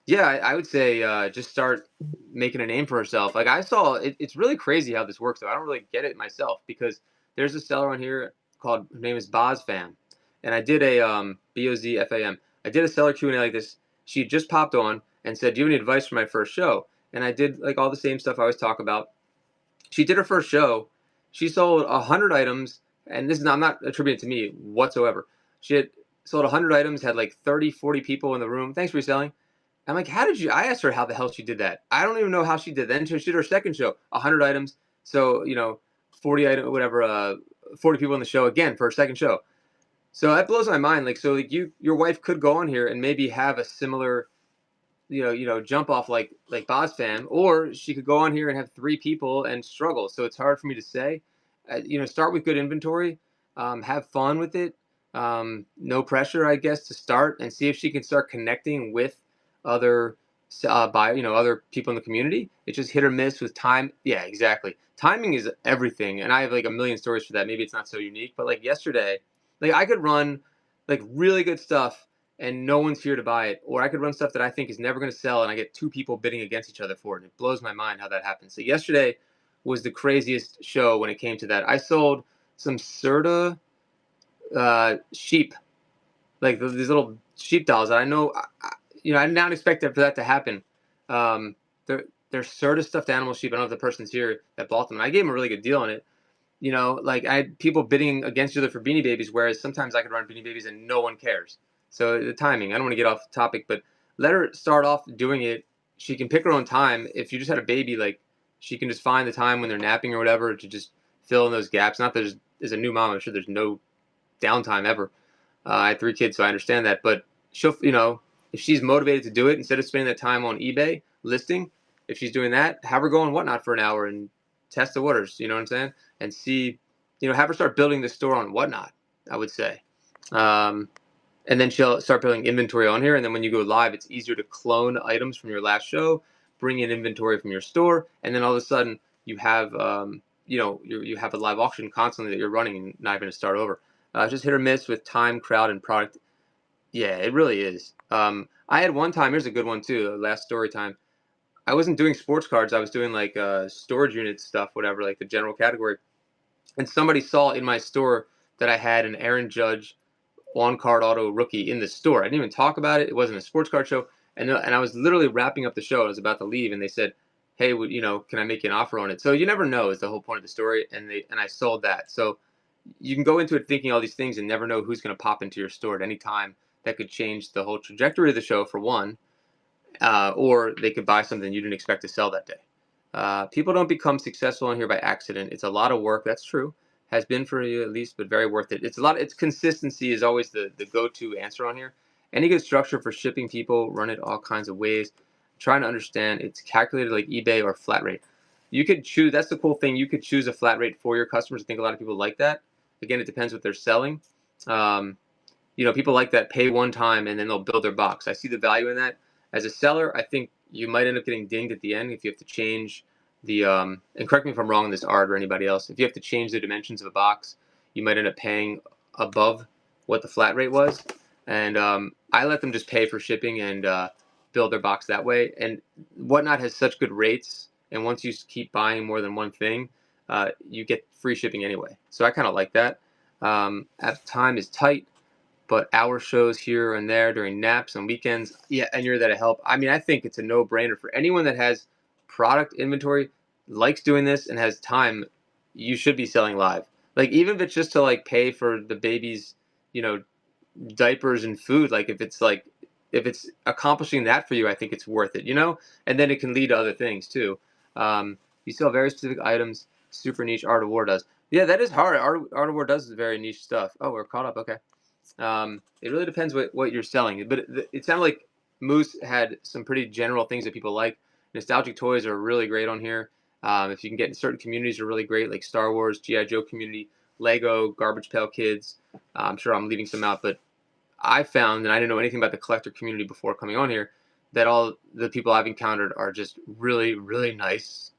yeah, I would say just start making a name for herself. Like I saw, it's really crazy how this works. Though I don't really get it myself because there's a seller on here called her name is Bozfam, and I did a Bozfam. I did a seller Q&A like this. She just popped on and said, "Do you have any advice for my first show?" And I did like all the same stuff I always talk about. She did her first show. She sold 100 items, and this is not, I'm not attributing it to me whatsoever. She had sold 100 items, had like 30, 40 people in the room. Thanks for reselling. I'm like, how did you? I asked her how the hell she did that. I don't even know how she did that. Then she did her second show, 100 items. So 40 item, whatever, 40 people in the show again for her second show. So that blows my mind. Like, so like your wife could go on here and maybe have a similar, jump off like Bozfam, or she could go on here and have 3 people and struggle. So it's hard for me to say. Start with good inventory, have fun with it, no pressure, I guess, to start and see if she can start connecting with other other people in the community. It's just hit or miss with time. Yeah, exactly. Timing is everything, and I have like a million stories for that. Maybe it's not so unique, but like yesterday, like I could run like really good stuff and no one's here to buy it, or I could run stuff that I think is never going to sell and I get 2 people bidding against each other for it. It blows my mind how that happens. So yesterday was the craziest show when it came to that. I sold some Serta sheep, like these little sheep dolls that I know. I did not expect for that to happen. Um, they're Serta stuffed animal sheep. I don't know if the person's here that bought them. And I gave them a really good deal on it. Like I had people bidding against each other for Beanie Babies, whereas sometimes I could run Beanie Babies and no one cares. So the timing, I don't want to get off topic, but let her start off doing it. She can pick her own time. If you just had a baby, like she can just find the time when they're napping or whatever to just fill in those gaps. Not that there's a new mom, I'm sure there's no downtime ever. I had 3 kids, so I understand that. But she'll, if she's motivated to do it, instead of spending that time on eBay listing, if she's doing that, have her go on Whatnot for an hour and test the waters. You know what I'm saying? And see, have her start building the store on Whatnot, I would say. And then she'll start building inventory on here. And then when you go live, it's easier to clone items from your last show, bring in inventory from your store, and then all of a sudden you have, you have a live auction constantly that you're running and not even to start over. Just hit or miss with time, crowd, and product. Yeah, it really is. I had one time. Here's a good one too. Last story time. I wasn't doing sports cards. I was doing like storage unit stuff, whatever, like the general category. And somebody saw in my store that I had an Aaron Judge on card auto rookie in the store. I didn't even talk about it. It wasn't a sports card show, and I was literally wrapping up the show. I was about to leave, and they said, "Hey, can I make you an offer on it?" So you never know is the whole point of the story, and I sold that. So you can go into it thinking all these things and never know who's going to pop into your store at any time. That could change the whole trajectory of the show for one, or they could buy something you didn't expect to sell that day. People don't become successful on here by accident. It's a lot of work. That's true. Has been for you at least, but very worth it. It's a lot. It's consistency is always the go-to answer on here. Any good structure for shipping people, run it all kinds of ways. Trying to understand it's calculated like eBay or flat rate. You could choose. That's the cool thing. You could choose a flat rate for your customers. I think a lot of people like that. Again, it depends what they're selling. People like that pay one time and then they'll build their box. I see the value in that. As a seller, I think you might end up getting dinged at the end if you have to change the and correct me if I'm wrong on this, Art, or anybody else. If you have to change the dimensions of a box, you might end up paying above what the flat rate was. And I let them just pay for shipping and build their box that way. And Whatnot has such good rates, and once you keep buying more than one thing, you get free shipping anyway. So I kind of like that. Time is tight, but hour shows here and there during naps and weekends. Yeah, and you're there to help. I mean, I think it's a no-brainer for anyone that has product inventory, likes doing this, and has time. You should be selling live. Like even if it's just to like pay for the baby's, you know, diapers and food. Like if it's accomplishing that for you, I think it's worth it, you know. And then it can lead to other things too. You sell very specific items, super niche. Art of War does. Yeah, that is hard. Art of War does very niche stuff. Oh, we're caught up. Okay. It really depends what you're selling, but it sounded like Moose had some pretty general things that people like. Nostalgic toys are really great on here. If you can get in certain communities, are really great, like Star Wars, GI Joe community, Lego, Garbage Pail Kids. I'm sure I'm leaving some out, but I found, and I didn't know anything about the collector community before coming on here, that all the people I've encountered are just really, really nice,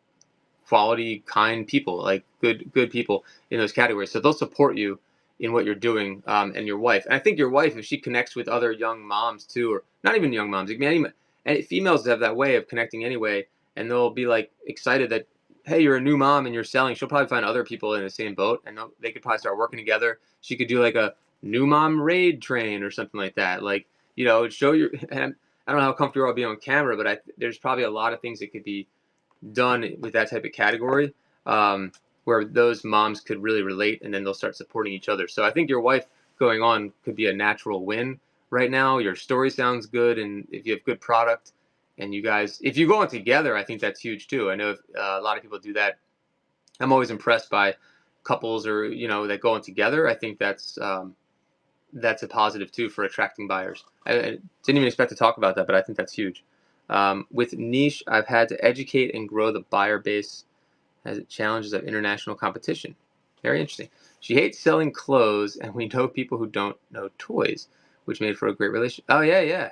quality, kind people, like good people in those categories. So they'll support you in what you're doing, and your wife. And I think your wife, if she connects with other young moms too, or not even young moms, I mean, any females have that way of connecting anyway, and they'll be like excited that, hey, you're a new mom and you're selling. She'll probably find other people in the same boat, and they could probably start working together. She could do like a new mom raid train or something like that. Like, you know, show your. And I don't know how comfortable I'll be on camera, but there's probably a lot of things that could be done with that type of category, where those moms could really relate, and then they'll start supporting each other. So I think your wife going on could be a natural win right now. Your story sounds good, and if you have good product, and you guys, if you go on together, I think that's huge too. I know a lot of people do that. I'm always impressed by couples, or that go on together. I think that's a positive too for attracting buyers. I didn't even expect to talk about that, but I think that's huge. With niche, I've had to educate and grow the buyer base as it challenges of international competition. Very interesting. She hates selling clothes, and we know people who don't know toys, which made for a great relationship. Oh yeah, yeah.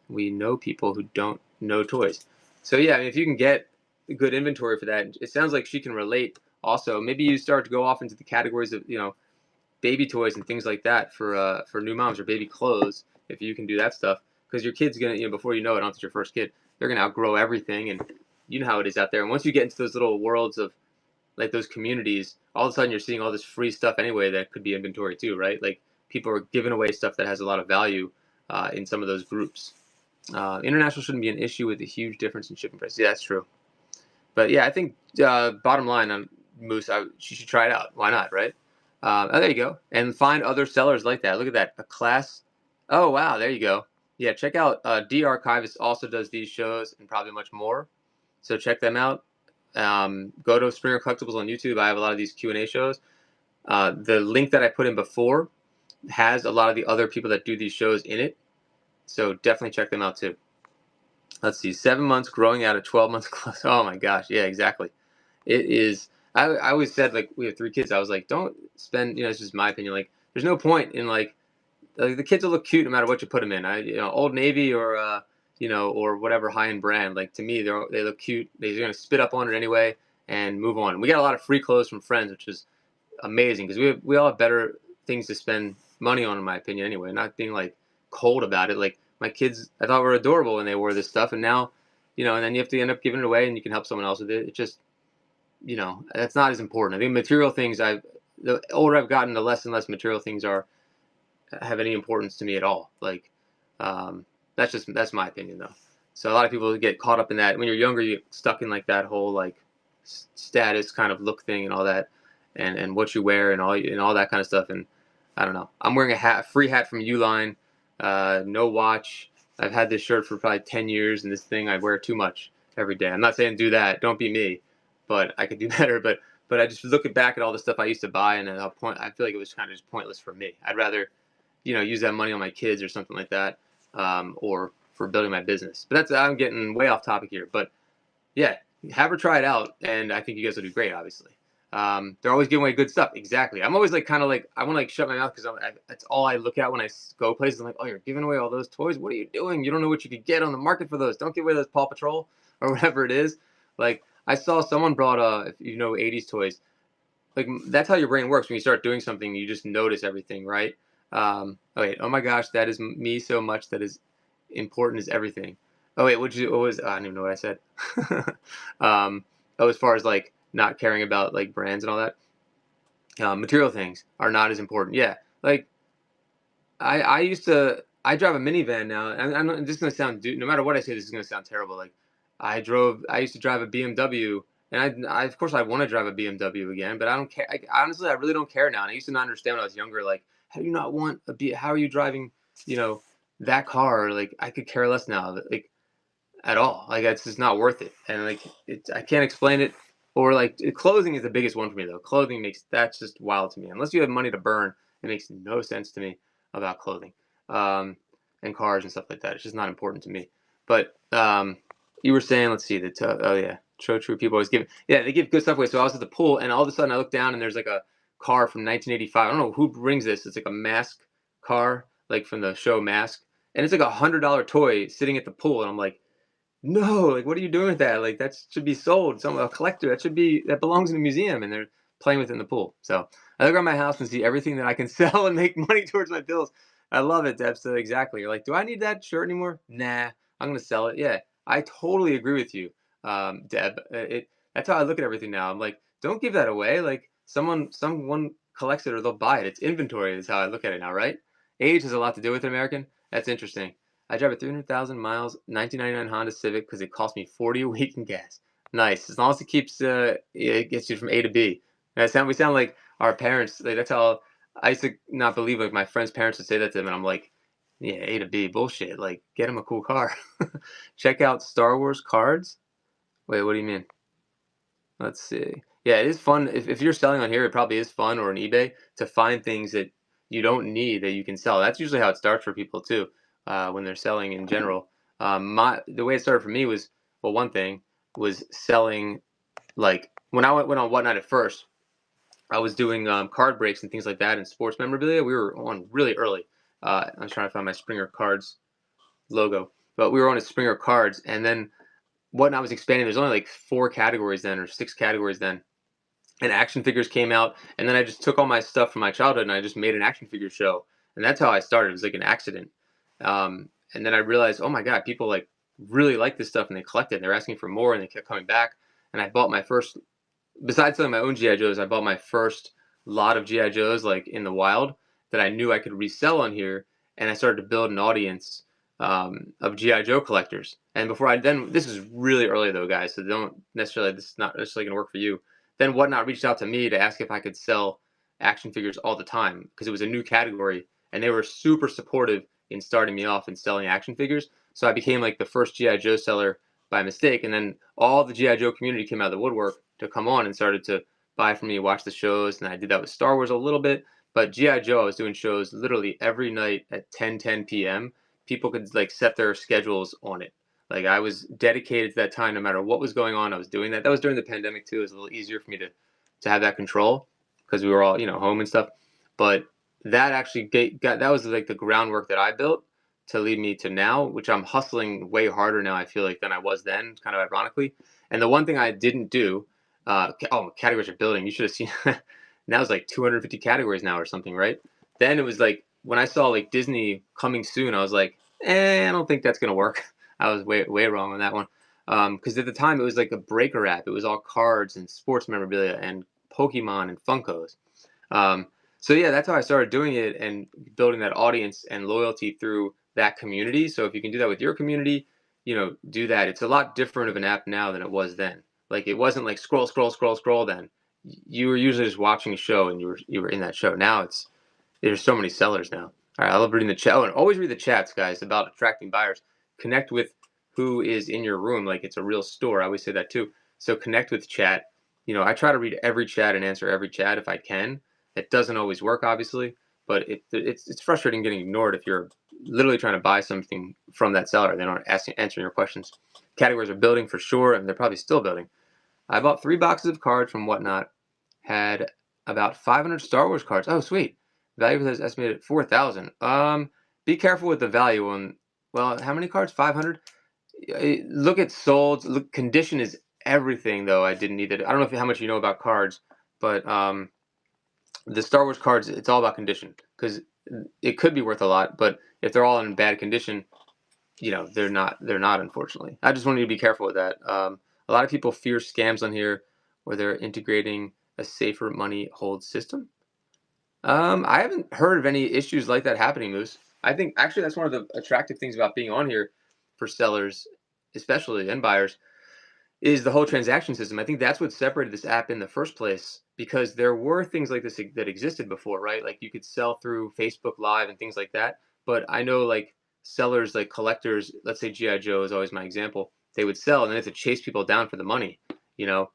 We know people who don't know toys. So yeah, I mean, if you can get good inventory for that, it sounds like she can relate. Also, maybe you start to go off into the categories of baby toys and things like that for new moms, or baby clothes, if you can do that stuff, because your kid's gonna, before you know it, once it's your first kid, they're gonna outgrow everything, and you know how it is out there. And once you get into those little worlds of like those communities, all of a sudden you're seeing all this free stuff anyway that could be inventory too, right? Like people are giving away stuff that has a lot of value in some of those groups. International shouldn't be an issue with a huge difference in shipping prices. Yeah, that's true. But yeah, I think bottom line on Moose, she should try it out. Why not, right? Oh, there you go. And find other sellers like that. Look at that. A class. Oh, wow. There you go. Yeah, check out D Archivist also does these shows and probably much more. So check them out. Go to Springer Collectibles on YouTube. I have a lot of these Q&A shows. The link that I put in before has a lot of the other people that do these shows in it. So definitely check them out too. Let's see. 7 months growing out of 12 months close. Oh my gosh. Yeah, exactly. It is. I always said, like, we have 3 kids. I was like, don't spend. It's just my opinion. Like, there's no point in like the kids will look cute no matter what you put them in. Old Navy or or whatever high end brand. Like, to me, they look cute. They're gonna spit up on it anyway and move on. We got a lot of free clothes from friends, which is amazing because we all have better things to spend money on, in my opinion. Anyway, not being like cold about it. Like my kids, I thought were adorable when they wore this stuff, and now, and then you have to end up giving it away, and you can help someone else with it. It just that's not as important. I think material things, the older I've gotten, the less and less material things have any importance to me at all. Like, that's my opinion though. So a lot of people get caught up in that. When you're younger, you get stuck in like that whole like status kind of look thing and all that, and what you wear and all that kind of stuff. And I don't know. I'm wearing a free hat from Uline, no watch. I've had this shirt for probably 10 years, and this thing I wear too much every day. I'm not saying do that. Don't be me. But I could do better. But I just looking back at all the stuff I used to buy, and at a point, I feel like it was kind of just pointless for me. I'd rather, use that money on my kids or something like that, or for building my business. But I'm getting way off topic here. But yeah, have her try it out, and I think you guys will do great. Obviously, they're always giving away good stuff. Exactly. I'm always like kind of like I want to like shut my mouth because that's all I look at when I go places. I'm like, oh, you're giving away all those toys. What are you doing? You don't know what you could get on the market for those. Don't give away those Paw Patrol or whatever it is. Like, I saw someone brought if 80s toys. Like, that's how your brain works. When you start doing something, you just notice everything, right? Oh wait, oh my gosh, that is me so much. That is important as everything. Oh wait, what was? I don't even know what I said. As far as like not caring about like brands and all that, material things are not as important. Yeah, like I drive a minivan now. I'm just gonna sound, no matter what I say, this is gonna sound terrible. Like, I used to drive a BMW, and I of course I want to drive a BMW again, but I don't care. Honestly, I really don't care now. And I used to not understand when I was younger, like how do you not want a B? How are you driving, you know, that car? Like, I could care less now. Like, at all. Like, it's just not worth it. And like, I can't explain it. Or like, clothing is the biggest one for me though. Clothing makes that's just wild to me. Unless you have money to burn, it makes no sense to me about clothing, um, and cars and stuff like that. It's just not important to me. But you were saying, let's see, oh yeah, true people always give, yeah, they give good stuff away. So I was at the pool, and all of a sudden I look down, and there's like a car from 1985. I don't know who brings this. It's like a Mask car, like from the show Mask, and it's like $100 toy sitting at the pool, and I'm like, no, like, what are you doing with that? Like, that should be sold. A collector. That belongs in a museum, and they're playing with it in the pool. So I look around my house and see everything that I can sell and make money towards my bills. I love it, Deb. So exactly, you're like, do I need that shirt anymore? Nah, I'm gonna sell it. Yeah, I totally agree with you, Deb. That's how I look at everything now. I'm like, don't give that away. Like, someone collects it or they'll buy it. It's inventory. Is how I look at it now, right? Age has a lot to do with it, American. That's interesting. I drive a 300,000 miles 1999 Honda Civic because it cost me 40 a week in gas. Nice, as long as it keeps it gets you from A to B. We sound like our parents. Like, that's how I used to not believe, like, my friends' parents would say that to them, and I'm like, yeah, A to B bullshit. Like, get them a cool car. Check out Star Wars cards. Wait, what do you mean? Let's see. Yeah, it is fun. If you're selling on here, it probably is fun, or on eBay, to find things that you don't need that you can sell. That's usually how it starts for people too, when they're selling in general. The way it started for me was, well, one thing was selling, like, when I went on Whatnot at first. I was doing card breaks and things like that in sports memorabilia. We were on really early. I was trying to find my Springer Cards logo, but we were on a Springer Cards, and then Whatnot was expanding. There's only like 4 categories then, or 6 categories then, and action figures came out. And then I just took all my stuff from my childhood and I just made an action figure show, and that's how I started. It was like an accident. And then I realized, oh my god, people like really like this stuff, and they collect it. And they're asking for more, and they kept coming back. And I bought my first, besides selling my own GI Joes, I bought my first lot of GI Joes, like, in the wild, that I knew I could resell on here. And I started to build an audience, of GI Joe collectors. And before I then, this is really early though, guys. So don't necessarily, this is not necessarily going to work for you. Then Whatnot reached out to me to ask if I could sell action figures all the time, because it was a new category, and they were super supportive in starting me off and selling action figures. So I became like the first GI Joe seller by mistake, and then all the GI Joe community came out of the woodwork to come on and started to buy from me, watch the shows, and I did that with Star Wars a little bit. But GI Joe, I was doing shows literally every night at 10 p.m. People could like set their schedules on it. Like, I was dedicated to that time, no matter what was going on. I was doing that. That was during the pandemic too. It was a little easier for me to have that control, because we were all, home and stuff. But that actually that was like the groundwork that I built to lead me to now, which I'm hustling way harder now, I feel like, than I was then, kind of ironically. And the one thing I didn't do, categories are building. You should have seen. Now it's like 250 categories now or something, right? Then it was like, when I saw like Disney coming soon, I was like, I don't think that's gonna work. I was way wrong on that one. Because at the time it was like a breaker app. It was all cards and sports memorabilia and Pokemon and Funkos. So yeah, that's how I started doing it and building that audience and loyalty through that community. So if you can do that with your community, do that. It's a lot different of an app now than it was then. Like, it wasn't like scroll then. You were usually just watching a show, and you were in that show. Now there's so many sellers now. All right, I love reading the chat. Oh, and always read the chats, guys, about attracting buyers. Connect with who is in your room like it's a real store. I always say that too. So connect with chat. I try to read every chat and answer every chat if I can. It doesn't always work, obviously, but it's frustrating getting ignored if you're literally trying to buy something from that seller. They aren't answering your questions. Categories are building for sure, and they're probably still building. I bought 3 boxes of cards from Whatnot. Had about 500 Star Wars cards. Oh, sweet. Value for this estimated at 4,000. Be careful with the value on. Well, how many cards? 500. Look at sold. Look, condition is everything, though. I didn't need it. I don't know how much you know about cards, but the Star Wars cards, it's all about condition, because it could be worth a lot, but if they're all in bad condition, they're not. They're not, unfortunately. I just want you to be careful with that. A lot of people fear scams on here, where they're integrating a safer money hold system. I haven't heard of any issues like that happening, Moose. I think actually that's one of the attractive things about being on here for sellers, especially, and buyers, is the whole transaction system. I think that's what separated this app in the first place. because there were things like this that existed before, right? Like you could sell through Facebook Live and things like that. But I know like sellers, like collectors, let's say GI Joe is always my example. They would sell and they have to chase people down for the money. You know,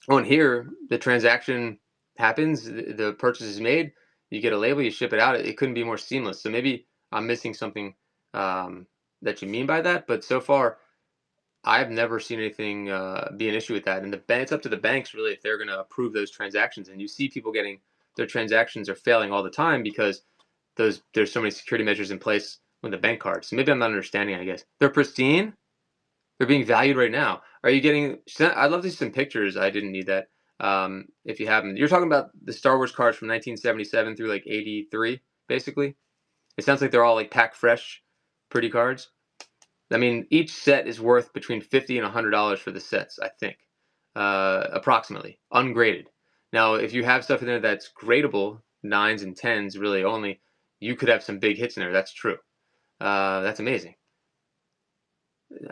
on here the transaction happens, the purchase is made, you get a label, you ship it out. It couldn't be more seamless. So maybe I'm missing something that you mean by that. But so far, I've never seen anything be an issue with that. And it's up to the banks really if they're going to approve those transactions. And you see people getting their transactions are failing all the time because there's so many security measures in place with the bank cards. So maybe I'm not understanding. I guess they're pristine. They're being valued right now. Are you getting? I'd love to see some pictures. I didn't need that. If you haven't, you're talking about the Star Wars cards from 1977 through like 83, basically. It sounds like they're all like pack fresh, pretty cards. I mean, each set is worth between $50 and $100 for the sets, I think, approximately, ungraded. Now, if you have stuff in there that's gradable, 9s and 10s really only, you could have some big hits in there. That's true. That's amazing.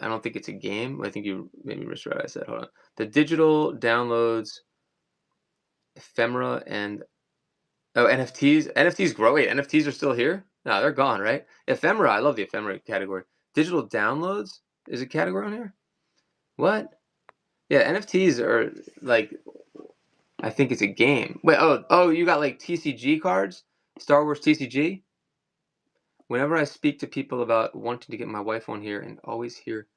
I don't think it's a game. I think you maybe misread what I said. Hold on. The digital downloads, ephemera, and NFTs. NFTs grow. Wait, NFTs are still here? No, they're gone, right? Ephemera. I love the ephemera category. Digital downloads is a category on here. What? Yeah, NFTs are like. I think it's a game. Wait. Oh, you got like TCG cards, Star Wars TCG. Whenever I speak to people about wanting to get my wife on here, and always hear.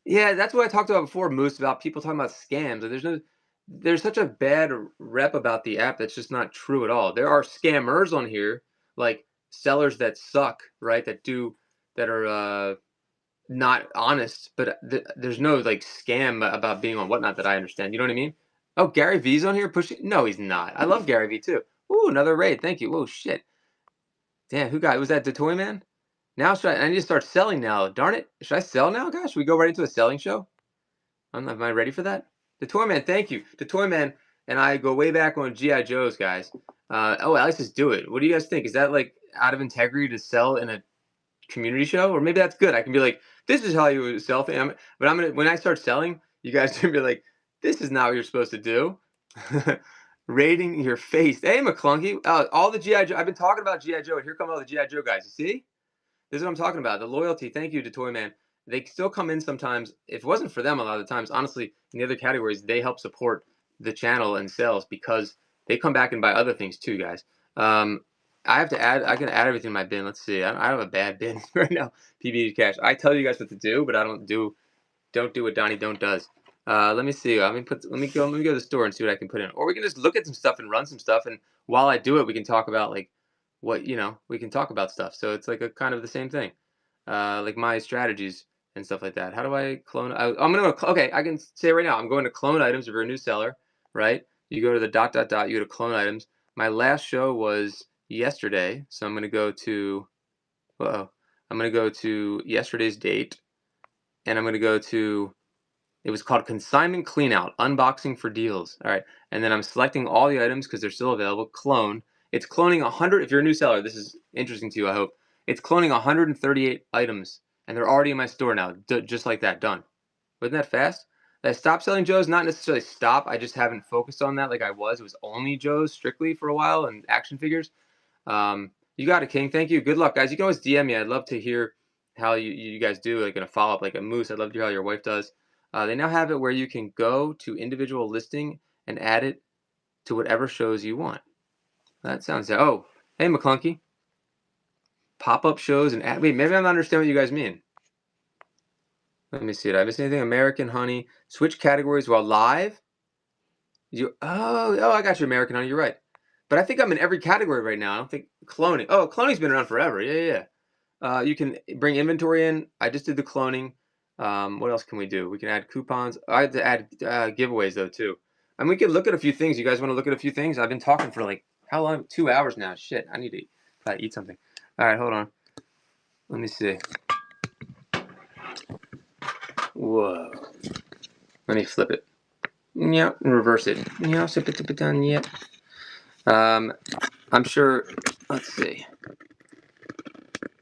Yeah, that's what I talked about before, Moose, about people talking about scams. And there's such a bad rep about the app that's just not true at all. There are scammers on here, like sellers that suck, right? That are not honest, but there's no like scam about being on Whatnot that I understand. You know what I mean? Oh, Gary V's on here pushing. No, he's not. I love Gary V too. Ooh, another raid. Thank you. Whoa, shit. Damn, was that the Toy Man? Now I need to start selling now. Darn it. Should I sell now, guys? Should we go right into a selling show? Am I ready for that? The Toy Man, thank you. The Toy Man and I go way back on G.I. Joe's, guys. At least just do it. What do you guys think? Is that like out of integrity to sell in a community show? Or maybe that's good. I can be like, this is how you sell things. But when I start selling, you guys are gonna be like, this is not what you're supposed to do. Rating your face. Hey, McClunky. All the G.I. Joe. I've been talking about G.I. Joe, and here come all the G.I. Joe guys. You see? This is what I'm talking about. The loyalty. Thank you to Toy Man. They still come in sometimes. If it wasn't for them, a lot of the times, honestly, in the other categories, they help support the channel and sales because they come back and buy other things too, guys. I have to add. I can add everything in my bin. Let's see. I have a bad bin right now. PBD Cash. I tell you guys what to do, but I don't do what Donnie Don't does. Let me see. Let me go to the store and see what I can put in. Or we can just look at some stuff and run some stuff. And while I do it, we can talk about like we can talk about stuff. So it's like a kind of the same thing, like my strategies and stuff like that. How do I clone? I'm gonna okay. I can say right now. I'm going to clone items if you're a new seller, right? You go to the ... You go to clone items. My last show was yesterday, so I'm gonna go to. I'm gonna go to yesterday's date, and I'm gonna go to. It was called Consignment Cleanout, Unboxing for Deals. All right, and then I'm selecting all the items because they're still available. Clone. It's cloning 100. If you're a new seller, this is interesting to you, I hope. It's cloning 138 items, and they're already in my store now, just like that, done. Wasn't that fast? Did I stop selling Joe's? Not necessarily stop. I just haven't focused on that like I was. It was only Joe's strictly for a while and action figures. You got it, King. Thank you. Good luck, guys. You can always DM me. I'd love to hear how you guys do, like in a follow-up, like a Moose. I'd love to hear how your wife does. They now have it where you can go to individual listing and add it to whatever shows you want. That sounds... Oh, hey, McClunky. Pop-up shows and add... Wait, maybe I'm not understanding what you guys mean. Let me see. Did I miss anything? American Honey. Switch categories while live? I got you, American Honey. You're right. But I think I'm in every category right now. I don't think... Cloning. Oh, cloning's been around forever. Yeah. You can bring inventory in. I just did the cloning. What else can we do? We can add coupons. I had to add giveaways, though, too. And we could look at a few things. You guys want to look at a few things? I've been talking for like... How long? 2 hours now. Shit, I need to probably eat something. All right, hold on. Let me see. Whoa. Let me flip it. Yeah, and reverse it. Yeah, flip it down. Yeah. I'm sure. Let's see.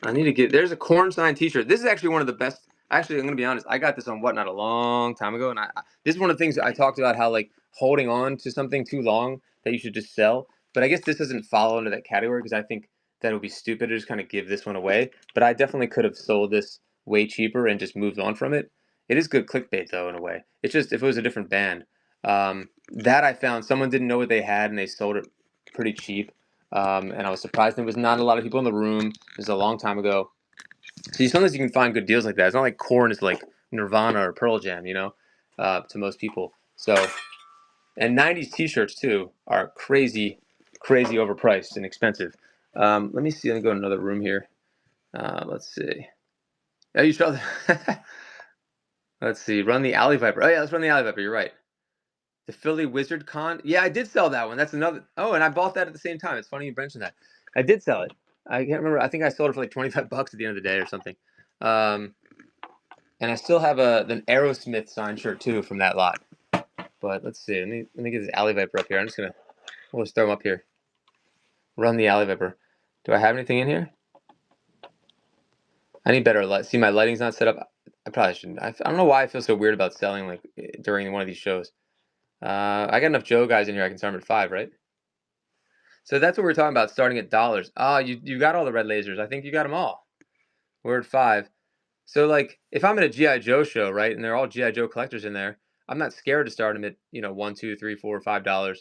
I need to get. There's a Cornstein T-shirt. This is actually one of the best. Actually, I'm gonna be honest. I got this on Whatnot a long time ago, and this is one of the things I talked about, how like holding on to something too long that you should just sell. But I guess this doesn't fall into that category because I think that it would be stupid to just kind of give this one away. But I definitely could have sold this way cheaper and just moved on from it. It is good clickbait though, in a way. It's just if it was a different band, that I found someone didn't know what they had and they sold it pretty cheap. And I was surprised there was not a lot of people in the room. This is a long time ago. So sometimes you can find good deals like that. It's not like Korn is like Nirvana or Pearl Jam, to most people. So, and 90s t-shirts too are crazy, crazy overpriced and expensive. Let me see. Let me go to another room here. Let's see. Oh, you saw that? Let's see. Run the Alley Viper. Oh yeah, let's run the Alley Viper. You're right. The Philly Wizard Con. Yeah, I did sell that one. That's another. Oh, and I bought that at the same time. It's funny you mentioned that. I did sell it. I can't remember. I think I sold it for like $25 at the end of the day or something. And I still have an Aerosmith signed shirt too from that lot. But let's see. Let me get this Alley Viper up here. We'll just throw him up here. Run the Alley Viper. Do I have anything in here? I need better light. See, my lighting's not set up. I probably shouldn't. I don't know why I feel so weird about selling like during one of these shows. I got enough Joe guys in here. I can start them at 5, right? So that's what we're talking about, starting at dollars. You got all the red lasers. I think you got them all. We're at 5. So like, if I'm at a GI Joe show, right, and they're all GI Joe collectors in there, I'm not scared to start them at $1, $2, $3, $4, $5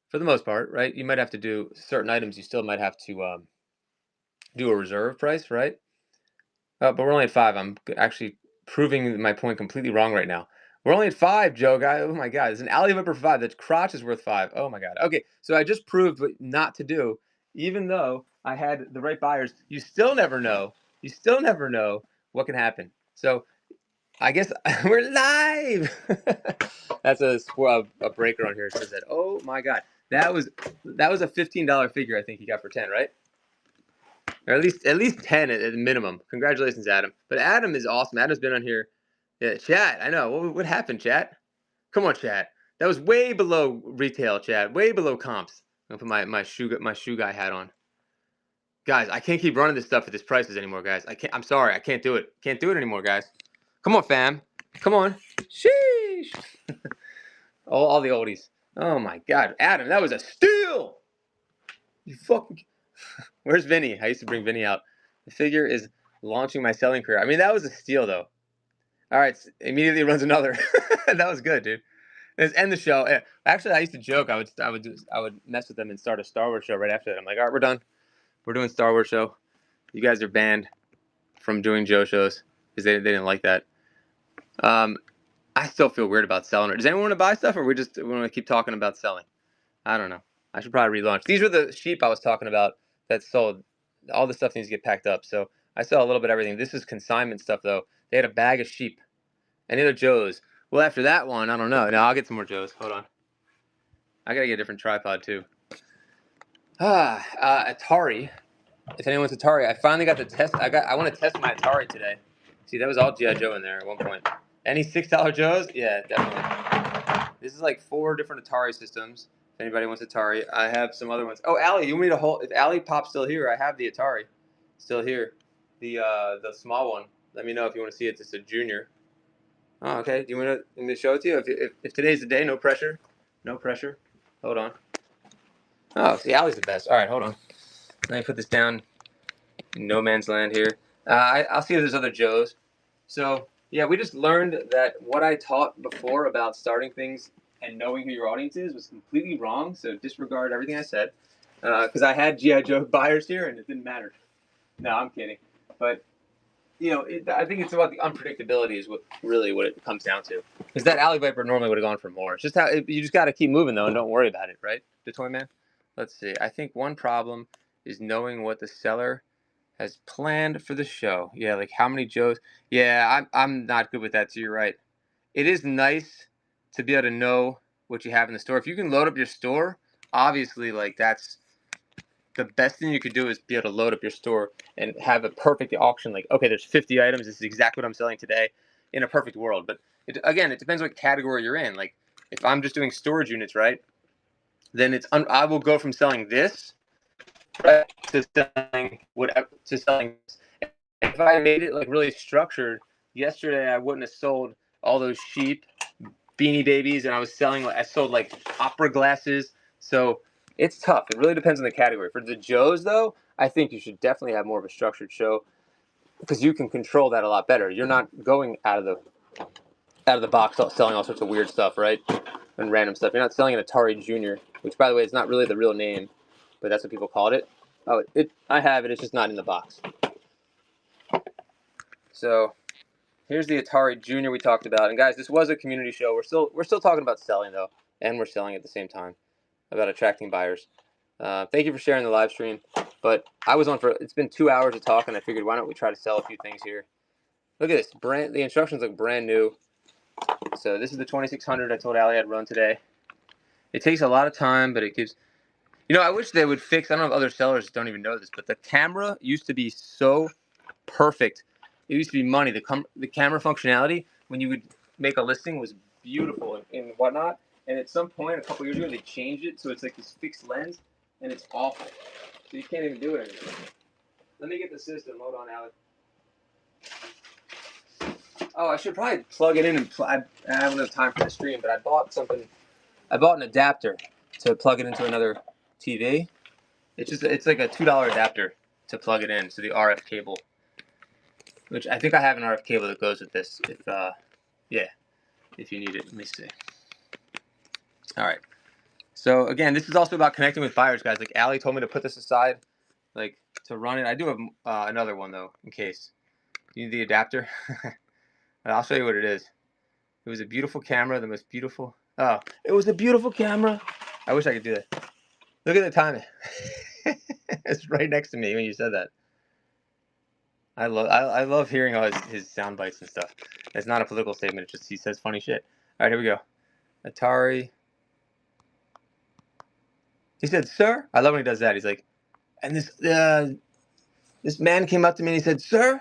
for the most part, right? You might have to do certain items. You still might have to do a reserve price, right? But we're only at 5. I'm actually proving my point completely wrong right now. We're only at 5, Joe guy. Oh my God, it's an Alley Viper for 5. That crotch is worth 5. Oh my God. Okay, so I just proved what not to do, even though I had the right buyers. You still never know. You still never know what can happen. So I guess we're live. That's a breaker on here. It says that. Oh my God, that was a $15 figure. I think he got for 10, right? Or at least 10 at minimum. Congratulations, Adam. But Adam is awesome. Adam's been on here. Yeah, chat. I know. What happened, chat? Come on, chat. That was way below retail, chat. Way below comps. I'm gonna put my shoe guy hat on. Guys, I can't keep running this stuff at this prices anymore, guys. I'm sorry. I can't do it. Can't do it anymore, guys. Come on, fam. Come on. Sheesh. all the oldies. Oh my God, Adam, that was a steal. You fucking. Where's Vinny? I used to bring Vinny out. The figure is launching my selling career. I mean, that was a steal, though. All right, immediately runs another. That was good, dude. Let's end the show. Actually, I used to joke. I would mess with them and start a Star Wars show right after that. I'm like, all right, we're done. We're doing Star Wars show. You guys are banned from doing Joe shows because they didn't like that. I still feel weird about selling it. Does anyone want to buy stuff, or we want to keep talking about selling? I don't know. I should probably relaunch. These were the sheep I was talking about that sold. All the stuff needs to get packed up. So I sell a little bit of everything. This is consignment stuff, though. They had a bag of sheep. Any other Joes? Well, after that one, I don't know. No, I'll get some more Joes. Hold on. I got to get a different tripod, too. Atari. If anyone's Atari, I finally got to test. I want to test my Atari today. See, that was all G.I. Joe in there at one point. Any $6 Joes? Yeah, definitely. This is like 4 different Atari systems. If anybody wants Atari, I have some other ones. Oh, Allie, you want me to hold? If Allie Pop's still here, I have the Atari still here. The small one. Let me know if you want to see it. It's a junior. Oh, okay. Do you want me to show it to you? If today's the day, no pressure. No pressure. Hold on. Oh, see, Allie's the best. All right, hold on. Let me put this down. No man's land here. I'll see if there's other Joes. So, yeah, we just learned that what I taught before about starting things and knowing who your audience is was completely wrong. So disregard everything I said. Because I had G.I. Joe buyers here and it didn't matter. No, I'm kidding. But, I think it's about the unpredictability is what it comes down to. Because that Alley Viper normally would have gone for more. It's just you just got to keep moving, though, and don't worry about it, right? The Toy Man? Let's see. I think one problem is knowing what the seller has planned for the show. Yeah, like how many Joes. Yeah, I'm not good with that, so you're right. It is nice to be able to know what you have in the store. If you can load up your store, obviously, like that's the best thing you could do is be able to load up your store and have a perfect auction. Like, okay, there's 50 items. This is exactly what I'm selling today in a perfect world. But again, it depends what category you're in. Like, if I'm just doing storage units, right, then I will go from selling this, right, to selling whatever, to selling. If I made it like really structured, yesterday I wouldn't have sold all those sheep Beanie Babies, and I sold like opera glasses. So it's tough. It really depends on the category. For the Joes, though, I think you should definitely have more of a structured show because you can control that a lot better. You're not going out of the box selling all sorts of weird stuff, right? And random stuff. You're not selling an Atari Junior, which, by the way, is not really the real name, but that's what people called it. Oh, I have it. It's just not in the box. So here's the Atari Junior we talked about. And guys, this was a community show. We're still talking about selling though, and we're selling at the same time, about attracting buyers. Thank you for sharing the live stream. But I was on for it's been 2 hours of talk, and I figured why don't we try to sell a few things here. Look at this. The instructions look brand new. So this is the 2600 I told Ali I'd run today. It takes a lot of time, but it gives. I wish they would fix. I don't know if other sellers don't even know this, but the camera used to be so perfect. It used to be money. The camera functionality when you would make a listing was beautiful and whatnot. And at some point, a couple years ago, they changed it so it's like this fixed lens, and it's awful. So you can't even do it anymore. Let me get the system. Hold on, Alex. Oh, I should probably plug it in and I haven't enough time for the stream, but I bought something. I bought an adapter to plug it into another TV. It's like a $2 adapter to plug it in to the RF cable, which I think I have an RF cable that goes with this. If you need it, let me see. All right. So again, this is also about connecting with buyers, guys. Like Ali told me to put this aside, like to run it. I do have another one though, in case you need the adapter. I'll show you what it is. It was a beautiful camera, the most beautiful. Oh, it was a beautiful camera. I wish I could do that. Look at the timing. It's right next to me when you said that. I love hearing all his sound bites and stuff. It's not a political statement. It's just he says funny shit. All right, here we go. Atari. He said, "Sir." I love when he does that. He's like, and this man came up to me and he said, "Sir,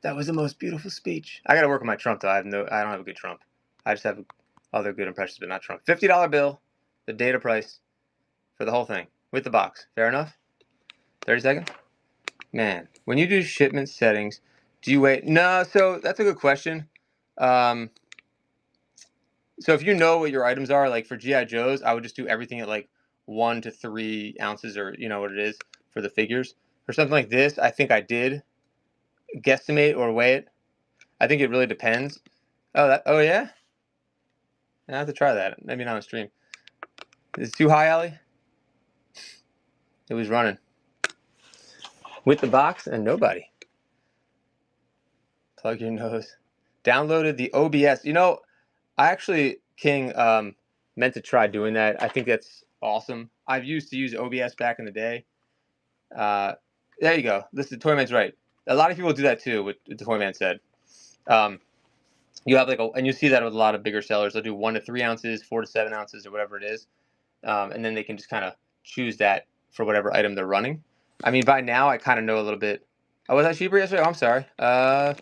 that was the most beautiful speech." I got to work on my Trump though. I don't have a good Trump. I just have other good impressions, but not Trump. $50 bill, the data price for the whole thing with the box. Fair enough. 30 seconds. Man, when you do shipment settings, do you wait? No, so that's a good question. So if you know what your items are, like for G.I. Joes, I would just do everything at like 1 to 3 ounces, or you know what it is for the figures. For something like this, I think I did guesstimate or weigh it. I think it really depends. Oh yeah? I have to try that. Maybe not on stream. Is it too high, Ali? It was running. With the box and nobody. Plug your nose. Downloaded the OBS. I actually, King, meant to try doing that. I think that's awesome. I've used to use OBS back in the day. There you go. Listen, Toyman's right. A lot of people do that too, what the Toyman said. You have and you see that with a lot of bigger sellers. They'll do 1 to 3 ounces, 4 to 7 ounces, or whatever it is. And then they can just kind of choose that for whatever item they're running. I mean, by now, I kind of know a little bit. Oh, was that cheaper yesterday? Oh, I'm sorry. I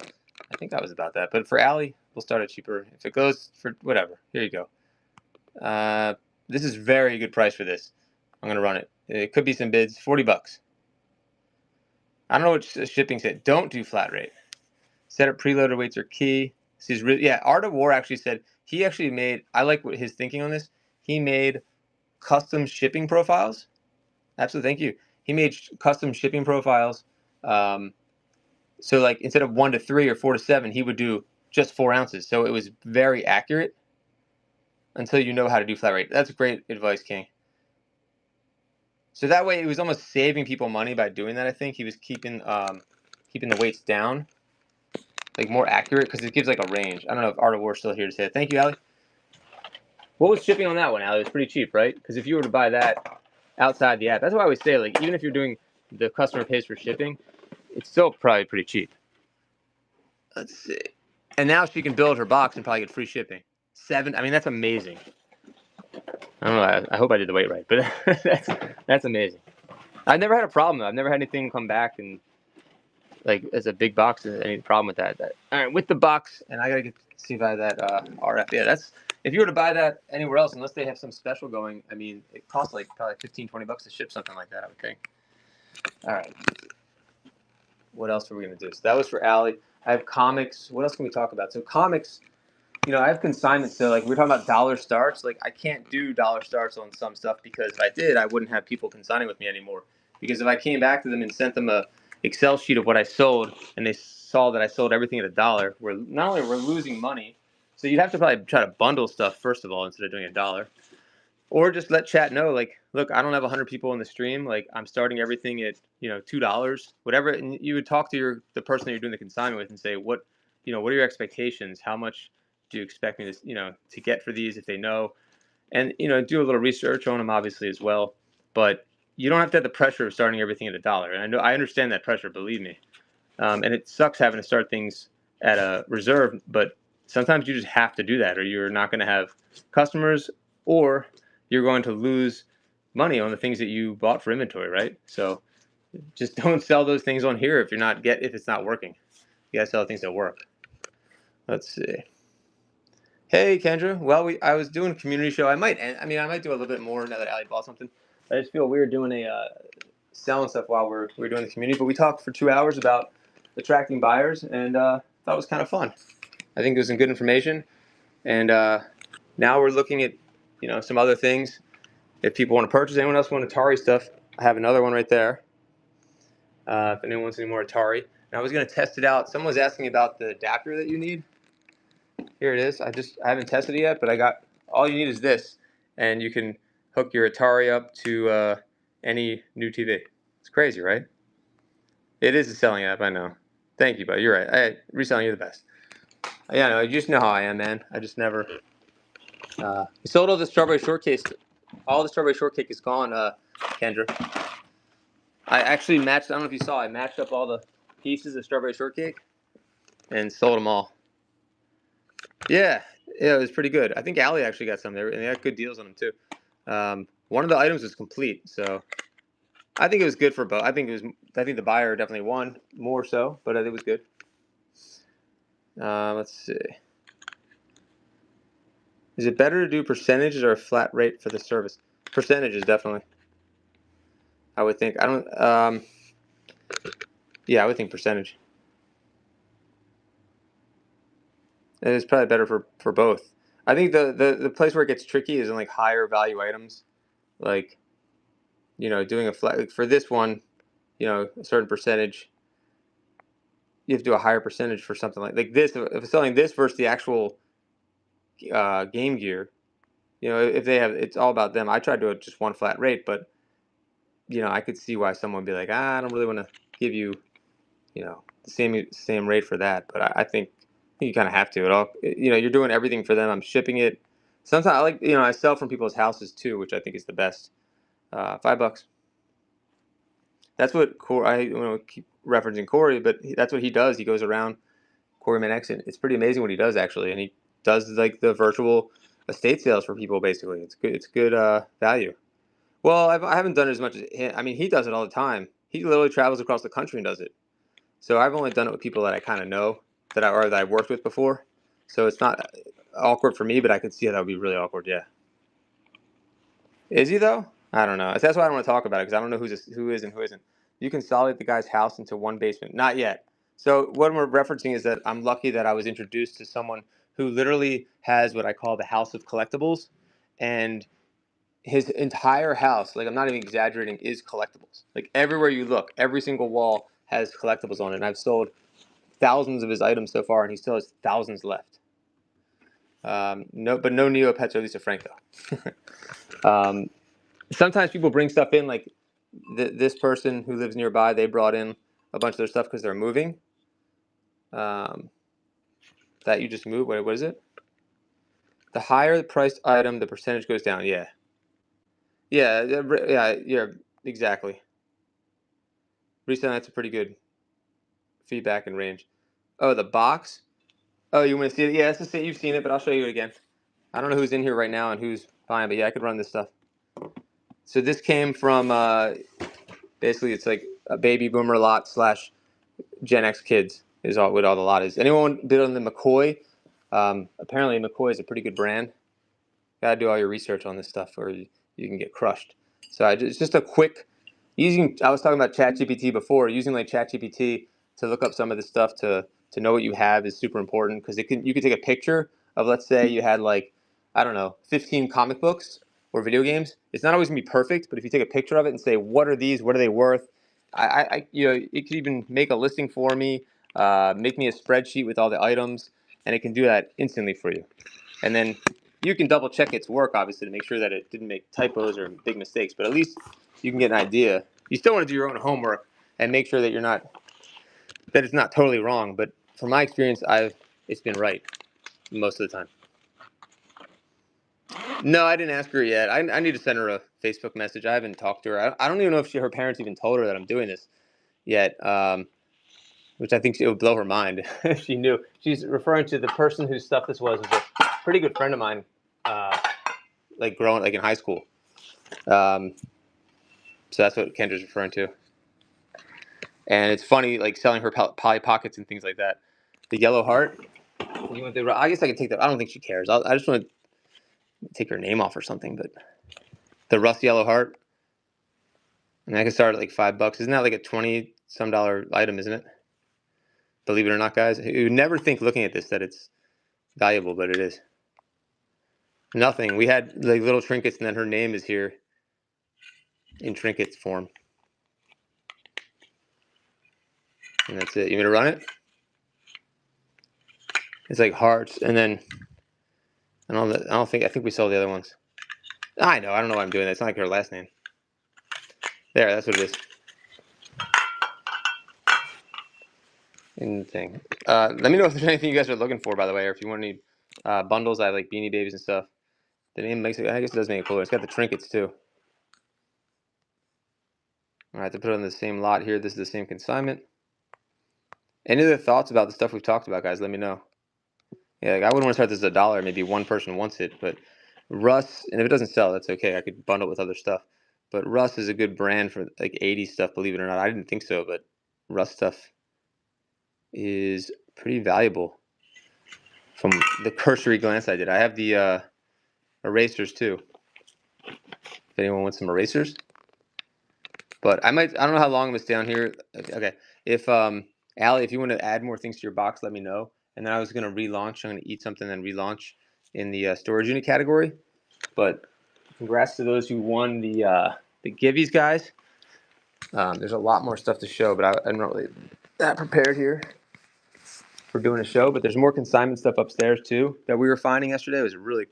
think that was about that. But for Ali, we'll start at cheaper. If it goes for whatever, here you go. This is very good price for this. I'm going to run it. It could be some bids. $40. I don't know what shipping said. Don't do flat rate. Set up preloaded weights are key. Art of War actually said he actually made. I like what his thinking on this. He made custom shipping profiles. Absolutely, thank you. He made custom shipping profiles. So like instead of 1 to 3 or 4 to 7, he would do just 4 ounces. So it was very accurate until you know how to do flat rate. That's great advice, King. So that way, it was almost saving people money by doing that. I think he was keeping the weights down, like more accurate, because it gives like a range. I don't know if Art of War is still here to say it. Thank you, Ali. What was shipping on that one, Ali? It was pretty cheap, right? Because if you were to buy that outside the app, that's why I always say, like, even if you're doing the customer pays for shipping, it's still probably pretty cheap. Let's see. And now she can build her box and probably get free shipping. I mean, that's amazing. I don't know. I hope I did the weight right, but that's amazing. I've never had a problem though. I've never had anything come back and like as a big box. Any problem with that? All right, with the box, and I gotta see if I have that RF. Yeah, that's if you were to buy that anywhere else, unless they have some special going. I mean, it costs like probably $15-20 to ship something like that. I would think. All right. What else are we gonna do? So that was for Ali. I have comics. What else can we talk about? So comics, I have consignments. So like we're talking about dollar starts. Like I can't do dollar starts on some stuff because if I did, I wouldn't have people consigning with me anymore. Because if I came back to them and sent them a Excel sheet of what I sold, and they saw that I sold everything at $1, we're not only we're losing money. So you'd have to probably try to bundle stuff first of all instead of doing $1. Or just let chat know, like, look, I don't have 100 people in the stream. Like, I'm starting everything at $2, whatever. And you would talk to the person that you're doing the consignment with and say, what are your expectations? How much do you expect me to to get for these if they know? And do a little research on them obviously as well. But you don't have to have the pressure of starting everything at $1. And I understand that pressure, believe me. And it sucks having to start things at a reserve, but sometimes you just have to do that, or you're not going to have customers, or you're going to lose money on the things that you bought for inventory, right? So just don't sell those things on here if it's not working. You gotta sell things that work. Let's see. Hey Kendra. Well, I was doing a community show. I might do a little bit more now that Ali bought something. I just feel weird doing selling stuff while we're doing the community. But we talked for 2 hours about attracting buyers, and thought it was kind of fun. I think it was some good information, and now we're looking at some other things. If people want to purchase, anyone else want Atari stuff, I have another one right there. If anyone wants any more Atari, and I was going to test it out. Someone was asking about the adapter that you need. Here it is. I haven't tested it yet, but all you need is this, and you can hook your Atari up to any new TV. It's crazy, right? It is a selling app, I know. Thank you, buddy. You're right. Reselling, you're the best. Yeah, no, you just know how I am, man. I just never. We sold all the strawberry shortcake. All the strawberry shortcake is gone, Kendra. I actually matched. I don't know if you saw. I matched up all the pieces of strawberry shortcake and sold them all. Yeah, it was pretty good. I think Allie actually got some there, and they had good deals on them too. One of the items was complete, so I think it was good for both. I think the buyer definitely won more so, but I think it was good. Let's see. Is it better to do percentages or a flat rate for the service? Percentages, definitely. I would think. I don't. Yeah, I would think percentage. It's probably better for both. I think the place where it gets tricky is in like higher value items, like doing a flat, like for this one, a certain percentage. You have to do a higher percentage for something like this. If selling this versus the actual Game Gear, if they have, it's all about them. I tried to do just one flat rate, but I could see why someone would be like, I don't really want to give you, the same rate for that. But I think you kind of have to. You're doing everything for them. I'm shipping it. Sometimes I sell from people's houses too, which I think is the best. $5. That's what Corey. I keep referencing Corey, but that's what he does. He goes around Corey Manexon. It's pretty amazing what he does actually, and he does like the virtual estate sales for people. Basically, it's good. It's good value. Well, I haven't done it as much as him. I mean, he does it all the time. He literally travels across the country and does it. So I've only done it with people that I kind of know that I've worked with before. So it's not awkward for me, but I could see how that would be really awkward. Yeah. Is he though? I don't know. That's why I don't want to talk about it because I don't know who is and who isn't. You consolidate the guy's house into one basement. Not yet. So what we're referencing is that I'm lucky that I was introduced to someone who literally has what I call the house of collectibles, and his entire house, like I'm not even exaggerating, is collectibles. Like everywhere you look, every single wall has collectibles on it. And I've sold thousands of his items so far, and he still has thousands left. No Neopets, or at least a Frank though. Sometimes people bring stuff in, like this person who lives nearby. They brought in a bunch of their stuff because they're moving. That you just move. What is it? The higher the priced item, the percentage goes down. Yeah. Yeah, exactly. Recently, that's a pretty good feedback and range. Oh, the box. Oh, you want to see it? Yeah, it's the same. You've seen it, but I'll show you it again. I don't know who's in here right now and who's buying, but yeah, I could run this stuff. So this came from basically it's like a baby boomer lot / Gen X kids is what all the lot is. Anyone bid on the McCoy? Apparently McCoy is a pretty good brand. Gotta do all your research on this stuff or you can get crushed. So it's just a quick I was talking about ChatGPT before, using like ChatGPT to look up some of this stuff to to know what you have is super important because you could take a picture of, let's say you had like, I don't know, 15 comic books or video games. It's not always gonna be perfect, but if you take a picture of it and say, what are these? What are they worth? It could even make a listing for me, make me a spreadsheet with all the items, and it can do that instantly for you. And then you can double check its work, obviously, to make sure that it didn't make typos or big mistakes. But at least you can get an idea. You still want to do your own homework and make sure that it's not totally wrong. But from my experience, it's been right most of the time. No, I didn't ask her yet. I need to send her a Facebook message. I haven't talked to her. I don't even know if her parents even told her that I'm doing this yet, which I think it would blow her mind if she knew. She's referring to the person whose stuff this was a pretty good friend of mine, like in high school. So that's what Kendra's referring to. And it's funny, like selling her Polly Pockets and things like that. The yellow heart. I guess I can take that. I don't think she cares. I just want to take her name off or something. But the rust yellow heart. And I can start at like $5. Isn't that like a $20-some item, isn't it? Believe it or not, guys. You would never think looking at this that it's valuable, but it is. Nothing. We had like little trinkets, and then her name is here in trinkets form. And that's it. You want me to run it? It's like hearts, and then I think we saw the other ones. I know. I don't know why I'm doing that. It's not like her last name. There, that's what it is. In the thing. Let me know if there's anything you guys are looking for, by the way, or if you want any bundles. I have like Beanie Babies and stuff. The name makes it. I guess it does make it cooler. It's got the trinkets too. All right, to put it on the same lot here. This is the same consignment. Any other thoughts about the stuff we've talked about, guys? Let me know. Yeah, like I wouldn't want to start this at $1. Maybe one person wants it, but Russ, and if it doesn't sell, that's okay. I could bundle it with other stuff. But Russ is a good brand for like 80s stuff, believe it or not. I didn't think so, but Russ stuff is pretty valuable from the cursory glance I did. I have the erasers too. If anyone wants some erasers. But I don't know how long I'm gonna stay on here. Okay. If Allie, if you want to add more things to your box, let me know. And then I was gonna relaunch. I'm gonna eat something and relaunch in the storage unit category. But congrats to those who won the Givvies, guys. There's a lot more stuff to show, but I'm not really that prepared here for doing a show. But there's more consignment stuff upstairs too that we were finding yesterday. It was really,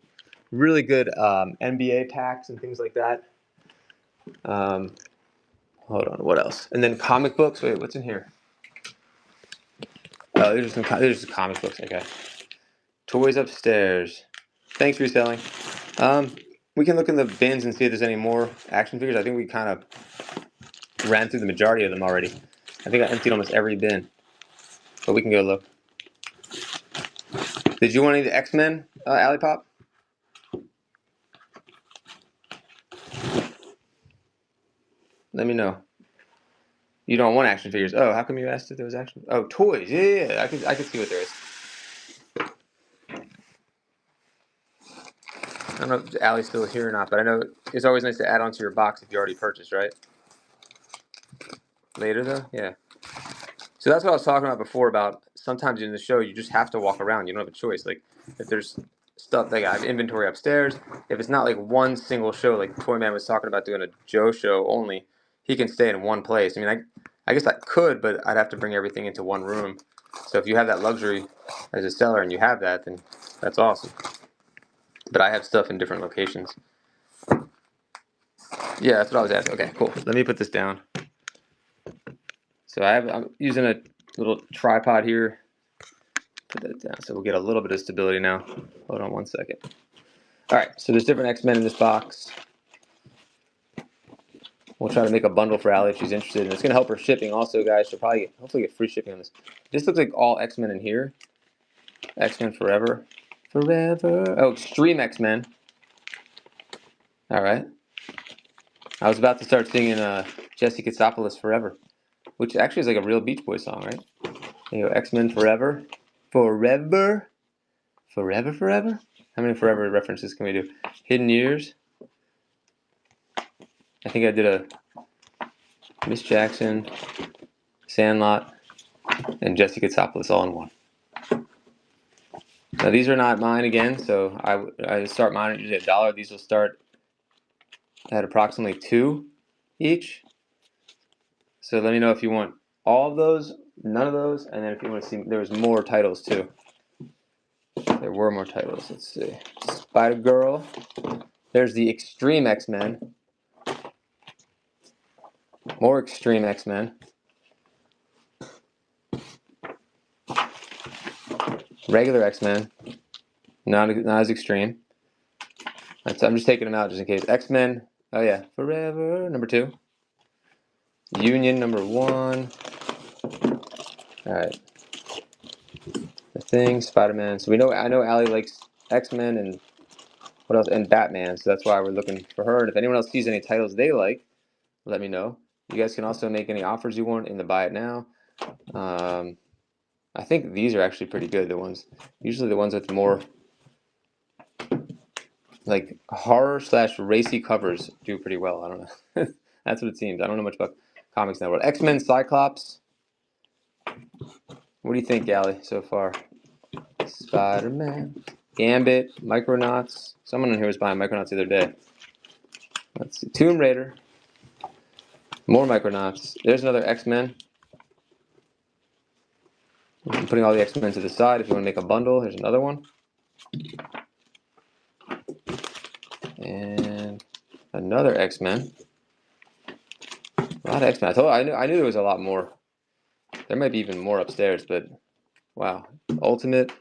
really good NBA packs and things like that. Hold on, what else? And then comic books. Wait, what's in here? Oh, there's just comic books. Okay. Toys upstairs. Thanks, reselling. We can look in the bins and see if there's any more action figures. I think we kind of ran through the majority of them already. I think I emptied almost every bin. But we can go look. Did you want any of the X-Men, Alley Pop? Let me know. You don't want action figures. Oh, how come you asked if there was action? Oh, toys. Yeah. I could see what there is. I don't know if Allie's still here or not, but I know it's always nice to add onto your box if you already purchased, right? Later, though? Yeah. So that's what I was talking about before about sometimes in the show you just have to walk around. You don't have a choice. Like if there's stuff like I have inventory upstairs, if it's not like one single show, like Toyman was talking about doing a Joe show only, he can stay in one place. I mean, I guess I could, but I'd have to bring everything into one room. So if you have that luxury as a seller and you have that, then that's awesome. But I have stuff in different locations. Yeah, that's what I was asking. Okay, cool. Let me put this down. So I'm using a little tripod here. Put that down so we'll get a little bit of stability now. Hold on one second. All right, so there's different X-Men in this box. We'll try to make a bundle for Allie if she's interested. And it's going to help her shipping also, guys. She'll probably hopefully get free shipping on this. This looks like all X-Men in here. X-Men Forever. Forever. Oh, Extreme X-Men. All right. I was about to start singing Jesse Katsopoulos Forever, which actually is like a real Beach Boys song, right? There you go, X-Men Forever. Forever. Forever, forever? How many forever references can we do? Hidden Years. I think I did a Miss Jackson, Sandlot. and Jesse Katsopoulos all in one. Now these are not mine again, so I start mine at usually $1. These will start at approximately $2 each. So let me know if you want all of those, none of those, and then if you want to see, there was more titles too. There were more titles. Let's see. Spider-Girl. There's the Extreme X-Men. More Extreme X-Men. Regular X-Men. Not as extreme. I'm just taking them out just in case. X-Men. Oh yeah. Forever. Number 2. Union number 1. Alright. The Thing. Spider-Man. So I know Allie likes X-Men and what else? And Batman. So that's why we're looking for her. And if anyone else sees any titles they like, let me know. You guys can also make any offers you want in the Buy It Now. I think these are actually pretty good. Usually the ones with more like horror / racy covers do pretty well. I don't know. That's what it seems. I don't know much about comics now. X-Men, Cyclops. What do you think, Allie, so far? Spider-Man, Gambit, Micronauts. Someone in here was buying Micronauts the other day. Let's see. Tomb Raider. More Micronauts. There's another X-Men. I'm putting all the X-Men to the side. If you want to make a bundle, here's another one. And another X-Men. A lot of X-Men. I knew there was a lot more. There might be even more upstairs, but wow. Ultimate.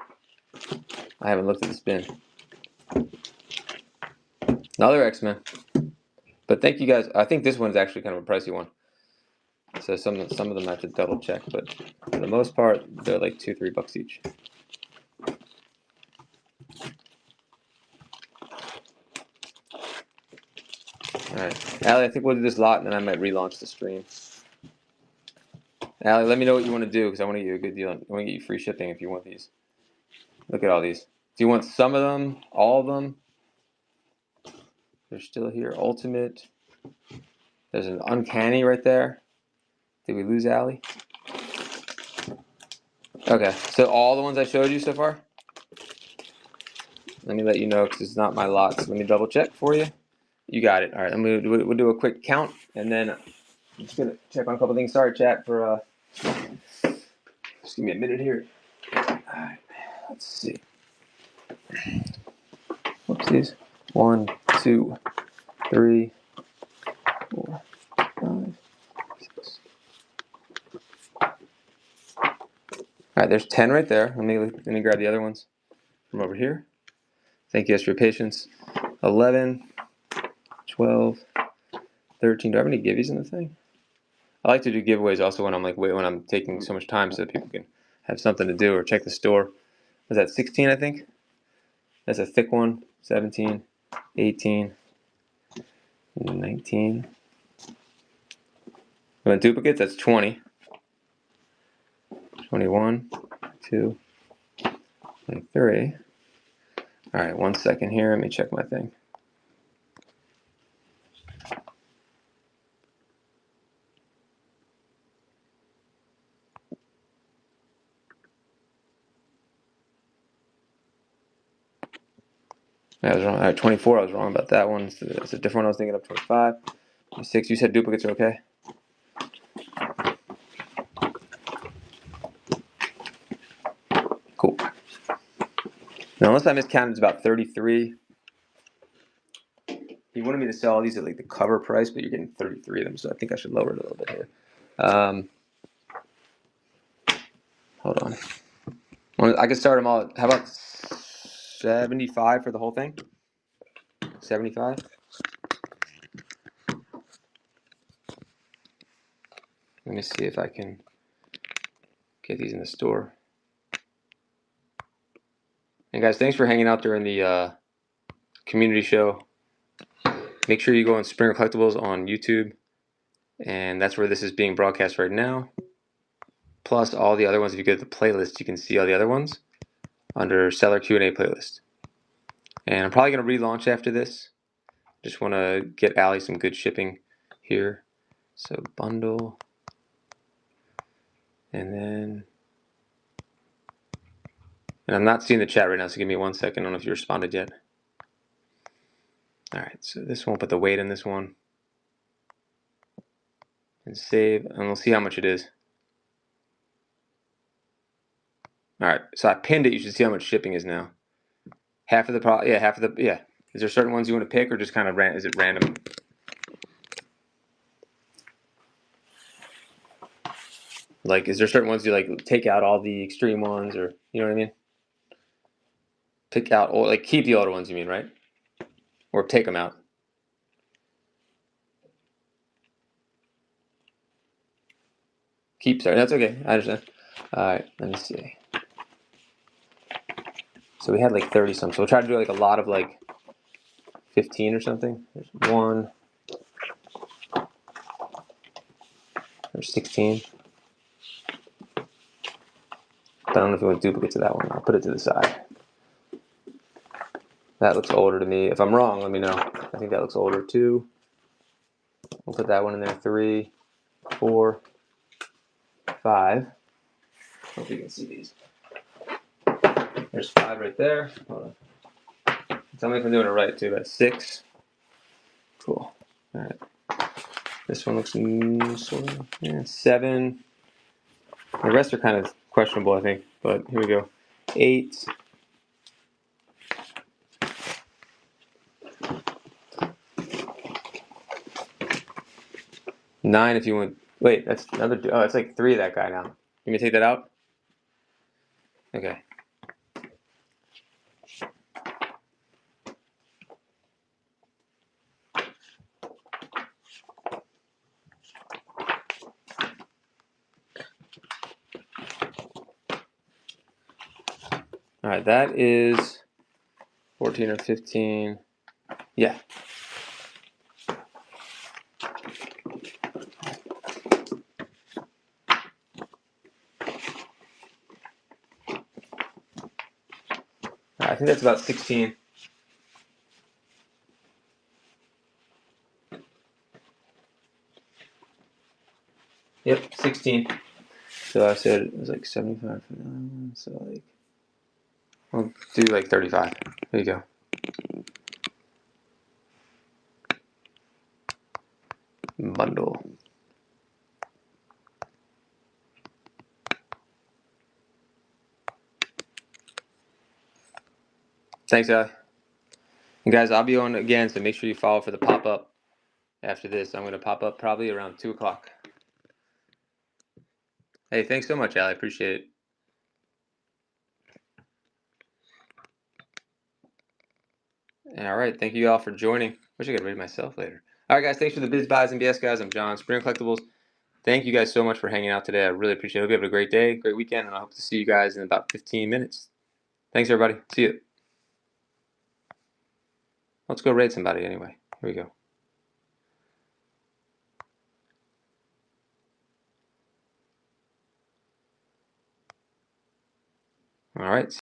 I haven't looked at this bin. Another X-Men. But thank you guys. I think this one's actually kind of a pricey one. So some of them I have to double check, but for the most part, they're like $2-3 each. Alright. Allie, I think we'll do this lot and then I might relaunch the stream. Allie, let me know what you want to do because I want to get you a good deal. I want to get you free shipping if you want these. Look at all these. Do you want some of them? All of them? They're still here. Ultimate. There's an Uncanny right there. Did we lose Allie? Okay, so all the ones I showed you so far? Let me let you know because it's not my lot. So let me double check for you. You got it. All right, we'll do a quick count and then I'm just going to check on a couple things. Sorry, chat, for just give me a minute here. All right, let's see. Whoopsies. 1, 2, 3, 4, 5, 6. All right, there's 10 right there. Let me grab the other ones from over here. Thank you guys for your patience. 11, 12, 13. Do I have any giveaways in the thing? I like to do giveaways also when I'm taking so much time so that people can have something to do or check the store. Was that 16, I think? That's a thick one. 17, 18, 19. You want duplicates? That's 20. 21, 2, 23. All right, 1 second here. Let me check my thing. I was wrong. All right, 24. I was wrong about that one. So that's a different one. I was thinking of 25. 26. You said duplicates are okay. Cool. Now, unless I miscounted, it's about 33. He wanted me to sell all these at like the cover price, but you're getting 33 of them, so I think I should lower it a little bit here. Hold on. I can start them all. How about 75 for the whole thing? 75. Let me see if I can get these in the store. And guys, thanks for hanging out during the community show. Make sure you go on Springer Collectibles on YouTube, and that's where this is being broadcast right now. Plus all the other ones. If you go to the playlist, you can see all the other ones under Seller Q&A playlist. And I'm probably going to relaunch after this. Just want to get Allie some good shipping here. So bundle. And I'm not seeing the chat right now, so give me 1 second. I don't know if you responded yet. All right, so this one, put the weight in this one. And save, and we'll see how much it is. All right, so I pinned it. You should see how much shipping is now. Half of the yeah. Is there certain ones you want to pick, or just kind of is it random? Like, is there certain ones you like take out all the extreme ones, or you know what I mean? Pick out, or like keep the older ones, you mean, right? Or take them out. Keep, sorry, that's okay. I understand. All right, let me see. So we had like 30 some. So we'll try to do like a lot of like 15 or something. There's 1. There's 16. But I don't know if you want duplicates of that one. I'll put it to the side. That looks older to me. If I'm wrong, let me know. I think that looks older. 2. We'll put that one in there. 3, 4, 5. Hope you can see these. There's 5 right there. Hold on. Tell me if I'm doing it right too. That's 6. Cool. All right. This one looks sort of, yeah, 7. The rest are kind of questionable, I think. But here we go. 8. 9 if you want. Wait, that's another. Oh, it's like 3 of that guy now. You me take that out? Okay. All right, that is 14 or 15. Yeah. I think that's about 16. Yep, 16. So I said it was like 75 for that one. So like, I'll do like 35. There you go. Bundle. Thanks, Allie. And guys, I'll be on again, so make sure you follow for the pop-up after this. I'm going to pop up probably around 2 o'clock. Hey, thanks so much, Allie. I appreciate it. All right, thank you all for joining. Wish I could read myself later. All right, guys, thanks for the Biz Buys and BS, guys. I'm John, Springer Collectibles. Thank you guys so much for hanging out today. I really appreciate it. Hope you have a great day, great weekend, and I hope to see you guys in about 15 minutes. Thanks, everybody. See you. Let's go raid somebody anyway. Here we go. All right.